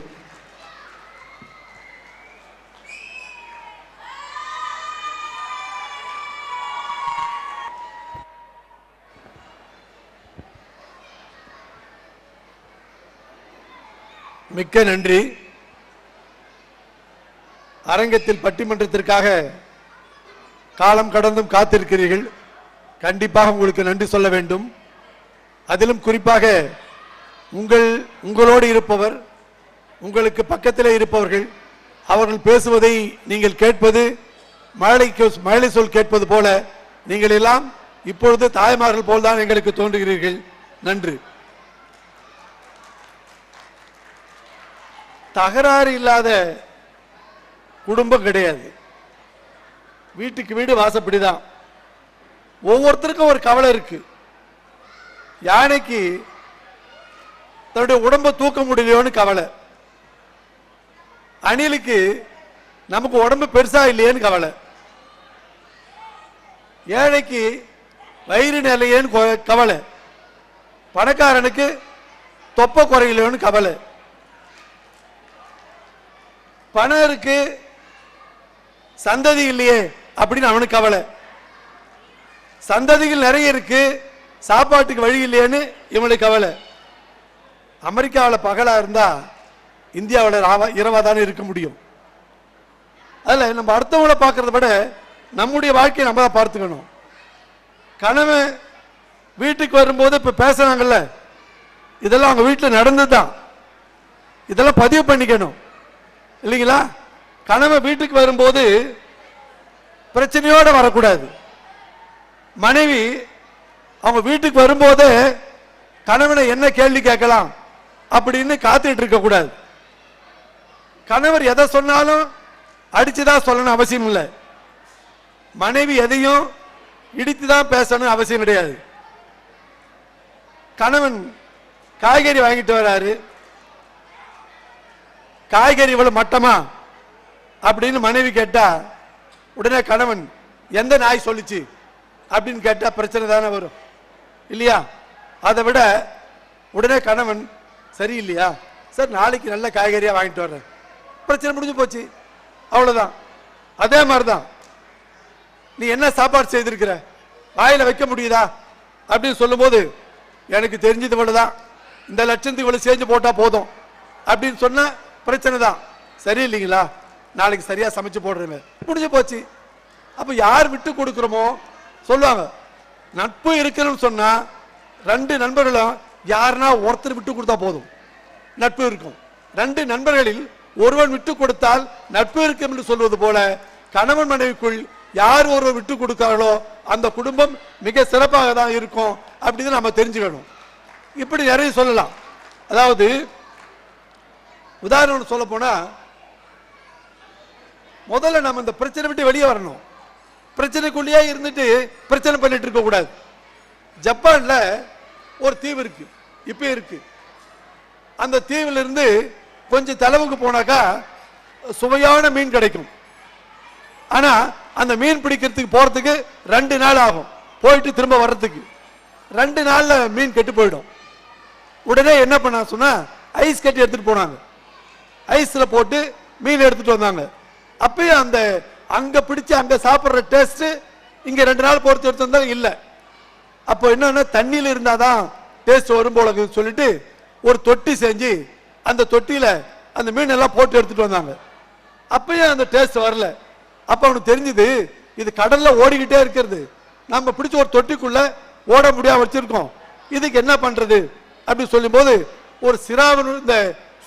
மிக்க நன்றி. அரங்கத்தில் பட்டிமன்றத்திற்காக காலம் கடந்தும் காத்திருக்கிறீர்கள். கண்டிப்பாக உங்களுக்கு நன்றி சொல்ல வேண்டும். அதிலும் குறிப்பாக உங்களோடு இருப்பவர், உங்களுக்கு பக்கத்திலே இருப்பவர்கள், அவர்கள் பேசுவதை நீங்கள் கேட்பது மழலை சொல் கேட்பது போல நீங்கள் எல்லாம் இப்பொழுது தாய்மார்கள் போல்தான் எங்களுக்கு தோன்றுகிறீர்கள். நன்றி. தகராறு இல்லாத குடும்பம் கிடையாது. வீட்டுக்கு வீடு வாசப்படிதான். ஒவ்வொருத்தருக்கும் ஒரு கவலை இருக்கு. யானைக்கு தன்னுடைய உடம்பை தூக்க முடியலையோன்னு கவலை, அணிலுக்கு நமக்கு உடம்பு பெருசா இல்லையேன்னு கவலை, ஏழைக்கு வயிறு நிலையேன்னு கவலை, பணக்காரனுக்கு தொப்பை குறையிலையோன்னு கவலை, பணம் இருக்கு சந்ததி இல்லையே அப்படின்னு அவனுக்கு கவலை, சந்ததிகள் நிறைய இருக்கு சாப்பாட்டுக்கு வழி இல்லையேன்னு இவனுக்கு கவலை. அமெரிக்காவில் பகலா இருந்தா இந்தியாவில் இரவா தானே இருக்க முடியும். அதில் நம்ம அடுத்தவங்களை பார்க்கறத விட நம்முடைய வாழ்க்கையை நம்ம தான் பார்த்துக்கணும். கணவன் வீட்டுக்கு வரும்போது இப்ப பேசுறாங்கல்ல, இதெல்லாம் அவங்க வீட்டில் நடந்துதான். இதெல்லாம் பதிவு பண்ணிக்கணும் இல்லைங்களா? கணவன் வீட்டுக்கு வரும்போது பிரச்சனையோட வரக்கூடாது. மனைவி அவங்க வீட்டுக்கு வரும்போதே கணவனை என்ன கேள்வி கேட்கலாம் அப்படின்னு காத்துட்டு இருக்க கூடாது. கணவர் எதை சொன்னாலும் அடிச்சுதான் சொல்லணும் அவசியம் இல்லை. மனைவி எதையும் இடித்துதான் பேசணும் அவசியம் கிடையாது. கணவன் காய்கறி வாங்கிட்டு வராரு, காய்கறி இவ்வளவு மட்டமா அப்படின்னு மனைவி கேட்டா உடனே கணவன் எந்த நாய் சொல்லிச்சு அப்படின்னு கேட்டா பிரச்சனை தானே வரும் இல்லையா? அதை விட உடனே கணவன் சரி இல்லையா சார், நாளைக்கு நல்ல காய்கறியா வாங்கிட்டு வர்றேன், பிரச்சனை முடிஞ்சு போச்சு, அவ்வளவுதான். அதே மாதிரிதான் நீ என்ன சாப்பாடு செய்திருக்கிற, வாயில வைக்க முடியுதா அப்படின்னு சொல்லும் போது எனக்கு தெரிஞ்சது இவ்வளவுதான், இந்த லட்சத்துக்கு இவ்வளவு செஞ்சு போட்டா போதும் அப்படின்னு சொன்ன பிரச்சனை தான். சரியில்லைங்களா, நாளைக்கு சரியா சமைச்சு போடுறேன், முடிஞ்சு போச்சு. அப்ப யார் விட்டு கொடுக்கிறோமோ சொல்லுவாங்க. நட்பு இருக்கணும்னு சொன்னா 2 நண்பர்களும் யாருன்னா ஒருத்தர் விட்டு கொடுத்தா போதும், நட்பு இருக்கும். 2 நண்பர்களில் ஒருவன் விட்டு கொடுத்தால் நட்பு இருக்கும் என்று சொல்வது போல கணவன் மனைவிக்குள் யார் ஒருவர் விட்டு கொடுக்கிறார்களோ அந்த குடும்பம் மிக சிறப்பாக தான் இருக்கும் அப்படின்னு நம்ம தெரிஞ்சுக்கணும். இப்படி நிறைய சொல்லலாம். அதாவது உதாரணம் சொல்ல போனா, முதல்ல நம்ம இந்த பிரச்சனை விட்டு வெளியே வரணும். பிரச்சனைக்குள்ளேயே இருந்துட்டு பிரச்சனை பண்ணிட்டு இருக்க கூடாது. ஜப்பான்ல ஒரு தீவு இருக்கு, இப்ப இருக்கு. அந்த தீவுல இருந்து கொஞ்சம் தொலைவுக்கு போனாக்கா சுவையான மீன் கிடைக்கும். ஆனா அந்த மீன் பிடிக்கிறதுக்கு போறதுக்கு 2 நாள் ஆகும், போயிட்டு திரும்ப வர்றதுக்கு. 2 நாள்ல மீன் கெட்டு போயிடும். உடனே என்ன பண்ண சொன்னா, ஐஸ் கட்டி எடுத்துட்டு போனாங்க. ஐஸ்ல போட்டு மீன் எடுத்துட்டு வந்தாங்க. அப்பயும் அந்த அங்க பிடிச்சு அங்க சாப்பிடுற டேஸ்ட் இங்க 2 நாள் பொறுத்து எடுத்து வந்தா இல்ல. அப்போ என்னன்னா, தண்ணியில இருந்தாதான் டேஸ்ட் வரும் போல சொல்லிட்டு ஒரு தொட்டி செஞ்சு அந்த தொட்டியில அந்த மீன் எல்லாம் போட்டு எடுத்துட்டு வந்தாங்க. அப்பயும் அந்த டேஸ்ட் வரல. அப்ப அவனுக்கு தெரிஞ்சது, இது கடல்ல ஓடிக்கிட்டே இருக்கிறது, நம்ம பிடிச்ச ஒரு தொட்டிக்குள்ள ஓட முடியாம வச்சிருக்கோம், இதுக்கு என்ன பண்றது அப்படி சொல்லும் போது ஒரு இந்த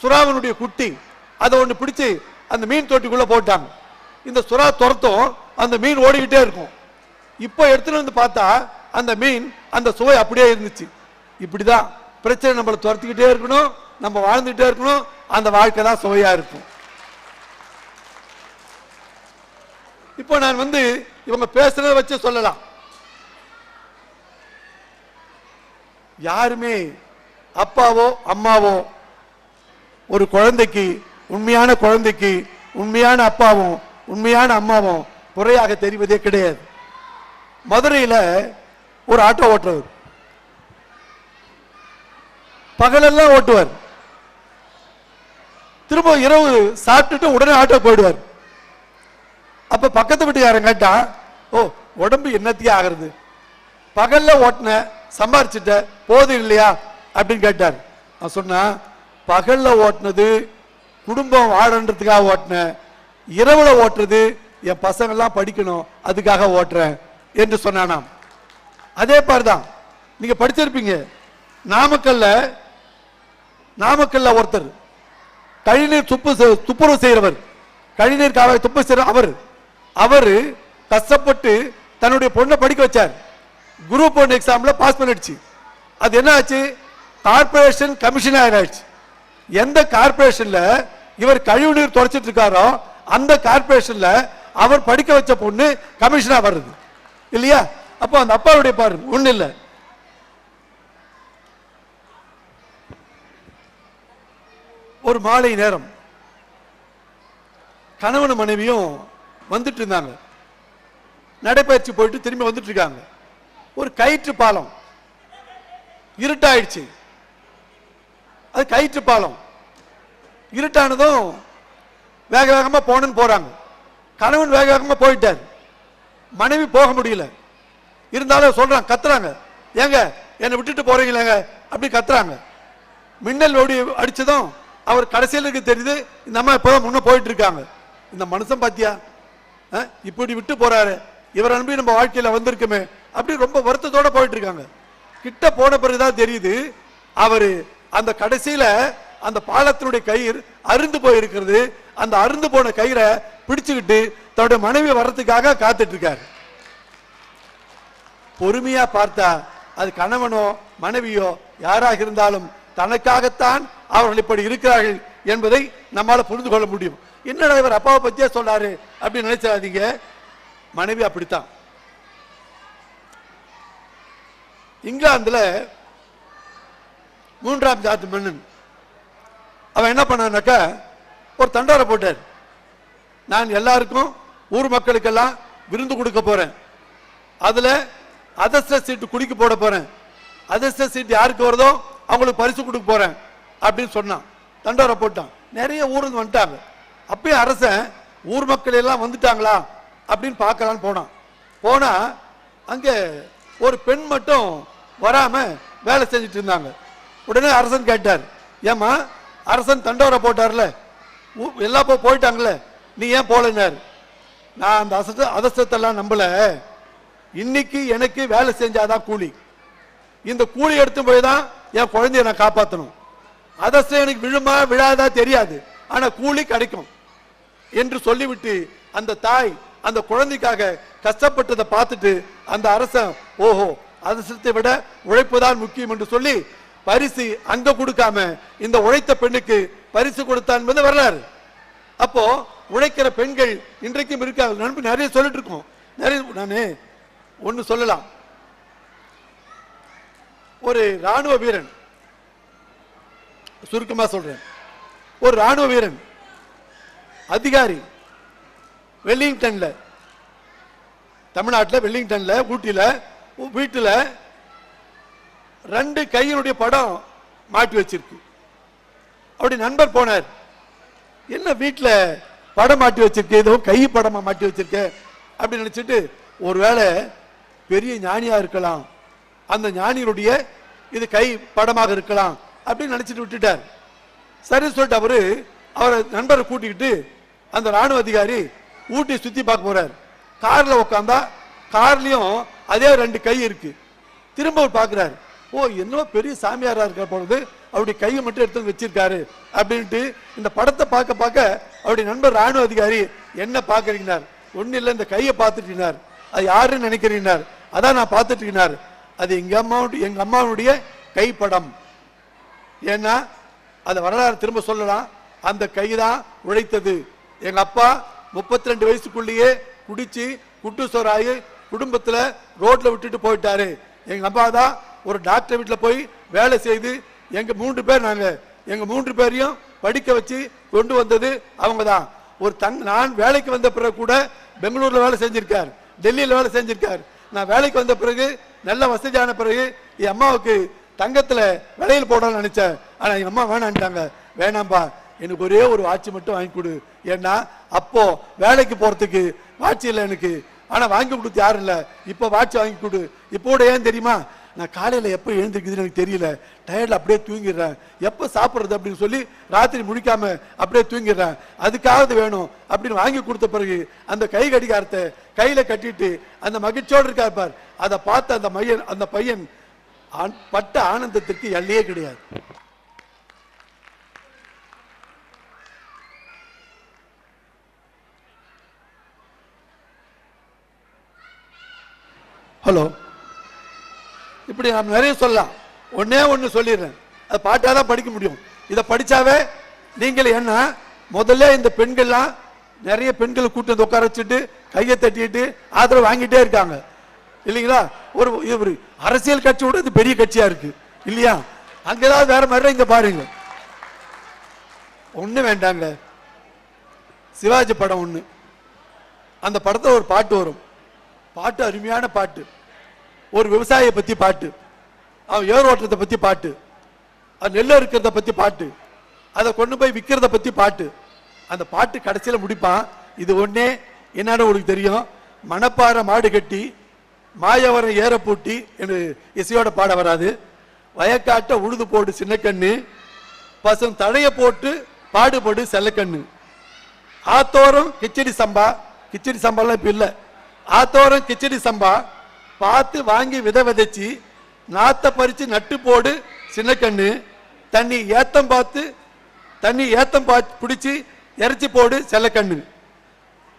சுறாவனுடைய குட்டி அதை ஒண்ணு பிடிச்சு அந்த மீன் தொட்டிக்குள்ள போட்டாங்க. இந்த சுறா துரத்தும், அந்த மீன் ஓடிக்கிட்டே இருக்கும். இப்போ எடுத்துட்டு வந்து பார்த்தா அந்த மீன் அந்த சுவை அப்படியே இருந்துச்சு. இப்படிதான் பிரச்சனை நம்மளை துரத்திக்கிட்டே இருக்கணும், நம்ம வாழ்ந்துகிட்டே இருக்கணும், அந்த வாழ்க்கை தான் சுவையா இருக்கும். இப்போ நான் இவங்க பேசுறத வச்சு சொல்லலாம். யாருமே அப்பாவோ அம்மாவோ ஒரு குழந்தைக்கு, உண்மையான குழந்தைக்கு உண்மையான அப்பாவும் உண்மையான அம்மாவும் குறையாக தெரிவதே கிடையாது. மதுரையில ஒரு ஆட்டோ ஓட்டுறவர், பகலெல்லாம் ஓட்டுவார், திரும்ப இரவு சாப்பிட்டுட்டு உடனே ஆட்டோ போயிடுவார். அப்ப பக்கத்து வீட்டுக்காரன் கேட்டா, ஓ உடம்பு என்னத்தையே ஆகிறது, பகல்ல ஓட்டுன சம்பாரிச்சுட்ட போதும் இல்லையா அப்படின்னு கேட்டார். நான் சொன்னா, பகல்ல ஓட்டுனது குடும்பம் வாழன்றதுக்காக ஓட்டுன, இரவுல ஓட்டுறது என் பசங்க எல்லாம் படிக்கணும் அதுக்காக ஓட்டுறேன் என்று சொன்னானாம். அதே மாதிரிதான் நீங்க படிச்சிருப்பீங்க, நாமக்கல்ல ஒருத்தர் கழிநீர் துப்புரவு செய்யறவர், கழிநீர் துப்பு செய்யற அவரு கஷ்டப்பட்டு தன்னுடைய பொண்ணை படிக்க வச்சார். குரூப் 1 எக்ஸாம்ல பாஸ் பண்ணிடுச்சு. அது என்ன ஆச்சு, கார்பரேஷன் கமிஷனர் ஆயிடுச்சு. எந்த கார்பரேஷன்ல இவர் கழிவுநீர் துடைச்சிட்டு இருக்காரோ அந்த கார்பரேஷன்ல அவர் படிக்க வச்ச பொண்ணு கமிஷனா வருது இல்லையா? அப்போ அந்த அப்பாவுடைய பாரு ஒண்ணு இல்ல. ஒரு மாலை நேரம் கணவன் மனைவியும் வந்துட்டு இருந்தாங்க, நடைபயிற்சி போயிட்டு திரும்பி வந்துட்டு இருக்காங்க. ஒரு கயிற்று பாலம், இருட்டாயிடுச்சு. அது கயிற்று பாலம் இருட்டானதும் வேக வேகமா போறாங்க. கணவன் வேக வேகமா போயிட்டார், மனைவி போக முடியல. இருந்தாலும் சொல்றாங்க, கத்துறாங்க, ஏங்க என்னை விட்டுட்டு போறீங்களேங்க அப்படி கத்துறாங்க. மின்னல் ஓடி அடிச்சதும் அவர் கடைசியில் தெரியுது, இந்த அம்மா இப்பதான் முன்ன போயிட்டு இருக்காங்க. இந்த மனுஷன் பாத்தியா இப்படி விட்டு போறாரு, இவர் அனுப்பி நம்ம வாழ்க்கையில வந்திருக்குமே அப்படி ரொம்ப வருத்தத்தோட போயிட்டு இருக்காங்க. கிட்ட போன பிறகுதான் தெரியுது, அவரு அந்த கடைசியில அந்த பாலத்தினுடைய கயிறு அருந்து போயிருக்கிறது. அந்த அருந்து போன கயிறை பிடிச்சுக்கிட்டு தன்னுடைய மனைவி வர்றதுக்காக காத்துட்டு இருக்காரு. பொறுமையா பார்த்தா அது கணவனோ மனைவியோ யாராக இருந்தாலும் தனக்காகத்தான் அவர்கள் இப்படி இருக்கிறார்கள் என்பதை நம்மால புரிந்து கொள்ள முடியும். என்னடா இவர் அப்பாவை பத்தியே சொல்றாரு அப்படின்னு நினைச்சாதீங்க, மனைவி அப்படித்தான். இங்கிலாந்துல 3ஆம் ஜார்ஜ் மன்னன் அவன் என்ன பண்ணான்னாக்கா ஒரு தண்டோரை போட்டார். நான் எல்லாருக்கும் ஊர் மக்களுக்கெல்லாம் விருந்து கொடுக்க போறேன், அதுல அதிர்ஷ்ட சீட்டு குடிக்க போட போறேன், அதிர்ஷ்ட சீட்டு யாருக்கு வருதோ அவங்களுக்கு பரிசு கொடுக்க போறேன் அப்படின்னு சொன்னான். தண்டோரை போட்டான். நிறைய ஊர்ல வந்துட்டாங்க. அப்பயும் அரசன் ஊர் மக்கள் எல்லாம் வந்துட்டாங்களா அப்படின்னு பார்க்கலான்னு போனா அங்க ஒரு பெண் மட்டும் வராம வேலை செஞ்சுட்டு இருந்தாங்க. உடனே அரசன் கேட்டார், ஏமா அரசன் தண்டோரை போட்டார்ல எல்லாம் போயிட்டாங்களே, நீ ஏன் போலன்னாரு. நான் அந்த அதசத்தெல்லாம் நம்பல. இன்னைக்கு எனக்கு வேலை செஞ்சாதான் கூலி. இந்த கூலி எடுத்து போய் தான் என் குழந்தைய நான் காப்பாற்றணும். அதசம் எனக்கு விழுமா விழாதா தெரியாது, ஆனா கூலி கிடைக்கும் என்று சொல்லிவிட்டு அந்த தாய் அந்த குழந்தைக்காக கஷ்டப்பட்டதை பார்த்துட்டு அந்த அரசன் ஓஹோ அதசத்தை விட உழைப்பு தான் முக்கியம் என்று சொல்லி பரிசு அங்க கொடுக்காம இந்த உழைத்த பெண்ணுக்கு பரிசு கொடுத்தான் என்பது வரலாறு. அப்போ உழைக்கிற பெண்கள் இன்றைக்கும் இருக்காங்க. நண்பு நிறைய சொல்லிட்டு இருக்கோம். நிறைய நானே ஒன்னு சொல்லலாம். ஒரு ராணுவ வீரன், சுருக்கமா சொல்றேன், ஒரு ராணுவ வீரன் அதிகாரி வெல்லிங்டன்ல, தமிழ்நாட்டில் வெல்லிங்டன்ல ஊட்டியில வீட்டுல 2 கையினுடைய படம் மாட்டி வச்சிருக்கு. அப்படி நண்பர் போனார், என்ன வீட்டுல படம் மாட்டி வச்சிருக்க, ஏதோ கை படமா மாட்டி வச்சிருக்க அப்படின்னு நினைச்சிட்டு, ஒருவேளை பெரிய ஞானியா இருக்கலாம், அந்த ஞானியினுடைய இது கை படமாக இருக்கலாம் அப்படின்னு நினைச்சிட்டு விட்டுட்டார். சரி சொல்லிட்டு அவரை நண்பரை கூட்டிக்கிட்டு அந்த ராணுவ அதிகாரி ஊட்டி சுத்தி பார்க்க போறார். கார்ல உட்காந்தா கார்லயும் அதே 2 கை இருக்கு. திரும்ப பார்க்கிறார், ஓ என்னவோ பெரிய சாமியாரா இருக்க பொழுது அவருடைய கையை மட்டும் எடுத்து வச்சிருக்காரு அப்படின்ட்டு இந்த படத்தை பார்க்க பார்க்க அவருடைய நண்பர் ராணுவ அதிகாரி என்ன பார்க்கறீங்கன்னார். ஒன்னும் இல்லை, இந்த கையை பார்த்துட்டீங்கன்னார். அது யாருன்னு நினைக்கிறீங்கன்னார். அதான் நான் பார்த்துட்டு இருக்கீங்கன்னார். அது எங்க அம்மாவுடைய கைப்படம். ஏன்னா அந்த வரலாறு திரும்ப சொல்லலாம். அந்த கை தான் உழைத்தது. எங்க அப்பா 32 வயசுக்குள்ளேயே குடிச்சு குட்டுசோராயி குடும்பத்துல ரோட்ல விட்டுட்டு போயிட்டாரு. எங்க அப்பா தான் ஒரு டாக்டர் வீட்டுல போய் வேலை செய்து எங்க 3 பேர், நாங்க எங்க 3 பேரையும் படிக்க வச்சு கொண்டு வந்தது அவங்க தான். ஒரு நான் வேலைக்கு வந்த பிறகு கூட பெங்களூர்ல வேலை செஞ்சிருக்கார், டெல்லியில வேலை செஞ்சிருக்கார். நான் வேலைக்கு வந்த பிறகு நல்ல வசதியான பிறகு என் அம்மாவுக்கு தங்கத்துல விலையில் போடணும்னு நினைச்சேன். ஆனா எங்க அம்மா வேணான்ட்டாங்க. வேணாம்பா, எனக்கு ஒரே ஒரு வாட்சி மட்டும் வாங்கி கொடு. ஏன்னா அப்போ வேலைக்கு போறதுக்கு வாட்சி இல்லை எனக்கு, ஆனா வாங்கி கொடுத்து யாரும் இல்லை. இப்ப வாட்சி வாங்கி கொடு. இப்போ கூட ஏன் தெரியுமா, நான் காலையில எப்ப எழுந்திருக்குதுன்னு எனக்கு தெரியல, டயர்ட்ல அப்படியே தூங்கிடுறேன். எப்ப சாப்பிடுறது அப்படின்னு சொல்லி ராத்திரி முடிக்காம அப்படியே தூங்கிடுறேன். அதுக்காவது வேணும் அப்படின்னு வாங்கி கொடுத்த பிறகு அந்த கை கடிகாரத்தை கையில கட்டிட்டு அந்த மகிழ்ச்சியோடு இருக்கார். அதை பார்த்த அந்த பையன் பட்ட ஆனந்தத்திற்கு எல்லையே கிடையாது. ஹலோ, இப்படி நாம் நிறைய சொல்லலாம். ஒன்னே ஒன்று சொல்லிடுறேன், அது பாட்டாதான் படிக்க முடியும். இதை படிச்சாவே நீங்கள் என்ன, முதல்ல இந்த பெண்கள்லாம் நிறைய பெண்களை கூட்டு வந்து உட்கார வச்சுட்டு கையை தட்டிட்டு ஆதரவு வாங்கிட்டே இருக்காங்க இல்லைங்களா. ஒரு அரசியல் கட்சியோட இது பெரிய கட்சியா இருக்கு இல்லையா. அங்கேதாவது வேற மாதிரி இங்க பாருங்க. ஒண்ணு வேண்டாங்க, சிவாஜி படம் ஒண்ணு, அந்த படத்துல ஒரு பாட்டு வரும். பாட்டு அருமையான பாட்டு. ஒரு விவசாயியை பத்தி பாட்டு, அவன் ஏர் ஓட்டத்தை பத்தி பாட்டு, அது நெல்ல இருக்கிறத பத்தி பாட்டு, அதை கொண்டு போய் விற்கிறத பத்தி பாட்டு. அந்த பாட்டு கடைசியில முடிப்பான். இது ஒன்னே என்னன்னு உங்களுக்கு தெரியும், மணப்பாறை மாடு கட்டி மாயவரம் ஏற பூட்டி என்று இசையோட பாட வராது. வயக்காட்ட உழுது போடு சின்ன கண்ணு, பசும் தழைய போட்டு பாடுபடு செல்லக்கண்ணு, ஆத்தோரம் கிச்சடி சம்பா, கிச்சடி சம்பாலாம் இப்ப இல்ல, ஆத்தோரம் கிச்சடி சம்பா பார்த்து வாங்கி விதைச்சு நாத்த பறிச்சு நட்டு போடு சின்ன கண்ணு, தண்ணி ஏத்தம் பார்த்து பிடிச்சி இறைச்சி போடு செல்லக்கண்ணு,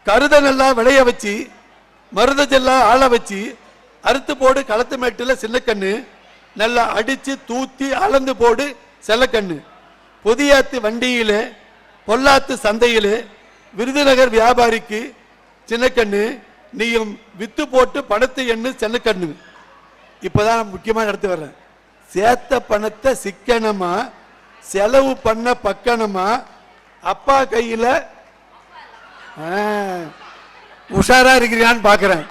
கருதனெல்லாம் விளைய வச்சு மருதஜெல்லாம் ஆள வச்சு அறுத்து போடு களத்து மேட்டுல சின்ன கண்ணு, நல்லா அடிச்சு தூத்தி அளந்து போடு செல்லக்கண்ணு, பொதியாத்து வண்டியிலே பொல்லாத்து சந்தையிலே விருதுநகர் வியாபாரிக்கு சின்ன கண்ணு, நீயும் வித்து போட்டு பணத்தை எண்ணு செல்லக்கண்ணு. இப்பதான் முக்கியமான எடுத்து வர்றேன். சேர்த்த பணத்தை சிக்கனமா செலவு பண்ண பக்கனமா, அப்பா கையில உஷாரா இருக்கிறான்னு பாக்குறேன்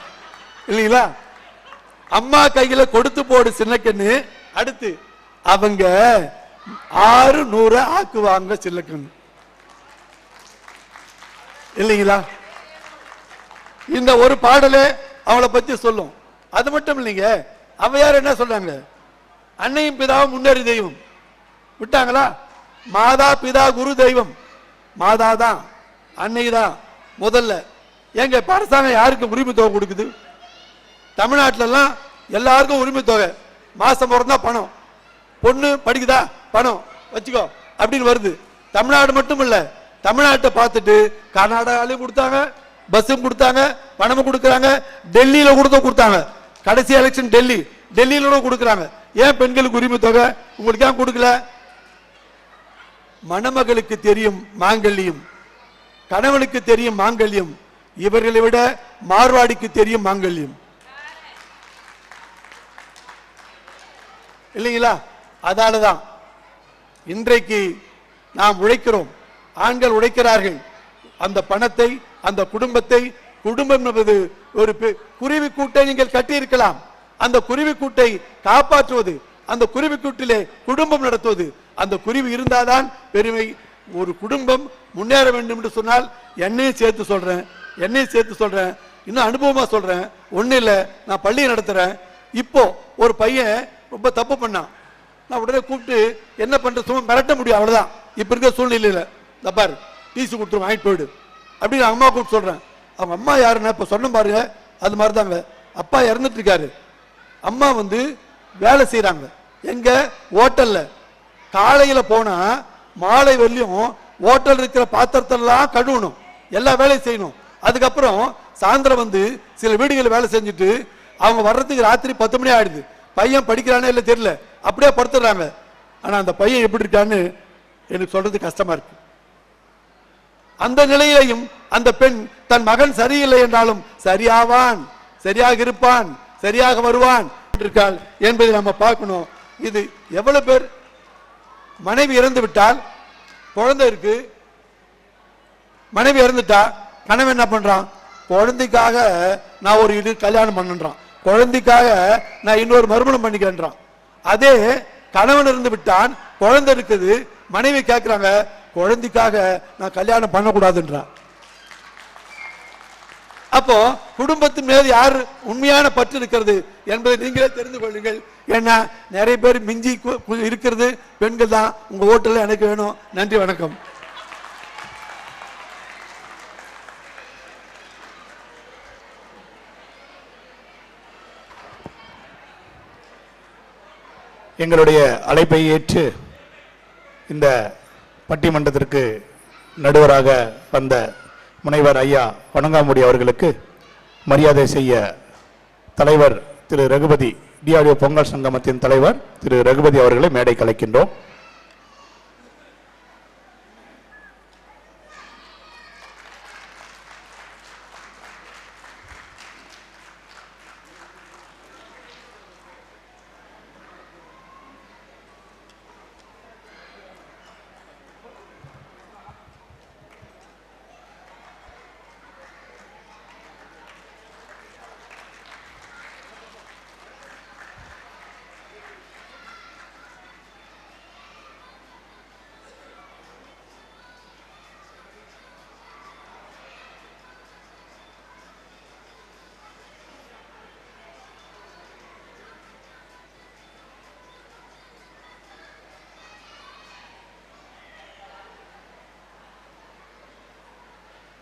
இல்லைங்களா. அம்மா கையில கொடுத்து போடு சின்ன கண்ணு. அடுத்து அவங்க 600 ஆக்குவாங்க சின்ன கண்ணு இல்லைங்களா. இந்த ஒரு பாடலே அவளை பத்தி சொல்லும். அது மட்டும் இல்லைங்க, அவையார் என்ன சொல்றாங்க, அன்னையும் பிதாவும் முன்னேறி தெய்வம் விட்டாங்களா, மாதா பிதா குரு தெய்வம் மாதா தான், அன்னை தான் முதல்ல. ஏங்க இப்ப அரசாங்கம் யாருக்கு உரிமை தொகை கொடுக்குது? தமிழ்நாட்டிலலாம் எல்லாருக்கும் உரிமை தொகை, மாசம் பிறந்தா பணம், பொண்ணு படிக்குதா பணம் வச்சுக்கோ அப்படின்னு வருது. தமிழ்நாடு மட்டும் இல்ல, தமிழ்நாட்டை பார்த்துட்டு கர்நாடகாலையும் கொடுத்தாங்க, பஸ்ஸும் கொடுத்தாங்க, பணமும் கொடுக்குறாங்க, டெல்லியில கொடுத்தாங்க. கடைசி எலெக்ஷன் டெல்லியில கொடுக்குறாங்க. ஏன் பெண்களுக்கு உரிமை தொகை உங்களுக்கு ஏன் கொடுக்கல? மணமகளுக்கு தெரியும் மாங்கல்யம், கணவனுக்கு தெரியும் மாங்கல்யம், இவர்களை விட மார்வாடிக்கு தெரியும் மாங்கல்யம் இல்லைங்களா? அதனாலதான் இன்றைக்கு நாம் உழைக்கிறோம், ஆண்கள் உழைக்கிறார்கள். அந்த பணத்தை, அந்த குடும்பத்தை, குடும்பம் என்பது ஒரு குருவி கூட்டை நீங்கள் கட்டி இருக்கலாம். அந்த குருவி கூட்டை காப்பாற்றுவது, அந்த குருவி கூட்டிலே குடும்பம் நடத்துவது, அந்த குருவி இருந்தால்தான் பெருமை. ஒரு குடும்பம் முன்னேற வேண்டும் என்று சொன்னால் என்னையும் சேர்த்து சொல்றேன், இன்னும் அனுபவமா சொல்றேன். ஒண்ணு இல்ல, நான் பள்ளியை நடத்துறேன். இப்போ ஒரு பையன் ரொம்ப தப்பு பண்ணான், நான் உடனே கூப்பிட்டு என்ன பண்ற, சும்மா மிரட்ட முடியும், அவ்வளவுதான். இப்ப இருக்க சூழ்நிலையில தப்பாரு டிசி கொடுத்துரும், வாங்கிட்டு போயிடு அப்படின்னு அம்மா கூப்பிட்டு சொல்றேன். அவங்க அம்மா யாருன்னா இப்ப சொன்ன பாருங்க, அது மாதிரிதாங்க. அப்பா இறந்துட்டு இருக்காரு, அம்மா வேலை செய்யறாங்க. எங்க? ஹோட்டல்ல. காலையில போனா மாலை வரலையும் ஹோட்டல் இருக்கிற பாத்திரத்தெல்லாம் கழுவணும், எல்லா வேலையும் செய்யணும். அதுக்கப்புறம் சாயந்தரம் சில வீடுகளில் வேலை செஞ்சுட்டு அவங்க வர்றதுக்கு ராத்திரி 10 மணி ஆயிடுது. பையன் படிக்கிறானே இல்லை தெரியல, அப்படியே படுத்துடுறாங்க. ஆனா அந்த பையன் எப்படி இருக்கான்னு எனக்கு சொல்றது கஷ்டமா இருக்கு. அந்த நிலையிலையும் அந்த பெண் தன் மகன் சரியில்லை என்றாலும் சரியாவான், சரியாக இருப்பான், சரியாக வருவான் இருக்காள் என்பதை நம்ம பார்க்கணும். இது எவ்வளவு பேர் மனைவி இறந்து விட்டால், குழந்தை இருக்கு, மனைவி இறந்துட்டா கணவன் என்ன பண்றான்? குழந்தைக்காக நான் ஒரு கல்யாணம் பண்ணுறான், குழந்தைக்காக நான் இன்னொரு மறுமணம் பண்ணிக்கிறேன். அதே கணவன் இருந்து விட்டான், குழந்தை இருக்குது, மனைவி கேட்கிறாங்க குழந்தைக்காக நான் கல்யாணம் பண்ணக்கூடாதுன்றான். அப்போ குடும்பத்தின் மீது யார் உண்மையான பற்று இருக்கிறது என்பதை நீங்களே தெரிந்து கொள்ளுங்கள். ஏன்னா நிறைய பேர் மிஞ்சி இருக்கிறது பெண்கள் தான். உங்க ஓட்டுல எனக்கு வேணும். நன்றி, வணக்கம். எங்களுடைய அழைப்பை ஏற்று இந்த பட்டிமன்றத்திற்கு நடுவராக வந்த முனைவர் ஐயா வணங்காமுடி அவர்களுக்கு மரியாதை செய்ய தலைவர் திரு ரகுபதி, டிஆர்டிஓ பொங்கல் சங்கமத்தின் தலைவர் திரு ரகுபதி அவர்களை மேடை கலைக்கின்றோம்.